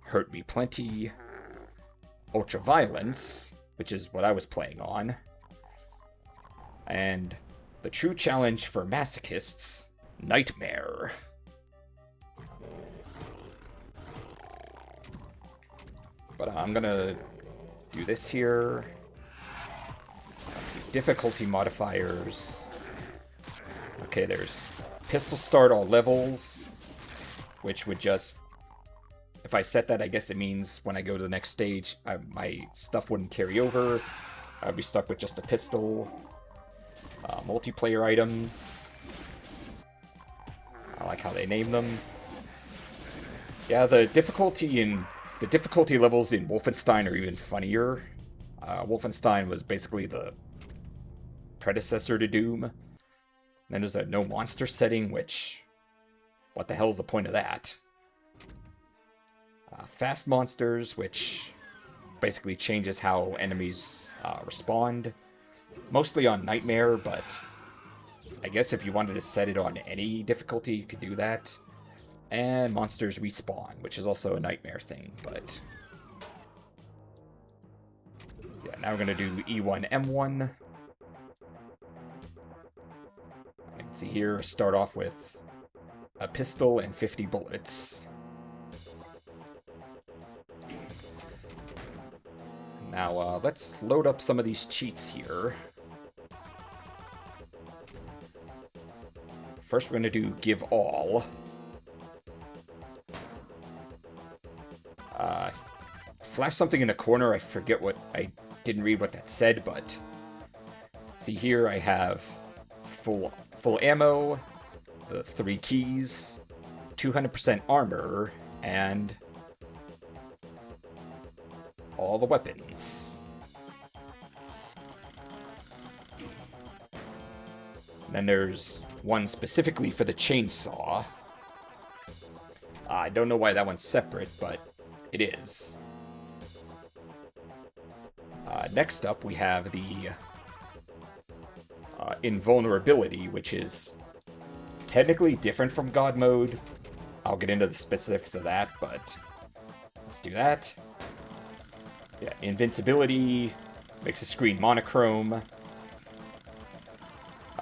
[SPEAKER 1] Hurt Me Plenty, Ultra Violence, which is what I was playing on, and the true challenge for masochists, Nightmare. But I'm gonna do this here. Let's see, difficulty modifiers. Okay, there's pistol start all levels, which would just, if I set that, I guess it means when I go to the next stage, my stuff wouldn't carry over. I'd be stuck with just a pistol. Multiplayer items. I like how they name them. Yeah, the difficulty levels in Wolfenstein are even funnier. Wolfenstein was basically the predecessor to Doom. And then there's a no monster setting, which, what the hell is the point of that? Fast monsters, which basically changes how enemies respond. Mostly on Nightmare, but I guess if you wanted to set it on any difficulty, you could do that. And monsters respawn, which is also a Nightmare thing, but yeah, now we're going to do E1, M1. You can see here, start off with a pistol and 50 bullets. Now, let's load up some of these cheats here. First, we're going to do Give All. Flash something in the corner. I forget what, I didn't read what that said, but see here I have full ammo, the 3 keys, 200% armor, and all the weapons. And then there's one specifically for the chainsaw. I don't know why that one's separate, but it is. Next up, we have the invulnerability, which is technically different from God mode. I'll get into the specifics of that, but let's do that. Yeah, invincibility makes the screen monochrome.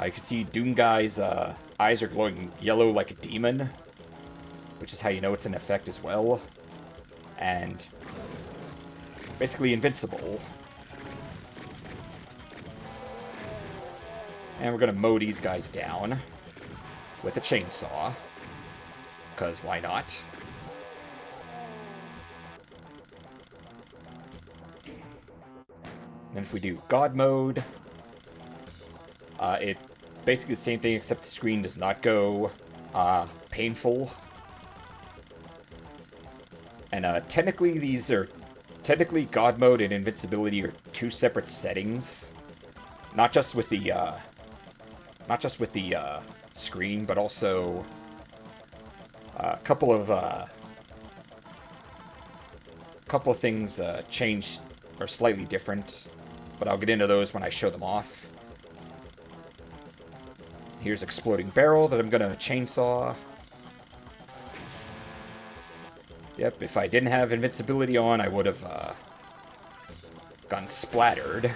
[SPEAKER 1] You can see Doom Guy's eyes are glowing yellow like a demon, which is how you know it's an effect as well. And basically invincible. And we're going to mow these guys down with a chainsaw, because why not? And if we do God mode, it basically the same thing, except the screen does not go painful. And technically God mode and invincibility are 2 separate settings, not just with the screen, but also a couple of things changed or slightly different, but I'll get into those when I show them off. Here's Exploding Barrel that I'm gonna chainsaw. Yep, if I didn't have invincibility on, I would have gotten splattered.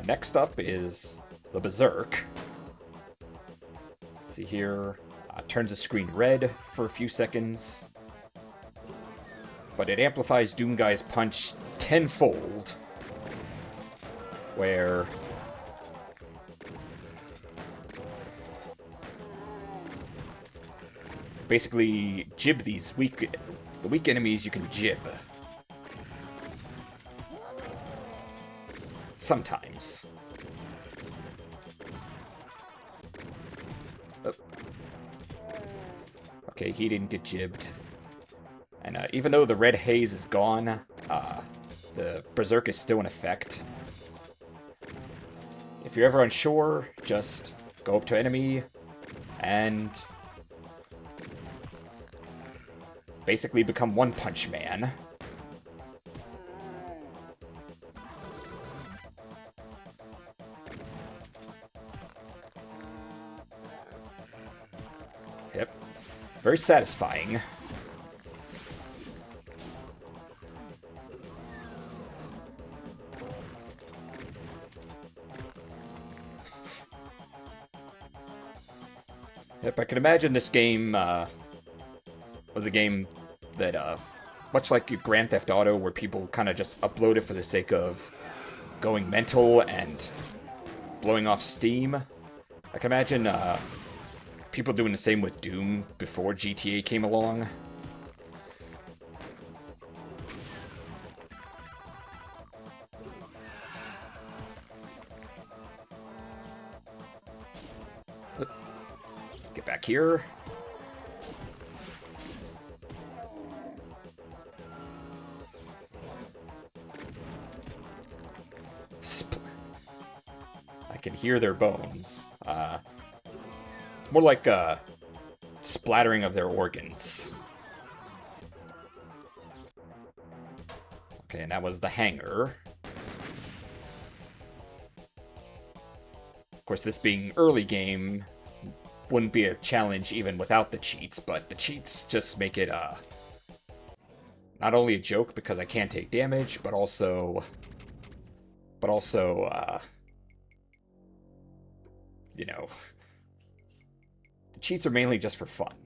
[SPEAKER 1] Next up is the Berserk. Let's see here. Turns the screen red for a few seconds. But it amplifies Doomguy's punch tenfold. Where... basically jib these the weak enemies you can jib. Sometimes. Oh. Okay, he didn't get jibbed. And even though the red haze is gone, the Berserk is still in effect. If you're ever unsure, just go up to enemy and basically become One Punch Man. Yep. Very satisfying. Yep, I can imagine this game was a game that, much like Grand Theft Auto, where people kind of just upload it for the sake of going mental and blowing off steam. I can imagine people doing the same with Doom before GTA came along. Get back here. I can hear their bones. It's more like a splattering of their organs. Okay, and that was the hanger. Of course, this being early game wouldn't be a challenge even without the cheats, but the cheats just make it not only a joke because I can't take damage, but also you know, the cheats are mainly just for fun.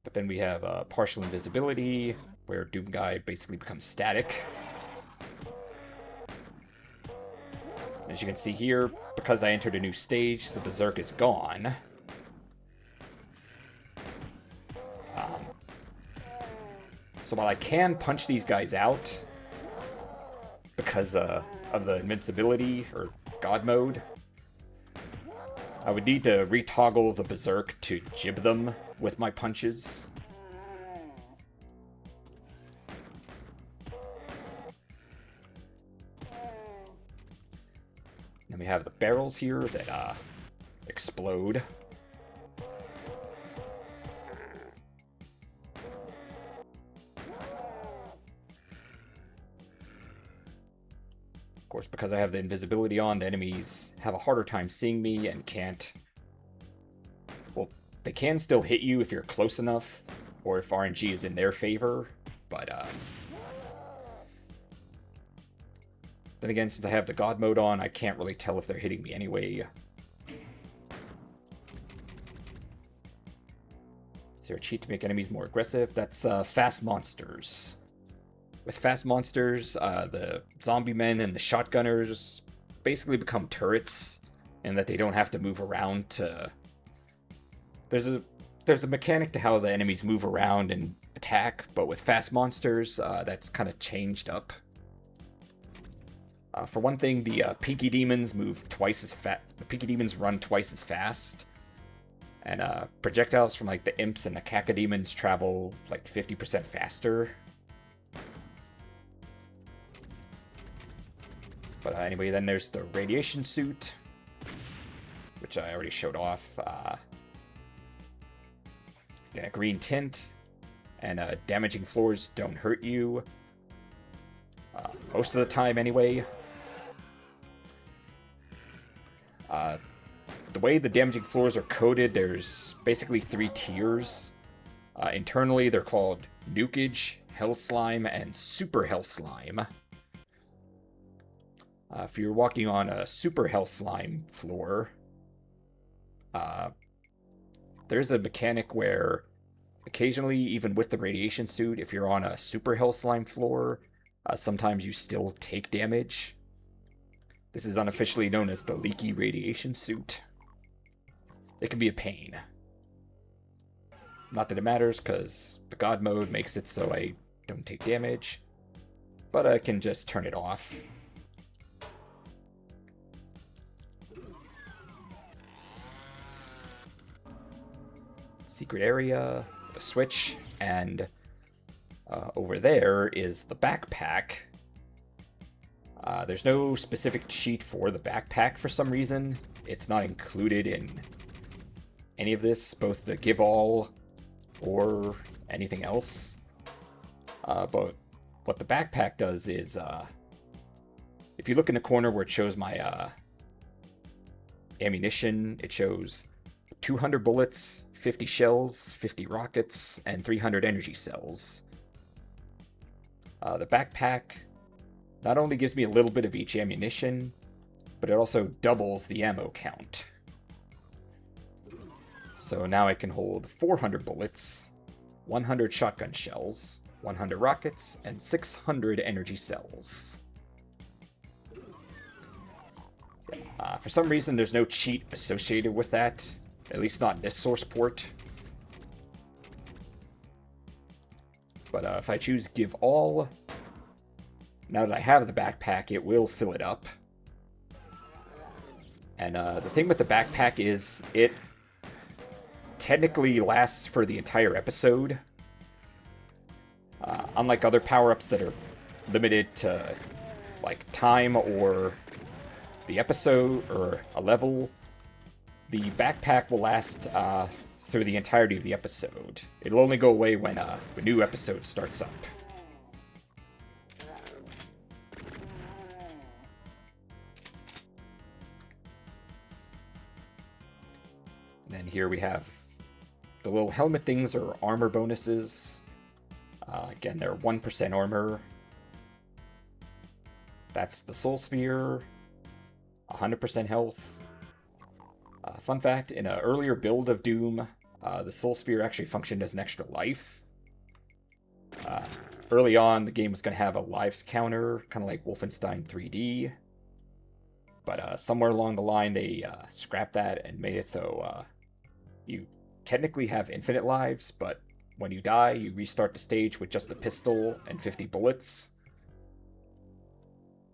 [SPEAKER 1] But then we have partial invisibility, where Doomguy basically becomes static. As you can see here, because I entered a new stage, the Berserk is gone. So while I can punch these guys out, because of the invincibility, or God mode, I would need to retoggle the Berserk to jib them with my punches. Then we have the barrels here that explode. Of course, because I have the invisibility on, the enemies have a harder time seeing me and can't... well, they can still hit you if you're close enough, or if RNG is in their favor, but then again, since I have the God mode on, I can't really tell if they're hitting me anyway. Is there a cheat to make enemies more aggressive? That's fast monsters. With fast monsters, the zombie men and the shotgunners basically become turrets, and that they don't have to move around to... There's a mechanic to how the enemies move around and attack, but with fast monsters, that's kind of changed up. For one thing, the Pinky Demons move twice as fast. The Pinky Demons run twice as fast, and projectiles from like the Imps and the Cacodemons travel like 50% faster. But anyway, then there's the radiation suit, which I already showed off. Again, a green tint, and damaging floors don't hurt you. Most of the time, anyway. the way the damaging floors are coded, there's basically 3 tiers. Internally, they're called Nukage, Hell Slime, and Super Hell Slime. If you're walking on a Super Hell Slime floor, there's a mechanic where occasionally, even with the radiation suit, if you're on a Super Hell Slime floor, sometimes you still take damage. This is unofficially known as the leaky radiation suit. It can be a pain. Not that it matters, because the God mode makes it so I don't take damage. But I can just turn it off. Secret area, the switch, and over there is the backpack. There's no specific cheat for the backpack for some reason. It's not included in any of this, both the give all or anything else. But what the backpack does is, if you look in the corner where it shows my ammunition, it shows 200 bullets, 50 shells, 50 rockets, and 300 energy cells. The backpack not only gives me a little bit of each ammunition, but it also doubles the ammo count. So now I can hold 400 bullets, 100 shotgun shells, 100 rockets, and 600 energy cells. For some reason, there's no cheat associated with that, at least not in this source port. But if I choose Give All, now that I have the backpack, it will fill it up. And the thing with the backpack is it technically lasts for the entire episode. Unlike other power-ups that are limited to like time or the episode or a level, the backpack will last through the entirety of the episode. It'll only go away when a new episode starts up. And then here we have the little helmet things, or armor bonuses. Again, they're 1% armor. That's the Soul Sphere, 100% health. Fun fact, in an earlier build of Doom, the Soul Sphere actually functioned as an extra life. Early on, the game was going to have a lives counter, kind of like Wolfenstein 3D. But somewhere along the line, they scrapped that and made it so you technically have infinite lives, but when you die, you restart the stage with just a pistol and 50 bullets.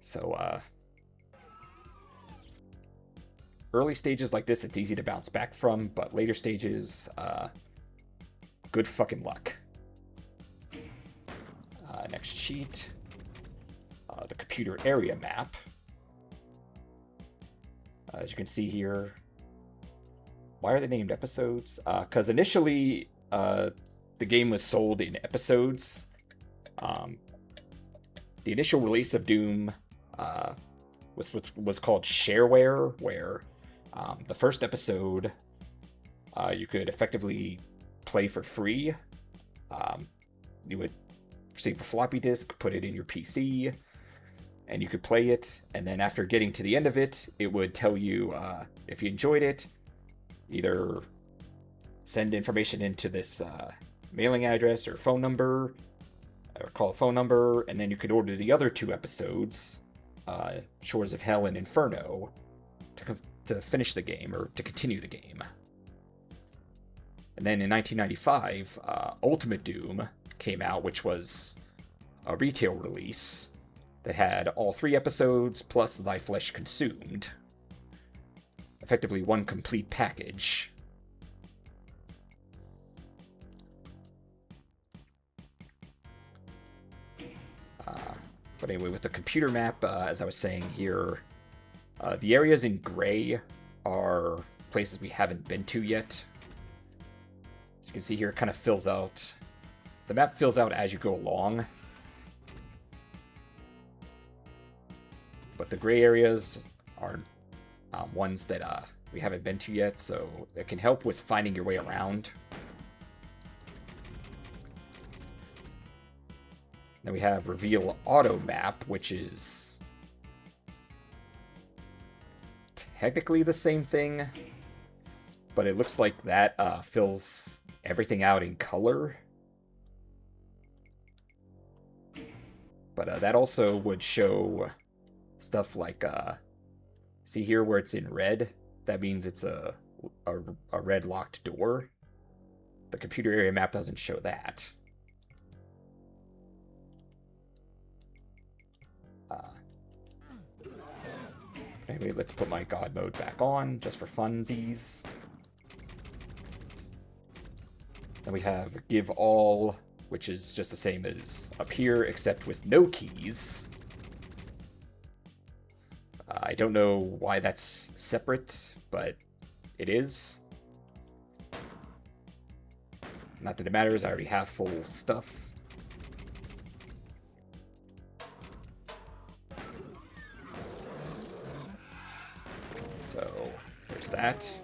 [SPEAKER 1] So, early stages like this, it's easy to bounce back from, but later stages, good fucking luck. Next cheat, the computer area map. As you can see here, why are they named episodes? Because initially, the game was sold in episodes. The initial release of Doom was called shareware, where the first episode you could effectively play for free. You would receive a floppy disk, put it in your PC, and you could play it. And then after getting to the end of it, it would tell you if you enjoyed it, either send information into this mailing address or phone number, or call a phone number, and then you could order the other 2 episodes, Shores of Hell and Inferno, to finish the game, or to continue the game. And then in 1995, Ultimate Doom came out, which was a retail release that had all 3 episodes plus Thy Flesh Consumed. Effectively one complete package. But anyway, with the computer map, as I was saying here, the areas in gray are places we haven't been to yet. As you can see here, it kind of fills out. The map fills out as you go along. But the gray areas are ones that we we haven't been to yet, so it can help with finding your way around. Then we have Reveal Auto Map, which is technically the same thing, but it looks like that fills everything out in color. But that also would show stuff like, see here where it's in red? That means it's a red locked door. The computer area map doesn't show that. Anyway, let's put my God mode back on, just for funsies. Then we have Give All, which is just the same as up here, except with no keys. I don't know why that's separate, but it is. Not that it matters, I already have full stuff. So, there's that.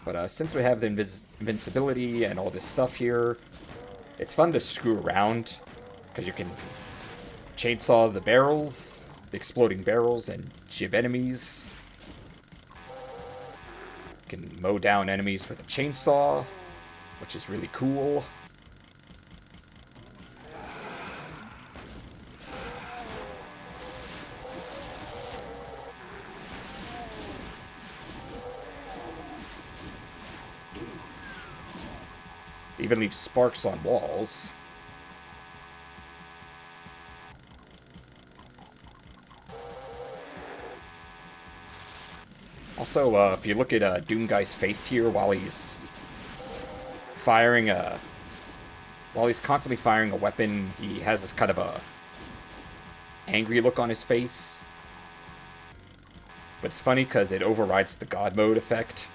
[SPEAKER 1] But since we have the invincibility and all this stuff here, it's fun to screw around, because you can chainsaw the barrels, the exploding barrels, and jib enemies. You can mow down enemies with a chainsaw, which is really cool. Even leave sparks on walls. Also, if you look at Doom Guy's face here while he's firing while he's constantly firing a weapon, he has this kind of a angry look on his face. But it's funny because it overrides the God mode effect.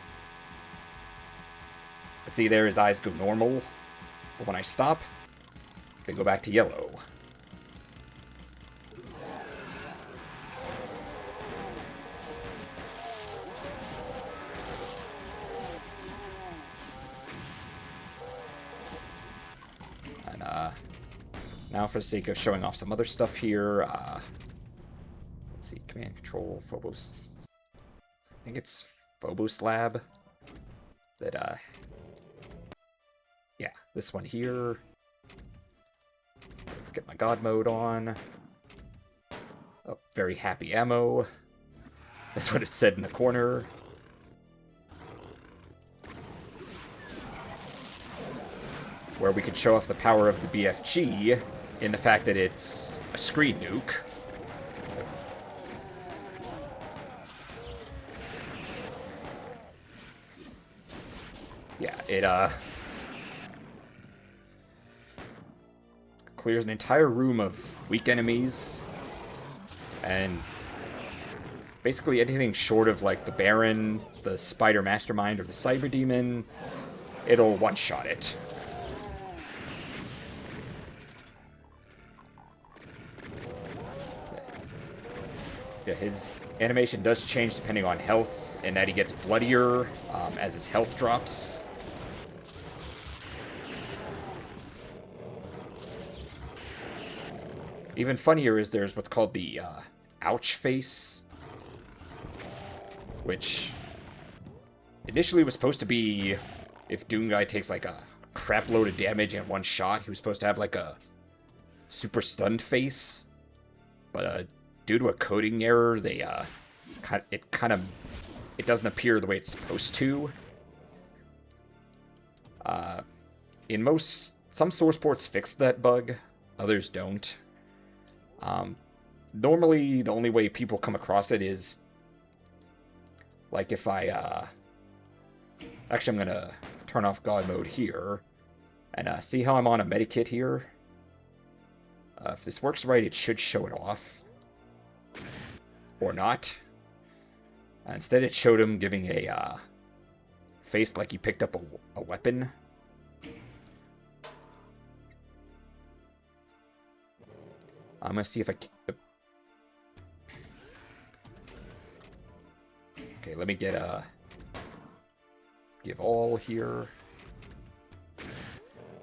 [SPEAKER 1] But see there, his eyes go normal, but when I stop, they go back to yellow. And now for the sake of showing off some other stuff here, let's see, Command Control, Phobos, I think it's Phobos Lab, that yeah, this one here. Let's get my God mode on. Oh, very happy ammo. That's what it said in the corner. Where we could show off the power of the BFG in the fact that it's a screen nuke. Yeah, it clears an entire room of weak enemies, and basically anything short of like the Baron, the Spider Mastermind, or the Cyber Demon, it'll one-shot it. Yeah, his animation does change depending on health, in that he gets bloodier as his health drops. Even funnier is there's what's called the ouch face, which initially was supposed to be if Doom Guy takes like a crap load of damage in one shot, he was supposed to have like a super stunned face, but due to a coding error, it doesn't appear the way it's supposed to. Some source ports fix that bug, others don't. Normally, the only way people come across it is, like, if I, actually, I'm gonna turn off God mode here, and, see how I'm on a medikit here? If this works right, it should show it off. Or not. Instead, it showed him giving a, face like he picked up a weapon. I'm gonna see if I can... Okay, let me get give all here.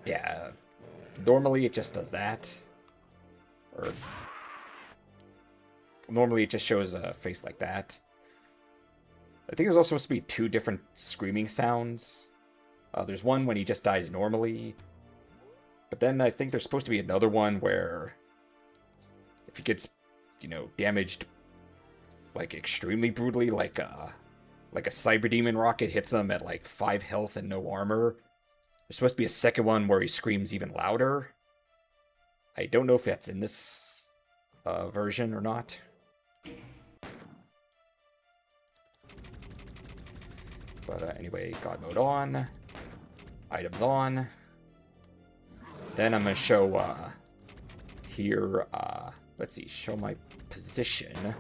[SPEAKER 1] Yeah, normally it just does that. Or normally it just shows a face like that. I think there's also supposed to be 2 different screaming sounds. There's one when he just dies normally. But then I think there's supposed to be another one where if he gets, you know, damaged like extremely brutally, like a cyber demon rocket hits him at like 5 health and no armor. There's supposed to be a second one where he screams even louder. I don't know if that's in this version or not. But anyway, God mode on. Items on. Then I'm going to show here, let's see, show my position.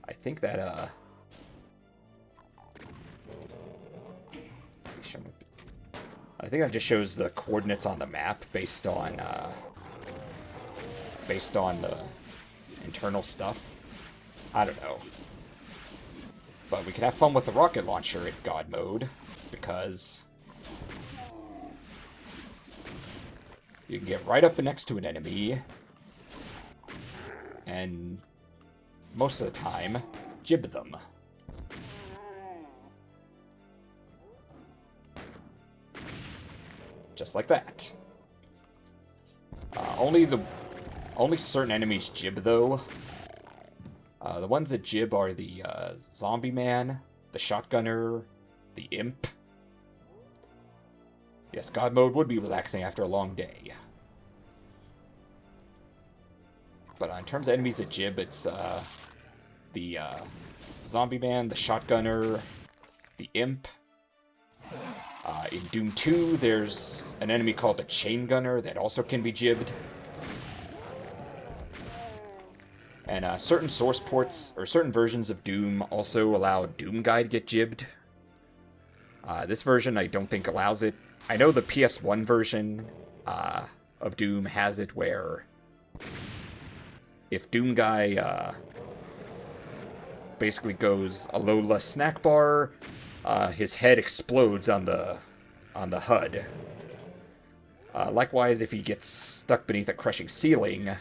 [SPEAKER 1] I think that, let's see, show my, I think that just shows the coordinates on the map based on the internal stuff. I don't know. But we can have fun with the rocket launcher in God mode, because you can get right up next to an enemy, and most of the time, jib them. Just like that. Only certain enemies jib, though. The ones that jib are the zombie man, the shotgunner, the imp. Yes, God mode would be relaxing after a long day. But in terms of enemies that jib, it's the zombie man, the shotgunner, the imp. In Doom 2, there's an enemy called the chain gunner that also can be jibbed. And certain source ports, or certain versions of Doom, also allow Doom Guy to get jibbed. This version, I don't think allows it. I know the PS1 version of Doom has it where if Doom Guy basically goes Alola snack bar, his head explodes on the HUD. Likewise, if he gets stuck beneath a crushing ceiling,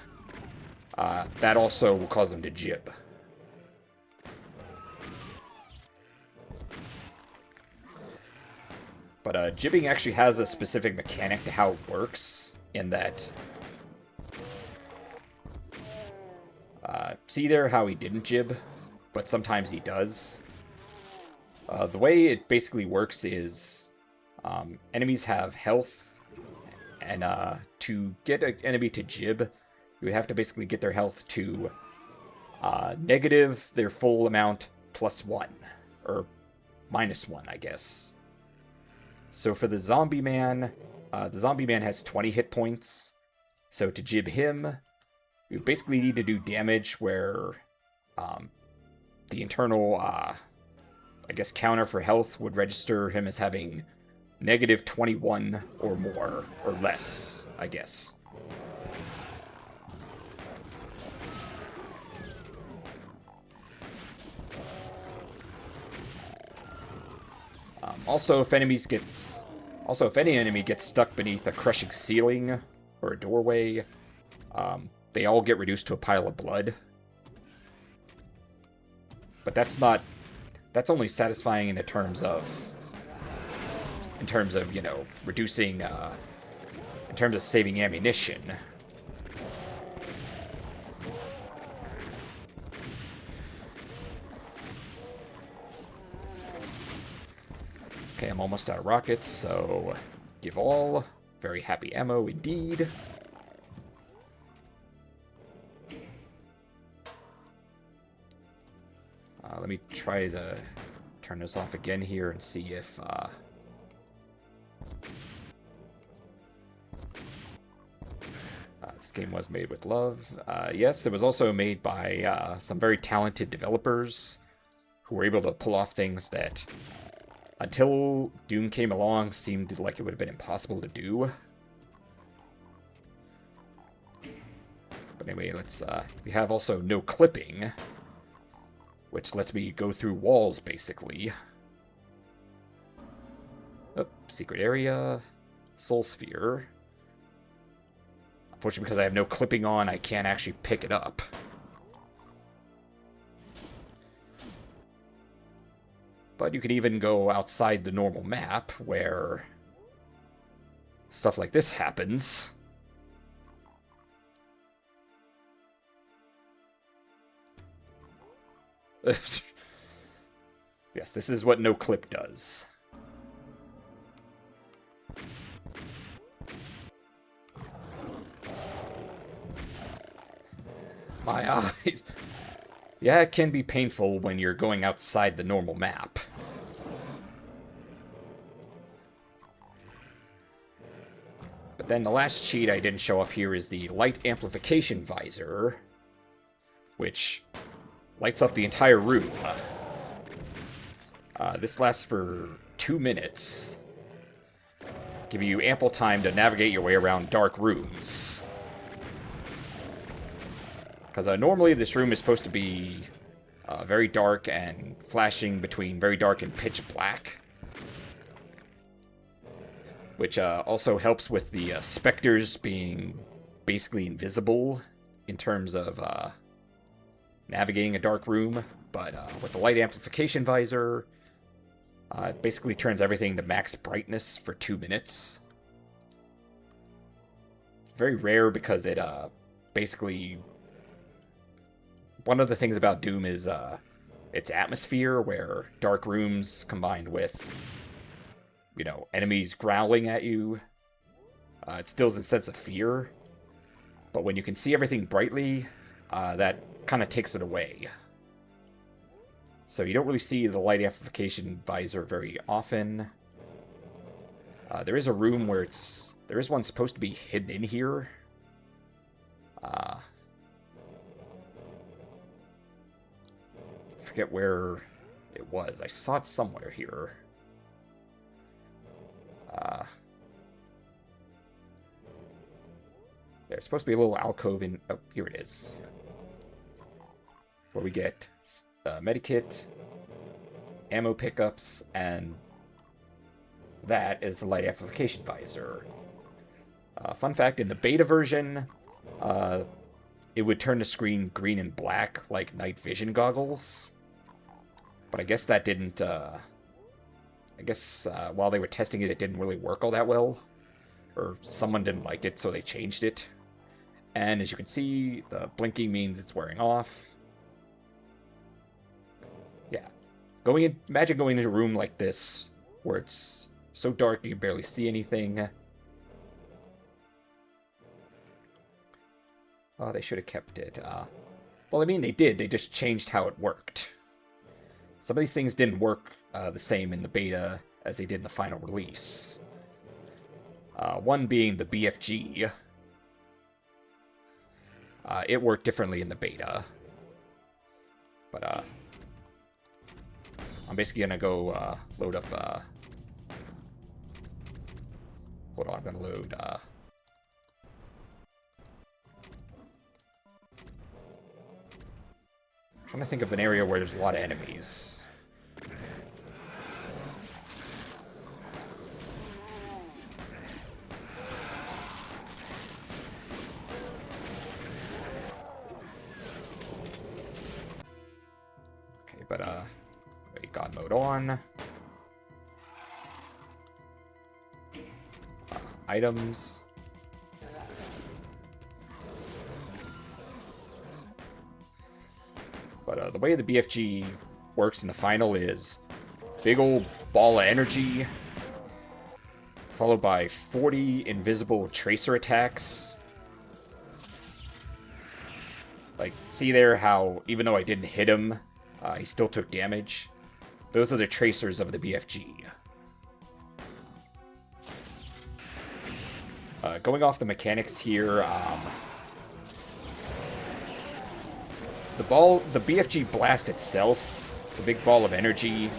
[SPEAKER 1] that also will cause him to jib. But jibbing actually has a specific mechanic to how it works, in that... see there how he didn't jib, but sometimes he does? The way it basically works is enemies have health, and to get an enemy to jib, you would have to basically get their health to negative their full amount +1, or -1, I guess. So for the zombie man has 20 hit points, so to jib him, you basically need to do damage where the internal, I guess, counter for health would register him as having -21 or more, or less, I guess. Also, if any enemy gets stuck beneath a crushing ceiling or a doorway, they all get reduced to a pile of blood. But that's only satisfying in terms of, you know, reducing, in terms of saving ammunition. Okay, I'm almost out of rockets, so give all. Very happy ammo indeed. Let me try to turn this off again here and see if... this game was made with love. Yes, it was also made by some very talented developers who were able to pull off things that, until Doom came along, seemed like it would have been impossible to do. But anyway, let's, we have also no clipping, which lets me go through walls, basically. Oh, secret area, soul sphere. Unfortunately, because I have no clipping on, I can't actually pick it up. But you could even go outside the normal map, where stuff like this happens. Yes, this is what no clip does. My eyes. Yeah, it can be painful when you're going outside the normal map. But then the last cheat I didn't show off here is the light amplification visor, which lights up the entire room. This lasts for 2 minutes, giving you ample time to navigate your way around dark rooms. Because normally this room is supposed to be very dark and flashing between very dark and pitch black. Which also helps with the specters being basically invisible in terms of navigating a dark room. But with the light amplification visor, it basically turns everything to max brightness for 2 minutes. It's very rare because it basically... One of the things about Doom is its atmosphere, where dark rooms combined with, you know, enemies growling at you, it instills a sense of fear. But when you can see everything brightly, that kind of takes it away. So you don't really see the light amplification visor very often. There is a room where there is one supposed to be hidden in here. Forget where it was. I saw it somewhere here. There's supposed to be a little alcove in... Oh, here it is. Where we get medikit, ammo pickups, and that is the light amplification visor. Fun fact, in the beta version, it would turn the screen green and black like night vision goggles. But I guess that didn't, I guess while they were testing it, it didn't really work all that well. Or someone didn't like it, so they changed it. And as you can see, the blinking means it's wearing off. Yeah. Imagine going into a room like this, where it's so dark you can barely see anything. Oh, they should have kept it. Well, I mean, they did. They just changed how it worked. Some of these things didn't work the same in the beta as they did in the final release. One being the BFG. It worked differently in the beta. But, I'm basically gonna go, load up, hold on, I'm gonna load, I'm trying to think of an area where there's a lot of enemies. Okay, but, wait, God mode on. Items. But the way the BFG works in the final is big old ball of energy, followed by 40 invisible tracer attacks. Like, see there how, even though I didn't hit him, he still took damage? Those are the tracers of the BFG. Going off the mechanics here, the BFG blast itself, the big ball of energy,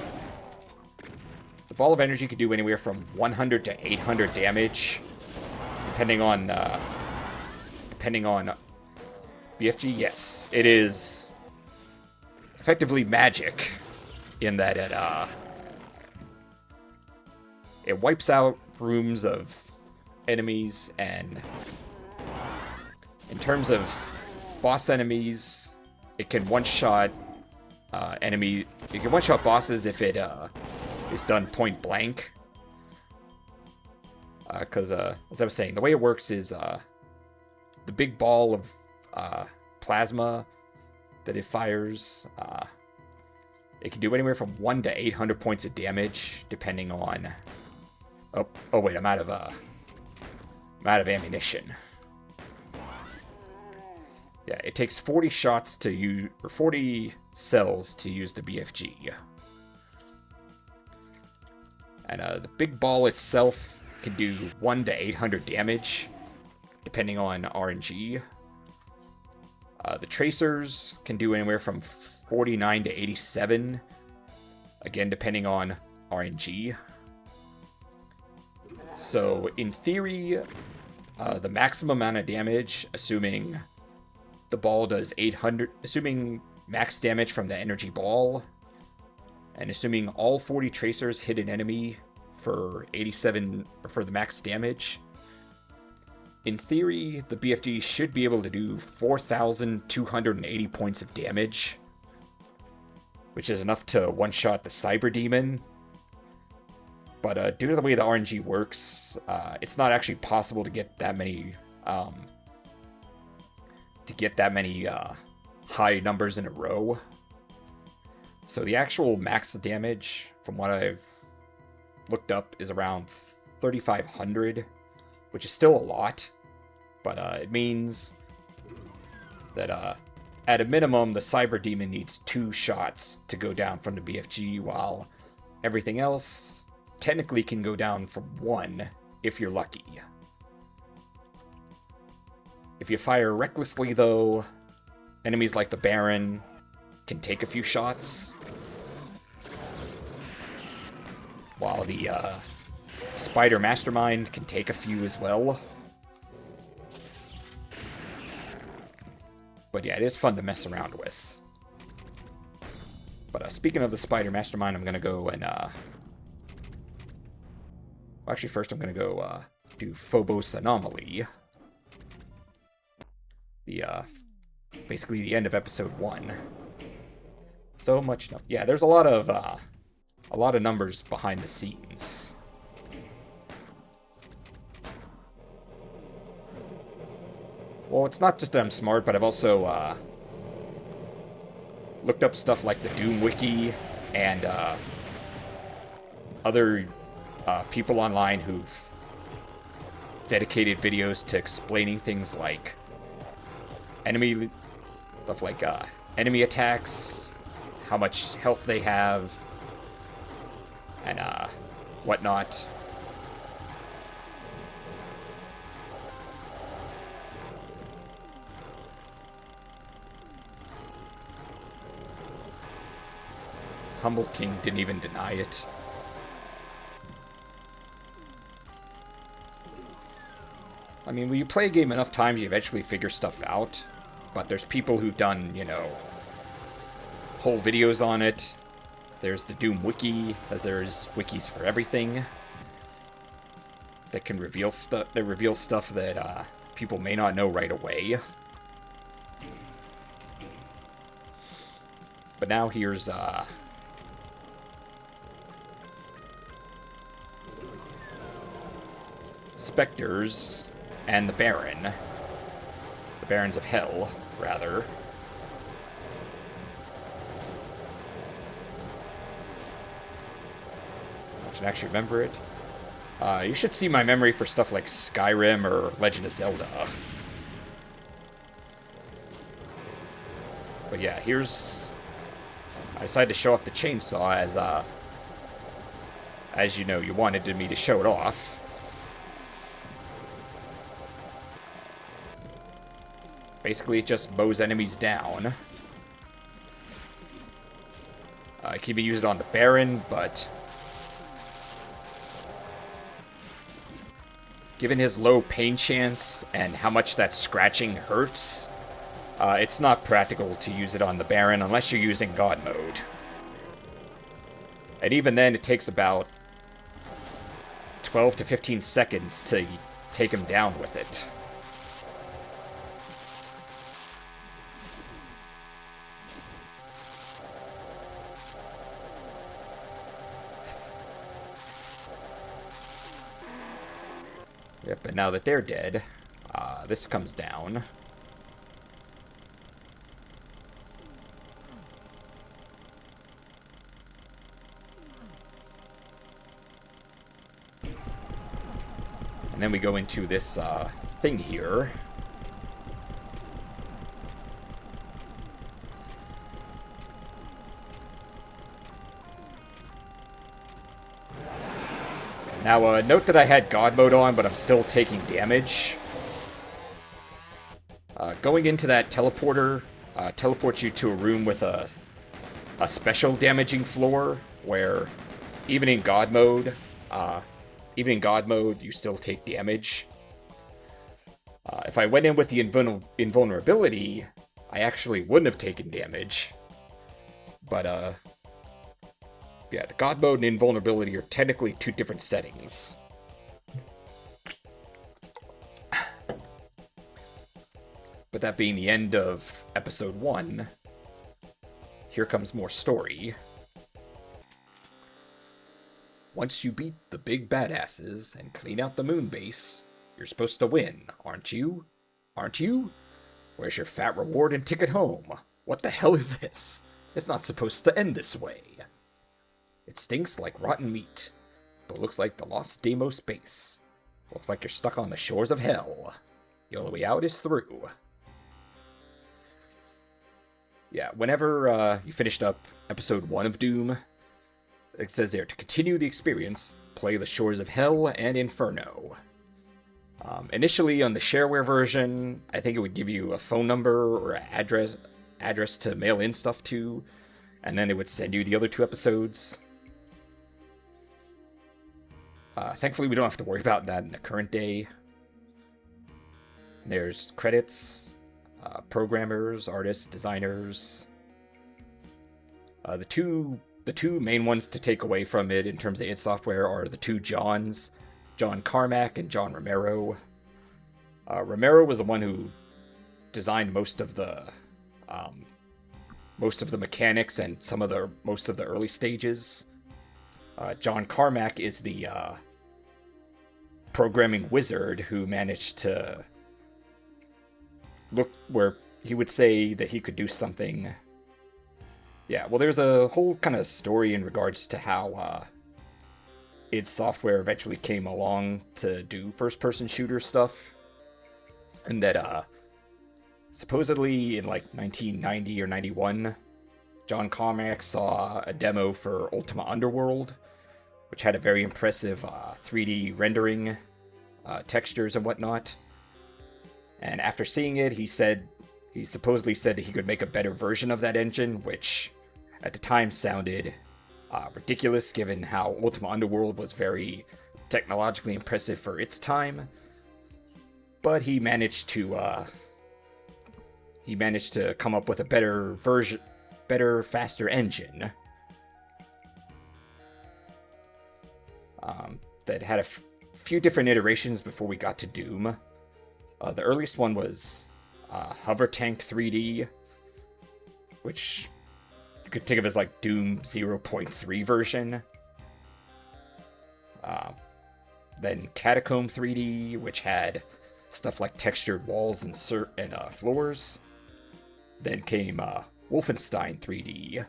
[SPEAKER 1] the ball of energy could do anywhere from 100 to 800 damage, depending on BFG, yes. It is effectively magic in that it wipes out rooms of enemies, and in terms of boss enemies, it can one-shot it can one-shot bosses if it is done point blank. Because, as I was saying, the way it works is the big ball of plasma that it fires, it can do anywhere from 1 to 800 points of damage, depending on... Oh wait, I'm out of ammunition. Yeah, it takes 40 shots to use, or 40 cells to use the BFG. And the big ball itself can do 1 to 800 damage, depending on RNG. The tracers can do anywhere from 49 to 87, again, depending on RNG. So, in theory, the maximum amount of damage, assuming the ball does 800, assuming max damage from the energy ball, and assuming all 40 tracers hit an enemy for 87, for the max damage, in theory, the BFG should be able to do 4,280 points of damage, which is enough to one-shot the Cyber Demon. But due to the way the RNG works, it's not actually possible to get that many high numbers in a row. So the actual max damage, from what I've looked up, is around 3,500, which is still a lot. But it means that at a minimum, the Cyber Demon needs 2 shots to go down from the BFG, while everything else technically can go down from 1 if you're lucky. If you fire recklessly, though, enemies like the Baron can take a few shots, while the Spider Mastermind can take a few as well. But yeah, it is fun to mess around with. But speaking of the Spider Mastermind, I'm going to go and... well, actually, first I'm going to go do Phobos Anomaly. Basically the end of episode 1. So much... Yeah, there's a lot of numbers behind the scenes. Well, it's not just that I'm smart, but I've also looked up stuff like the Doom Wiki and other people online who've dedicated videos to explaining things like enemy attacks, how much health they have, and whatnot. Humble King didn't even deny it. I mean, when you play a game enough times, you eventually figure stuff out. But there's people who've done, whole videos on it. There's the Doom Wiki, as there's wikis for everything that can reveal stuff. That reveal stuff that people may not know right away. But now here's Spectres and the Baron. The Barons of Hell, rather. I should actually remember it. You should see my memory for stuff like Skyrim or Legend of Zelda. But yeah, here's... I decided to show off the chainsaw as you know, you wanted me to show it off. Basically, it just mows enemies down. It can be used on the Baron, but given his low pain chance and how much that scratching hurts, It's not practical to use it on the Baron unless you're using God mode. And even then, it takes about 12 to 15 seconds to take him down with it. Yep, and now that they're dead, this comes down. And then we go into this thing here. Now, note that I had God mode on, but I'm still taking damage. Going into that teleporter teleports you to a room with a special damaging floor, where even in God mode, you still take damage. If I went in with the invulnerability, I actually wouldn't have taken damage. But, yeah, the God mode and invulnerability are technically two different settings. But that being the end of episode 1, here comes more story. Once you beat the big badasses and clean out the moon base, you're supposed to win, aren't you? Aren't you? Where's your fat reward and ticket home? What the hell is this? It's not supposed to end this way. It stinks like rotten meat, but looks like the lost Deimos base. Looks like you're stuck on the shores of hell. The only way out is through. Yeah, whenever you finished up episode 1 of Doom, it says there, to continue the experience, play the Shores of Hell and Inferno. Initially on the shareware version, I think it would give you a phone number or an address to mail in stuff to, and then it would send you the other 2 episodes. Thankfully, we don't have to worry about that in the current day. There's credits, programmers, artists, designers. The two main ones to take away from it in terms of id Software are the 2 Johns, John Carmack and John Romero. Romero was the one who designed most of the mechanics and most of the early stages. John Carmack is the programming wizard who managed to look where he would say that he could do something. Yeah, well, there's a whole kind of story in regards to how id Software eventually came along to do first-person shooter stuff, and that supposedly in like 1990 or 91, John Carmack saw a demo for Ultima Underworld, which had a very impressive 3D rendering, textures and whatnot. And after seeing it, he supposedly said that he could make a better version of that engine, which at the time sounded ridiculous given how Ultima Underworld was very technologically impressive for its time. But he managed to come up with a better version, faster engine that had a few different iterations before we got to Doom. The earliest one was Hover Tank 3D, which you could think of as like Doom 0.3 version. Then Catacomb 3D, which had stuff like textured walls and floors. Then came Wolfenstein 3D,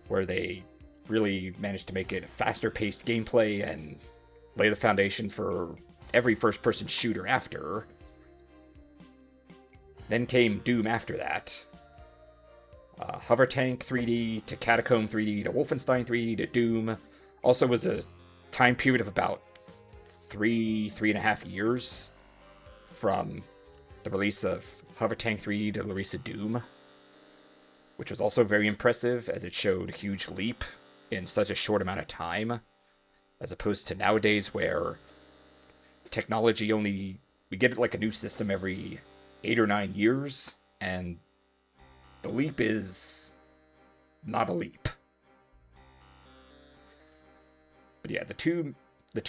[SPEAKER 1] where they really managed to make it faster-paced gameplay and lay the foundation for every first-person shooter after. Then came Doom after that. Hover Tank 3D to Catacomb 3D to Wolfenstein 3D to Doom. Also was a time period of about 3.5 years from the release of Hover Tank 3D to the release of Doom, which was also very impressive as it showed a huge leap in such a short amount of time, as opposed to nowadays where technology we get like a new system every 8 or 9 years, and the leap is not a leap. But yeah, the two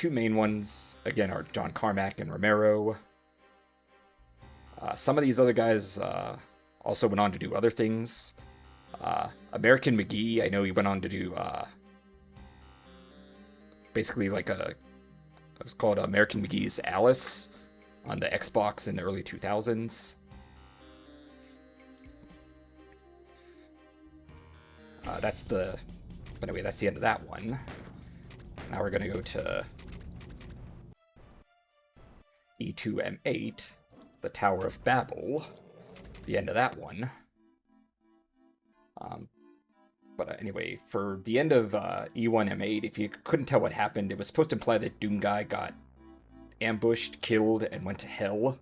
[SPEAKER 1] main ones again are John Carmack and Romero. Some of these other guys also went on to do other things. American McGee, I know he went on to do basically like it was called American McGee's Alice on the Xbox in the early 2000s. That's the end of that one. Now we're gonna go to E2M8, the Tower of Babel, the end of that one. But anyway, for the end of E1M8, if you couldn't tell what happened, it was supposed to imply that Doom Guy got ambushed, killed, and went to hell.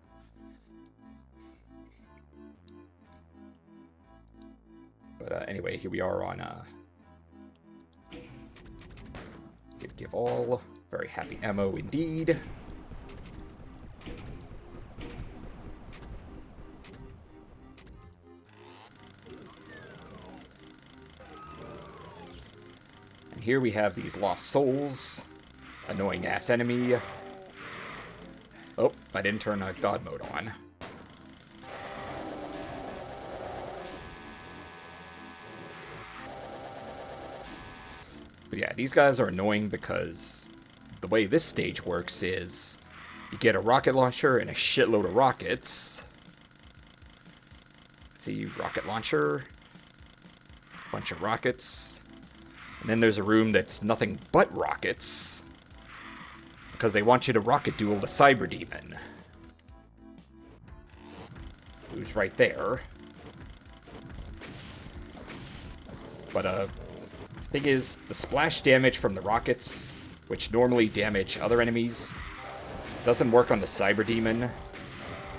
[SPEAKER 1] But anyway, here we are on give all. Very happy ammo indeed. And here we have these lost souls. Annoying ass enemy. Oh, I didn't turn God mode on. But yeah, these guys are annoying because the way this stage works is you get a rocket launcher and a shitload of rockets. Let's see, rocket launcher, bunch of rockets, and then there's a room that's nothing but rockets because they want you to rocket duel the Cyber Demon, who's right there. But thing is, the splash damage from the rockets, which normally damage other enemies, doesn't work on the Cyber Demon.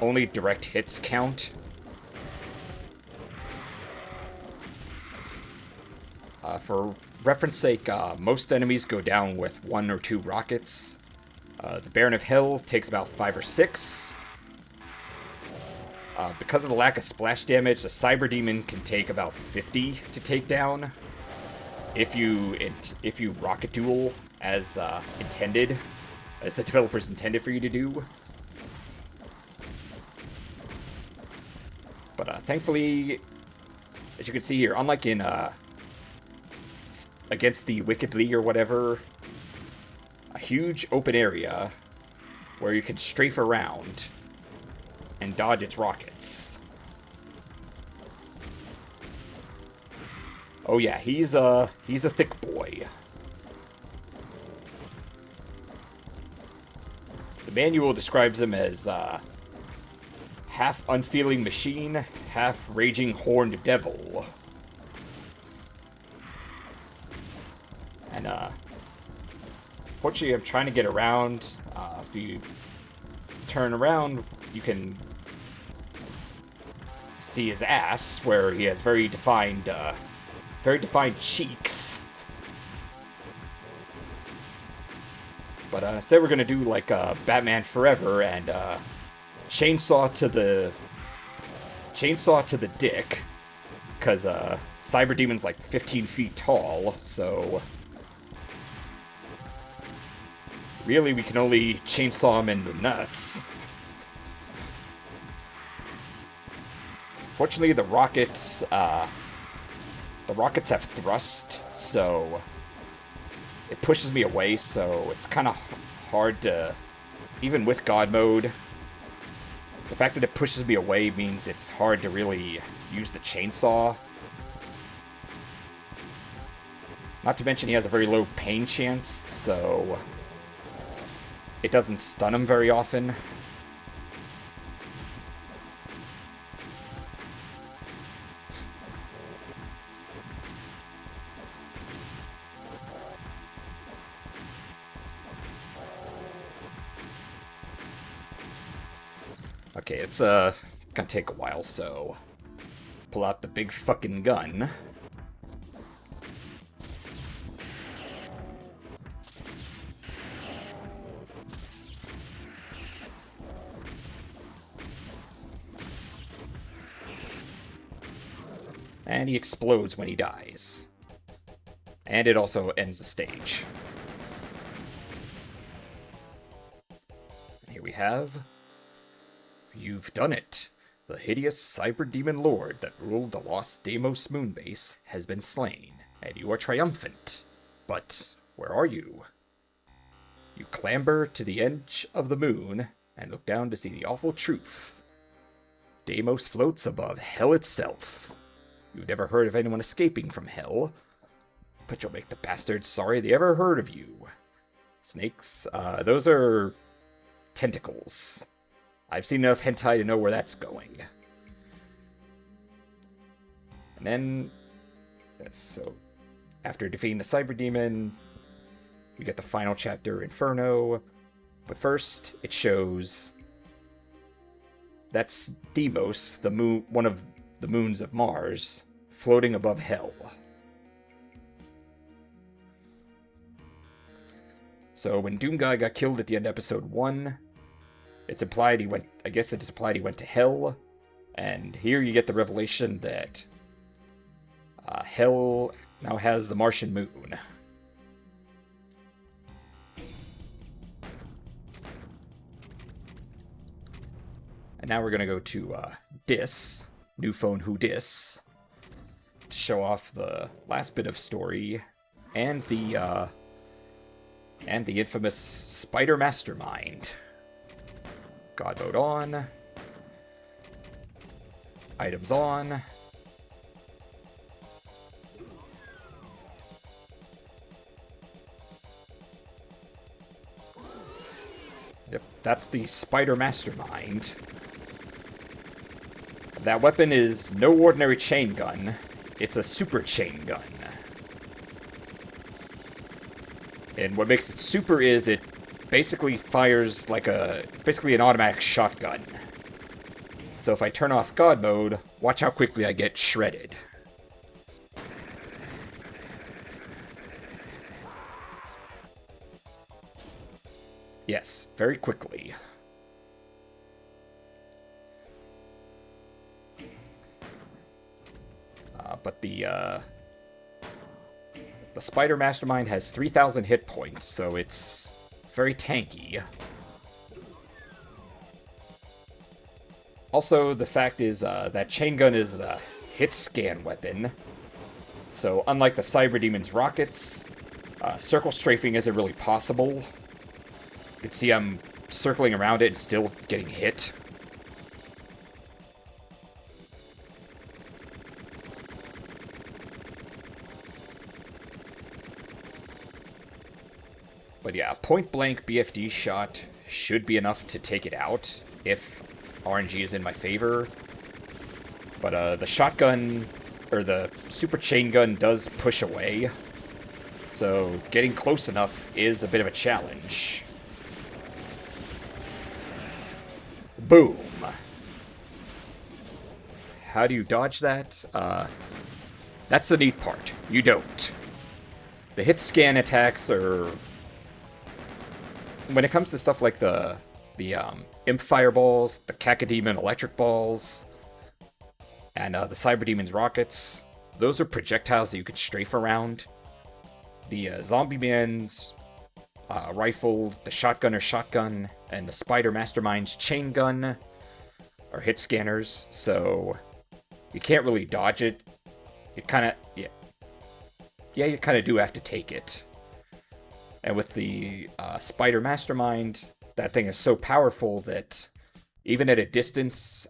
[SPEAKER 1] Only direct hits count. For reference sake, most enemies go down with 1 or 2 rockets. The Baron of Hell takes about 5 or 6. Because of the lack of splash damage, the Cyber Demon can take about 50 to take down. If you rocket duel as intended, as the developers intended for you to do. But thankfully, as you can see here, unlike in against the Wickedly or whatever, a huge open area where you can strafe around and dodge its rockets. Oh yeah, he's a thick boy. The manual describes him as half unfeeling machine, half raging horned devil. And fortunately, I'm trying to get around. If you turn around, you can see his ass, where he has very defined cheeks. But instead we're gonna do like Batman Forever and chainsaw to the dick, because Cyber Demon's like 15 feet tall, so really we can only chainsaw him in the nuts. Fortunately, the rockets have thrust, so it pushes me away, so it's kind of hard to, even with God mode, the fact that it pushes me away means it's hard to really use the chainsaw. Not to mention he has a very low pain chance, so it doesn't stun him very often. Okay, it's gonna take a while, so pull out the big fucking gun. And he explodes when he dies. And it also ends the stage. Here we have... You've done it. The hideous cyber demon lord that ruled the lost Deimos moonbase has been slain, and you are triumphant. But where are you? You clamber to the edge of the moon and look down to see the awful truth. Deimos floats above hell itself. You've never heard of anyone escaping from hell, but you'll make the bastards sorry they ever heard of you. Snakes, those are tentacles. I've seen enough hentai to know where that's going. And then, so after defeating the cyber demon, we get the final chapter, Inferno. But first, it shows that's Deimos, the moon, one of the moons of Mars, floating above hell. So when Doomguy got killed at the end of episode 1, it's implied he went, I guess it's implied he went to hell, and here you get the revelation that hell now has the Martian moon. And now we're going to go to Dis, New Phone Who Dis, to show off the last bit of story and the infamous Spider Mastermind. God mode on. Items on. Yep, that's the Spider Mastermind. That weapon is no ordinary chain gun. It's a super chain gun. And what makes it super is it basically fires like basically an automatic shotgun. So if I turn off God mode, watch how quickly I get shredded. Yes, very quickly. But the Spider Mastermind has 3,000 hit points, so it's very tanky. Also, the fact is that chain gun is a hit scan weapon. So unlike the Cyber Demon's rockets, circle strafing isn't really possible. You can see I'm circling around it and still getting hit. But yeah, point-blank BFD shot should be enough to take it out if RNG is in my favor. But the shotgun, or the super chain gun, does push away. So getting close enough is a bit of a challenge. Boom. How do you dodge that? That's the neat part. You don't. The hit scan attacks are... When it comes to stuff like the Imp Fireballs, the Cacodemon Electric Balls, and the Cyber Demon's Rockets, those are projectiles that you could strafe around. The Zombie Man's Rifle, the Shotgunner Shotgun, and the Spider Mastermind's Chain Gun are hit scanners, so you can't really dodge it. You kind of, yeah, you kind of do have to take it. And with the Spider Mastermind, that thing is so powerful that even at a distance,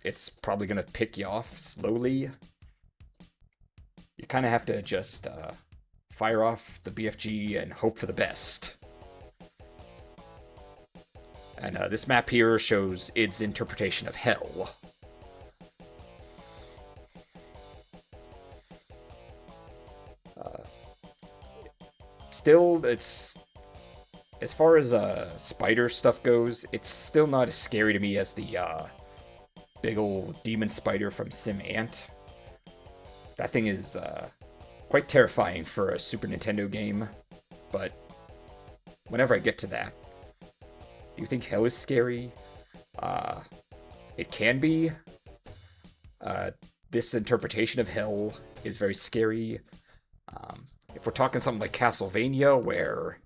[SPEAKER 1] it's probably going to pick you off slowly. You kind of have to just fire off the BFG and hope for the best. And this map here shows id's interpretation of hell. Still, it's... As far as spider stuff goes, it's still not as scary to me as the big old demon spider from Sim Ant. That thing is quite terrifying for a Super Nintendo game, but whenever I get to that, do you think hell is scary? It can be. The this interpretation of hell is very scary. If we're talking something like Castlevania, where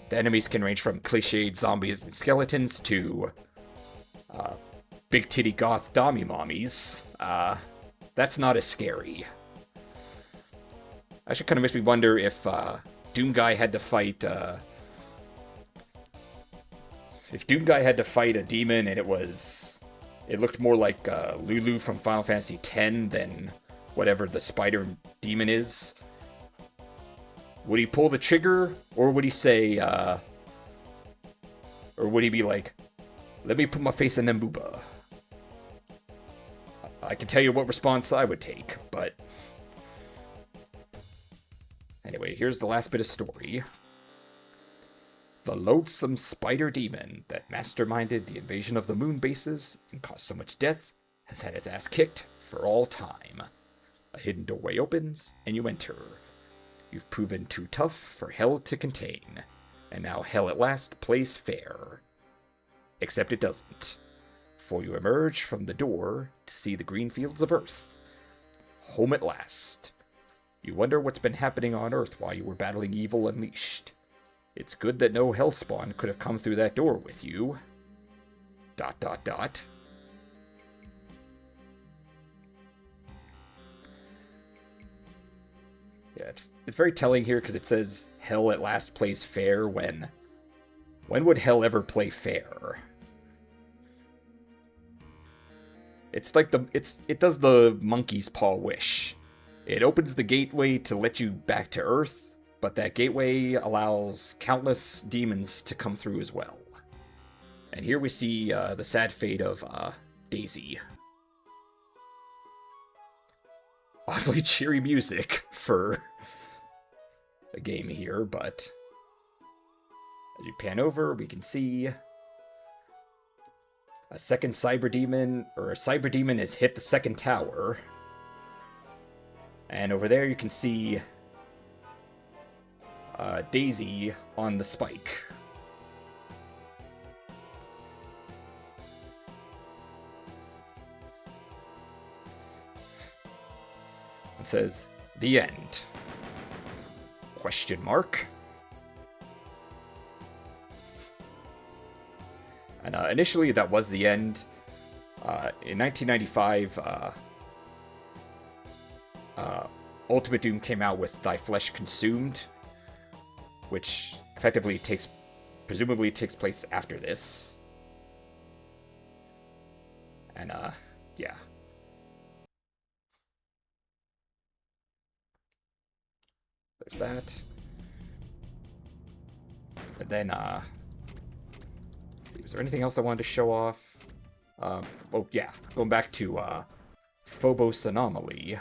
[SPEAKER 1] the enemies can range from cliched zombies and skeletons to big titty goth dommy mommies, that's not as scary. Actually, kind of makes me wonder if Doom Guy had to fight. If Doom Guy had to fight a demon and it looked more like Lulu from Final Fantasy X than whatever the spider demon is. Would he pull the trigger, or would he say, or would he be like, "Let me put my face in them booba"? I can tell you what response I would take, but anyway, here's the last bit of story. The loathsome spider demon that masterminded the invasion of the moon bases and caused so much death has had its ass kicked for all time. A hidden doorway opens, and you enter. You've proven too tough for hell to contain, and now hell at last plays fair. Except it doesn't, for you emerge from the door to see the green fields of Earth. Home at last. You wonder what's been happening on Earth while you were battling evil unleashed. It's good that no hellspawn could have come through that door with you. ... Yeah, it's very telling here because it says hell at last plays fair when would hell ever play fair? It's like it does the monkey's paw wish. It opens the gateway to let you back to Earth, but that gateway allows countless demons to come through as well. And here we see the sad fate of Daisy. Oddly cheery music for a game here, but as you pan over, we can see a cyber demon has hit the second tower. And over there you can see Daisy on the spike. It says, "The end?" Question mark. And initially that was the end. In 1995, Ultimate Doom came out with Thy Flesh Consumed, which effectively presumably takes place after this. And, yeah. There's that. And then, let's see, was there anything else I wanted to show off? Oh, yeah, going back to, Phobos Anomaly.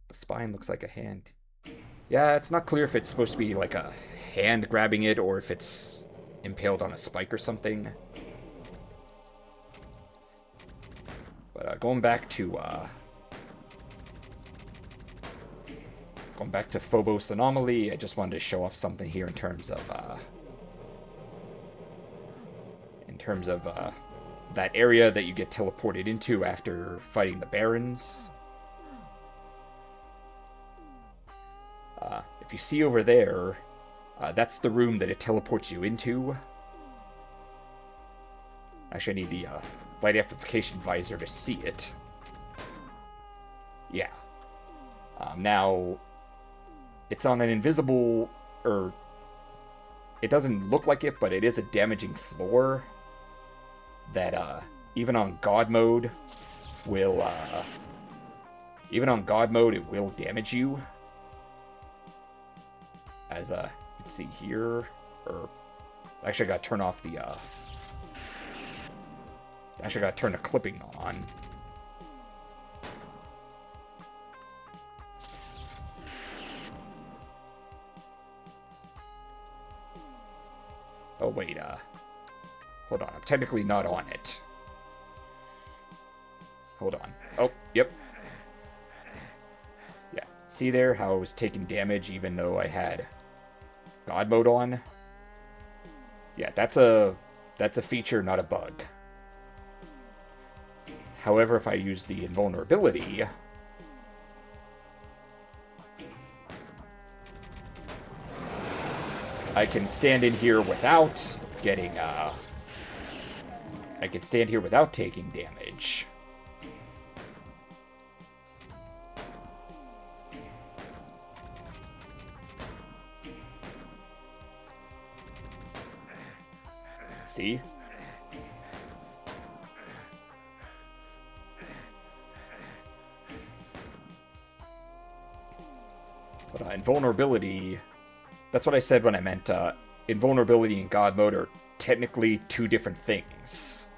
[SPEAKER 1] The spine looks like a hand. Yeah, it's not clear if it's supposed to be like a hand grabbing it or if it's impaled on a spike or something. But going back to Phobos Anomaly, I just wanted to show off something here in terms of that area that you get teleported into after fighting the Barons. If you see over there, that's the room that it teleports you into. Actually, I need the light amplification visor to see it. Yeah. Now, it's on an invisible, it doesn't look like it, but it is a damaging floor that even on God mode will it will damage you. As you can see here, actually I gotta turn off the turn the clipping on. Oh wait, hold on, I'm technically not on it. Hold on. Oh, yep. Yeah, see there how I was taking damage even though I had God mode on? Yeah, that's a feature, not a bug. However, if I use the invulnerability, I can stand in here without getting, I can stand here without taking damage. See? But invulnerability... That's what I said when I meant invulnerability and God mode are technically two different things.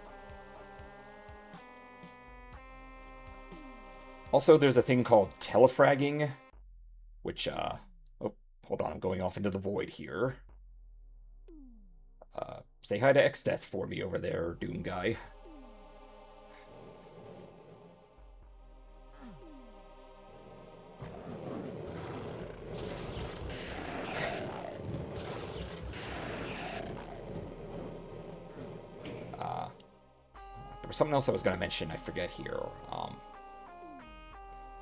[SPEAKER 1] Also, there's a thing called telefragging, which, oh, hold on, I'm going off into the void here. Say hi to X-Death for me over there, Doom guy. There was something else I was going to mention, I forget here.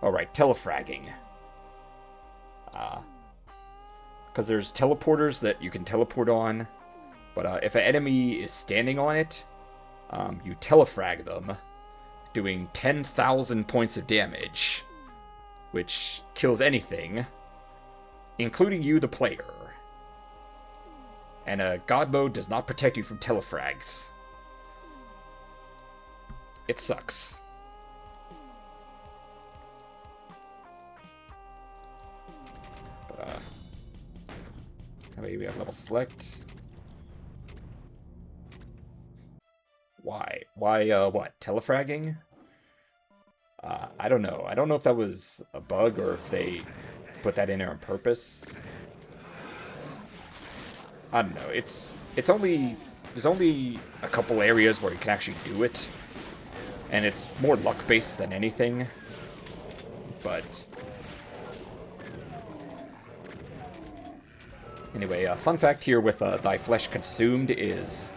[SPEAKER 1] Alright, telefragging. Because there's teleporters that you can teleport on, but if an enemy is standing on it, you telefrag them, doing 10,000 points of damage, which kills anything, including you, the player. And God mode does not protect you from telefrags. It sucks. But, maybe we have level select. Why? Why, what? Telefragging? I don't know. I don't know if that was a bug or if they put that in there on purpose. I don't know. It's only... There's only a couple areas where you can actually do it. And it's more luck-based than anything. But... Anyway, fun fact here with Thy Flesh Consumed is...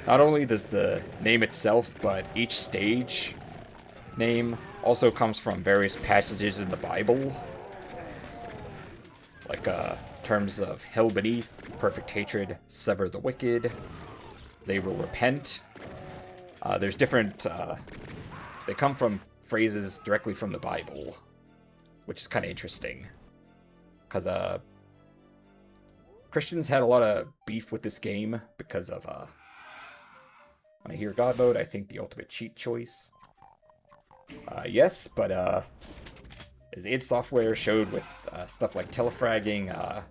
[SPEAKER 1] Not only does the name itself, but each stage name also comes from various passages in the Bible. Like, terms of hell beneath, perfect hatred, sever the wicked, they will repent. There's different, they come from phrases directly from the Bible, which is kind of interesting. Because, Christians had a lot of beef with this game because of, when I hear God mode, I think the ultimate cheat choice. Yes, but, as id Software showed with, stuff like telefragging,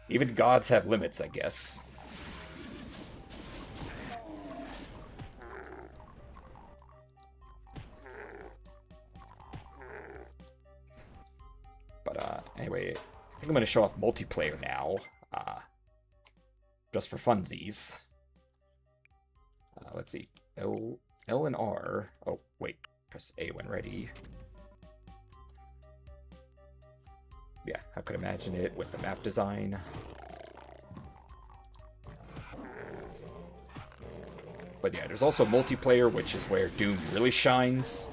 [SPEAKER 1] even gods have limits, I guess. But, anyway, I think I'm going to show off multiplayer now, just for funsies. Let's see, L and R, oh, wait, press A when ready. Yeah, I could imagine it with the map design. But yeah, there's also multiplayer, which is where Doom really shines,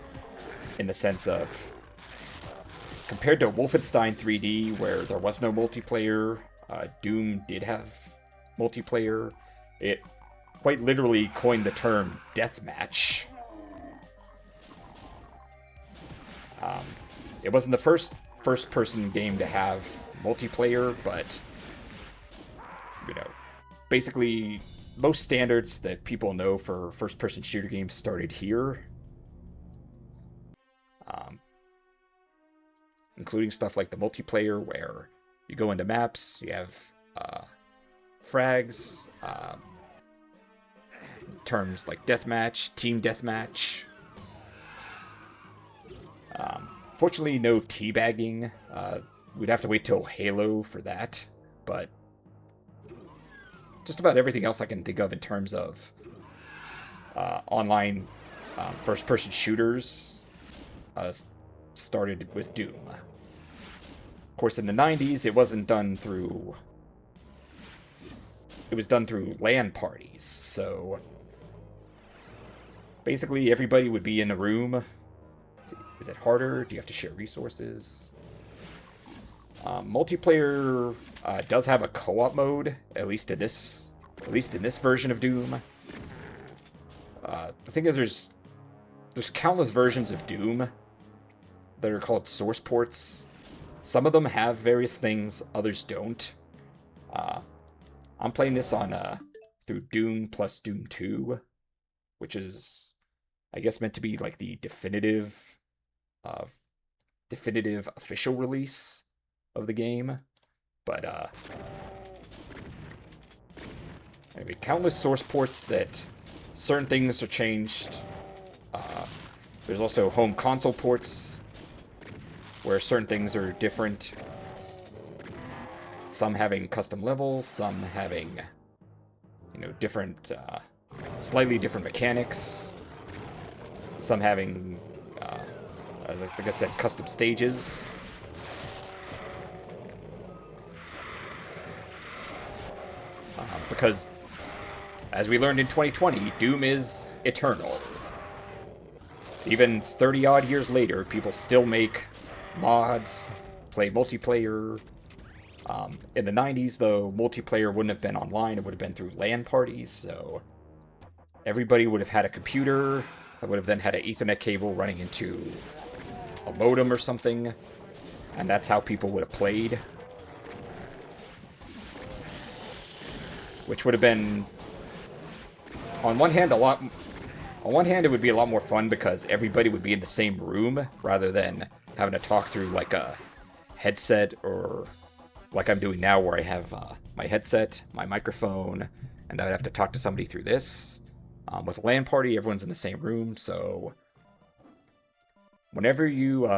[SPEAKER 1] in the sense of, compared to Wolfenstein 3D, where there was no multiplayer, Doom did have multiplayer. It quite literally coined the term deathmatch. It wasn't the first-person game to have multiplayer, but, you know, basically most standards that people know for first-person shooter games started here. Including stuff like the multiplayer, where you go into maps, you have frags, terms like deathmatch, team deathmatch. Fortunately, no teabagging. We'd have to wait till Halo for that, but just about everything else I can think of in terms of online first-person shooters started with Doom. Of course, in the 90s, it wasn't done through... It was done through LAN parties, so... Basically, everybody would be in a room. Is it harder? Do you have to share resources? Multiplayer does have a co-op mode, at least in this version of Doom. The thing is, there's countless versions of Doom that are called source ports. Some of them have various things, others don't. I'm playing this on through Doom plus Doom 2, which is, I guess, meant to be like the definitive official release of the game. But anyway, countless source ports that certain things are changed. There's also home console ports where certain things are different. Some having custom levels, some having, different, slightly different mechanics. Some having, as I think I said, custom stages. Because, as we learned in 2020, Doom is eternal. Even 30-odd years later, people still make mods, play multiplayer. In the 90s, though, multiplayer wouldn't have been online. It would have been through LAN parties, so everybody would have had a computer that would have then had an Ethernet cable running into a modem or something, and that's how people would have played. Which would have been, on one hand, it would be a lot more fun because everybody would be in the same room rather than having to talk through like a headset, or like I'm doing now where I have my headset, my microphone, and I'd have to talk to somebody through this. With a LAN party, everyone's in the same room, so whenever you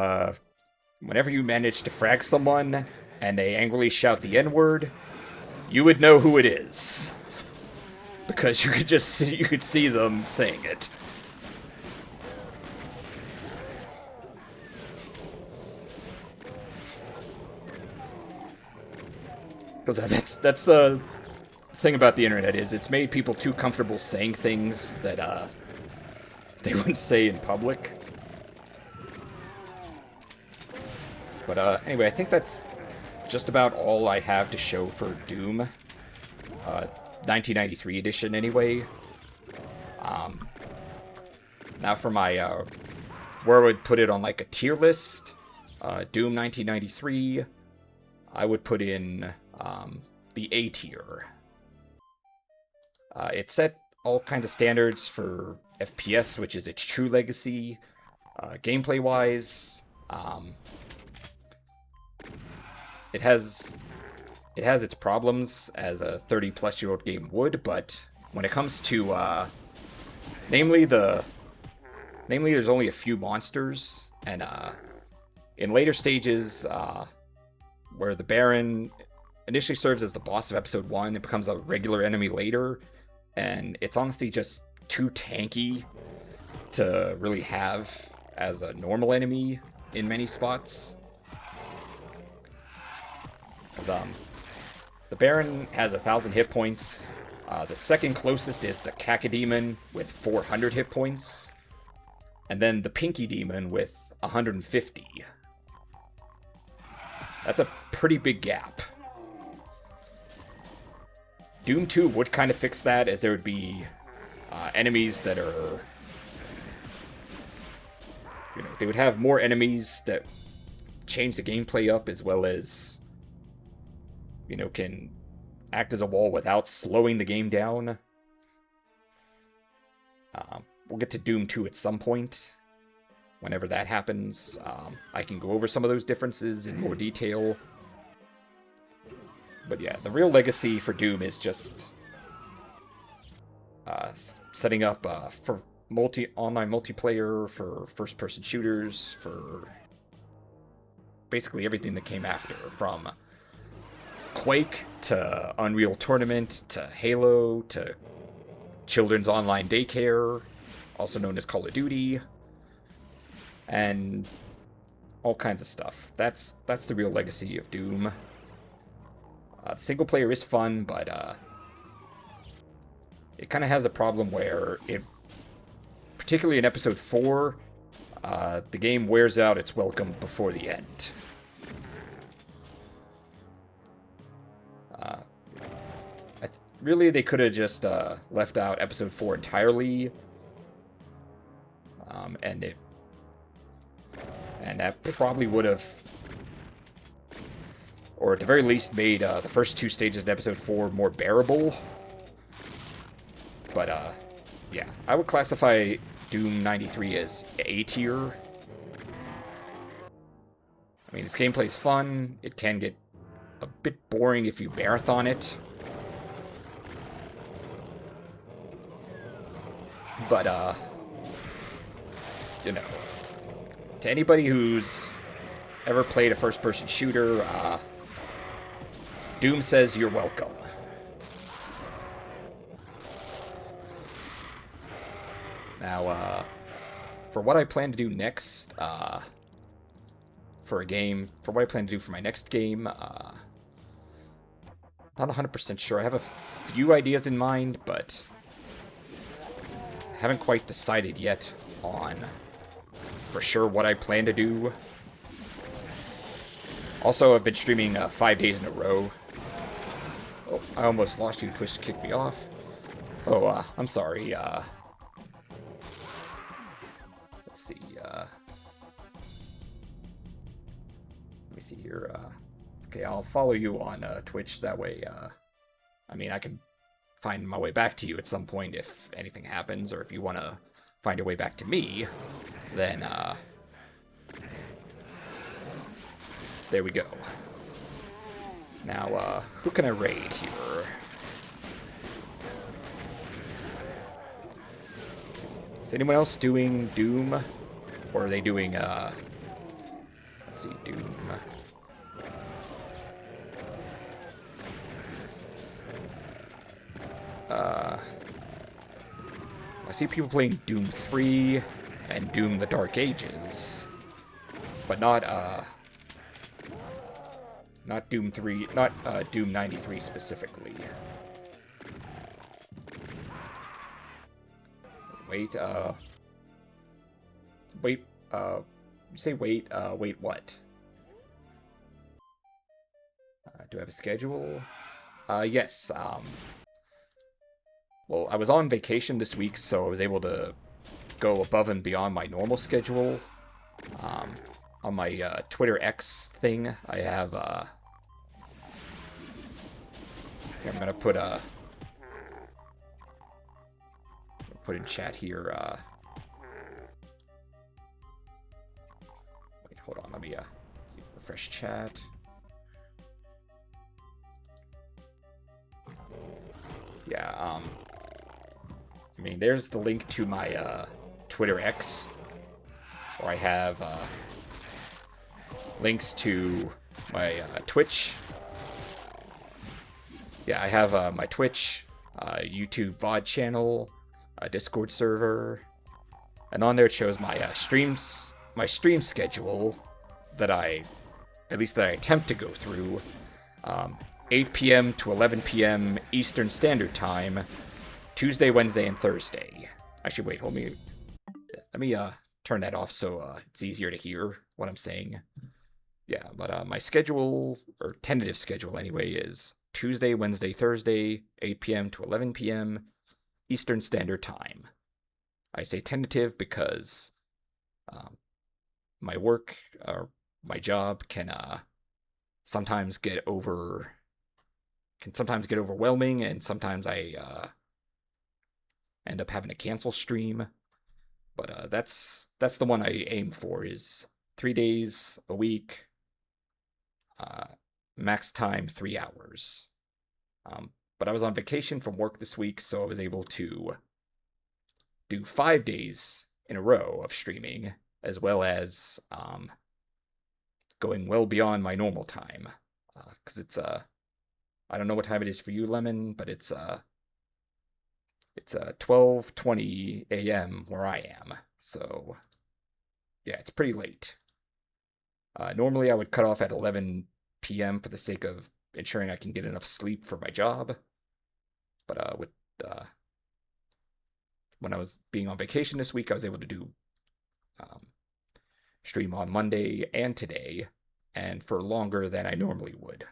[SPEAKER 1] manage to frag someone and they angrily shout the N-word, you would know who it is, because you could see them saying it. Because that's the thing about the internet, is it's made people too comfortable saying things that they wouldn't say in public. But anyway, I think that's just about all I have to show for Doom. 1993 edition, anyway. Now for my, where I would put it on like a tier list, Doom 1993, I would put in the A tier. It set all kinds of standards for FPS, which is its true legacy. Gameplay-wise, it has its problems, as a 30-plus-year-old game would, but when it comes to, namely there's only a few monsters, and in later stages, where the Baron initially serves as the boss of Episode 1, it becomes a regular enemy later, and it's honestly just too tanky to really have as a normal enemy in many spots. Because, the Baron has 1,000 hit points. The second closest is the Cacodemon with 400 hit points. And then the Pinky Demon with 150. That's a pretty big gap. Doom 2 would kind of fix that, as there would be enemies that are... they would have more enemies that change the gameplay up, as well as... can act as a wall without slowing the game down. We'll get to Doom 2 at some point. Whenever that happens, I can go over some of those differences in more detail. But yeah, the real legacy for Doom is just setting up for online multiplayer, for first-person shooters, for basically everything that came after, from Quake to Unreal Tournament to Halo to Children's Online Daycare, also known as Call of Duty, and all kinds of stuff. That's the real legacy of Doom. Single player is fun, but it kind of has a problem where it particularly in episode 4, the game wears out its welcome before the end. Really, they could have just left out episode 4 entirely, and that probably would have, or at the very least, made the first 2 stages in episode 4 more bearable. But yeah, I would classify Doom 93 as A tier. I mean, its gameplay's fun. It can get a bit boring if you marathon it. But, you know, to anybody who's ever played a first-person shooter, Doom says you're welcome. Now, for what I plan to do next, for what I plan to do for my next game, not 100% sure. I have a few ideas in mind, but haven't quite decided yet on for sure what I plan to do. Also, I've been streaming 5 days in a row. Oh, I almost lost you. Twitch kicked me off. Oh, I'm sorry. Let's see. Let me see here. Okay, I'll follow you on Twitch. That way, I mean, I can find my way back to you at some point if anything happens, or if you want to find your way back to me, then, there we go. Now, who can I raid here? Is anyone else doing Doom? Or are they doing, let's see, Doom. I see people playing Doom 3 and Doom the Dark Ages, but not Doom 3, not Doom 93 specifically. Wait, you say wait, wait what? Do I have a schedule? Yes, well, I was on vacation this week, so I was able to go above and beyond my normal schedule. On my Twitter X thing, I have, here, I'm gonna put in chat here, wait, hold on, let me, see, refresh chat. Yeah, I mean, there's the link to my, Twitter X, where I have, links to my, Twitch. Yeah, I have, my Twitch, YouTube VOD channel, a Discord server, and on there it shows my, my stream schedule that I attempt to go through, 8 p.m. to 11 p.m. Eastern Standard Time, Tuesday, Wednesday, and Thursday. Actually, wait, let me turn that off so it's easier to hear what I'm saying. Yeah, but my schedule, or tentative schedule anyway, is Tuesday, Wednesday, Thursday, 8 p.m. to 11 p.m. Eastern Standard Time. I say tentative because my work, or my job, can sometimes get overwhelming, and sometimes I end up having to cancel stream. But that's the one I aim for, is 3 days a week, max time 3 hours. But I was on vacation from work this week, so I was able to do 5 days in a row of streaming, as well as going well beyond my normal time. Because it's I don't know what time it is for you, Lemon, but it's 12:20 a.m. where I am. So yeah, it's pretty late. Normally I would cut off at 11 p.m. for the sake of ensuring I can get enough sleep for my job. But when I was being on vacation this week, I was able to do um, stream on Monday and today, and for longer than I normally would.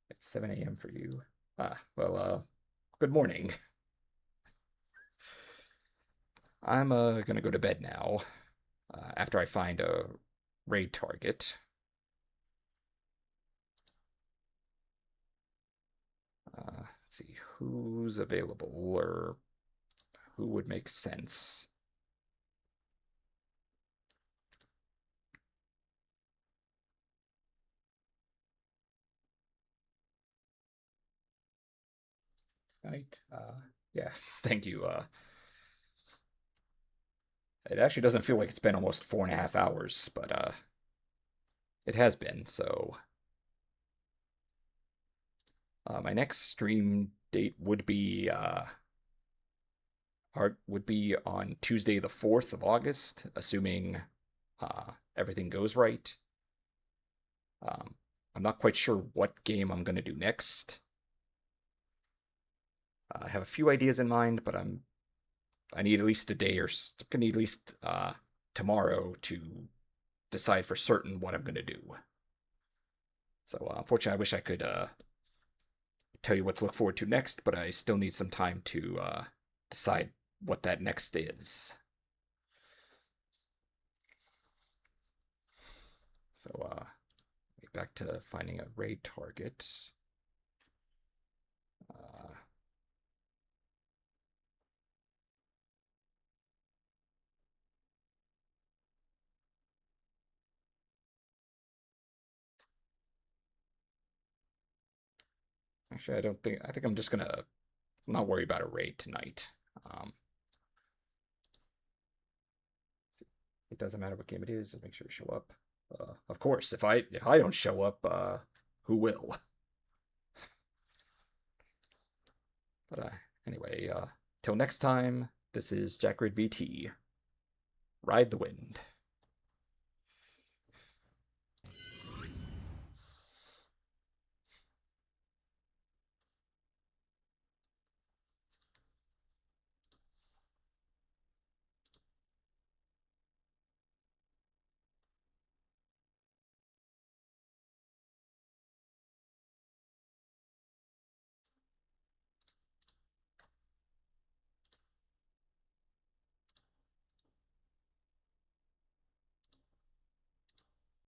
[SPEAKER 1] It's 7 a.m. for you. Good morning. I'm gonna go to bed now after I find a raid target. Let's see who's available or who would make sense. Right. Yeah, thank you. It actually doesn't feel like it's been almost 4.5 hours, but it has been. So my next stream date would be on Tuesday the 4th of August, assuming everything goes right. I'm not quite sure what game I'm gonna do next. I have a few ideas in mind, but I need at least a day or I need at least tomorrow to decide for certain what I'm gonna do. So unfortunately, I wish I could tell you what to look forward to next, but I still need some time to decide what that next is. So back to finding a raid target. Actually, I think I'm just gonna not worry about a raid tonight. Um, it doesn't matter what game it is, just make sure you show up. Of course, if I don't show up, who will? But anyway, till next time, this is Jackrid VT. Ride the wind.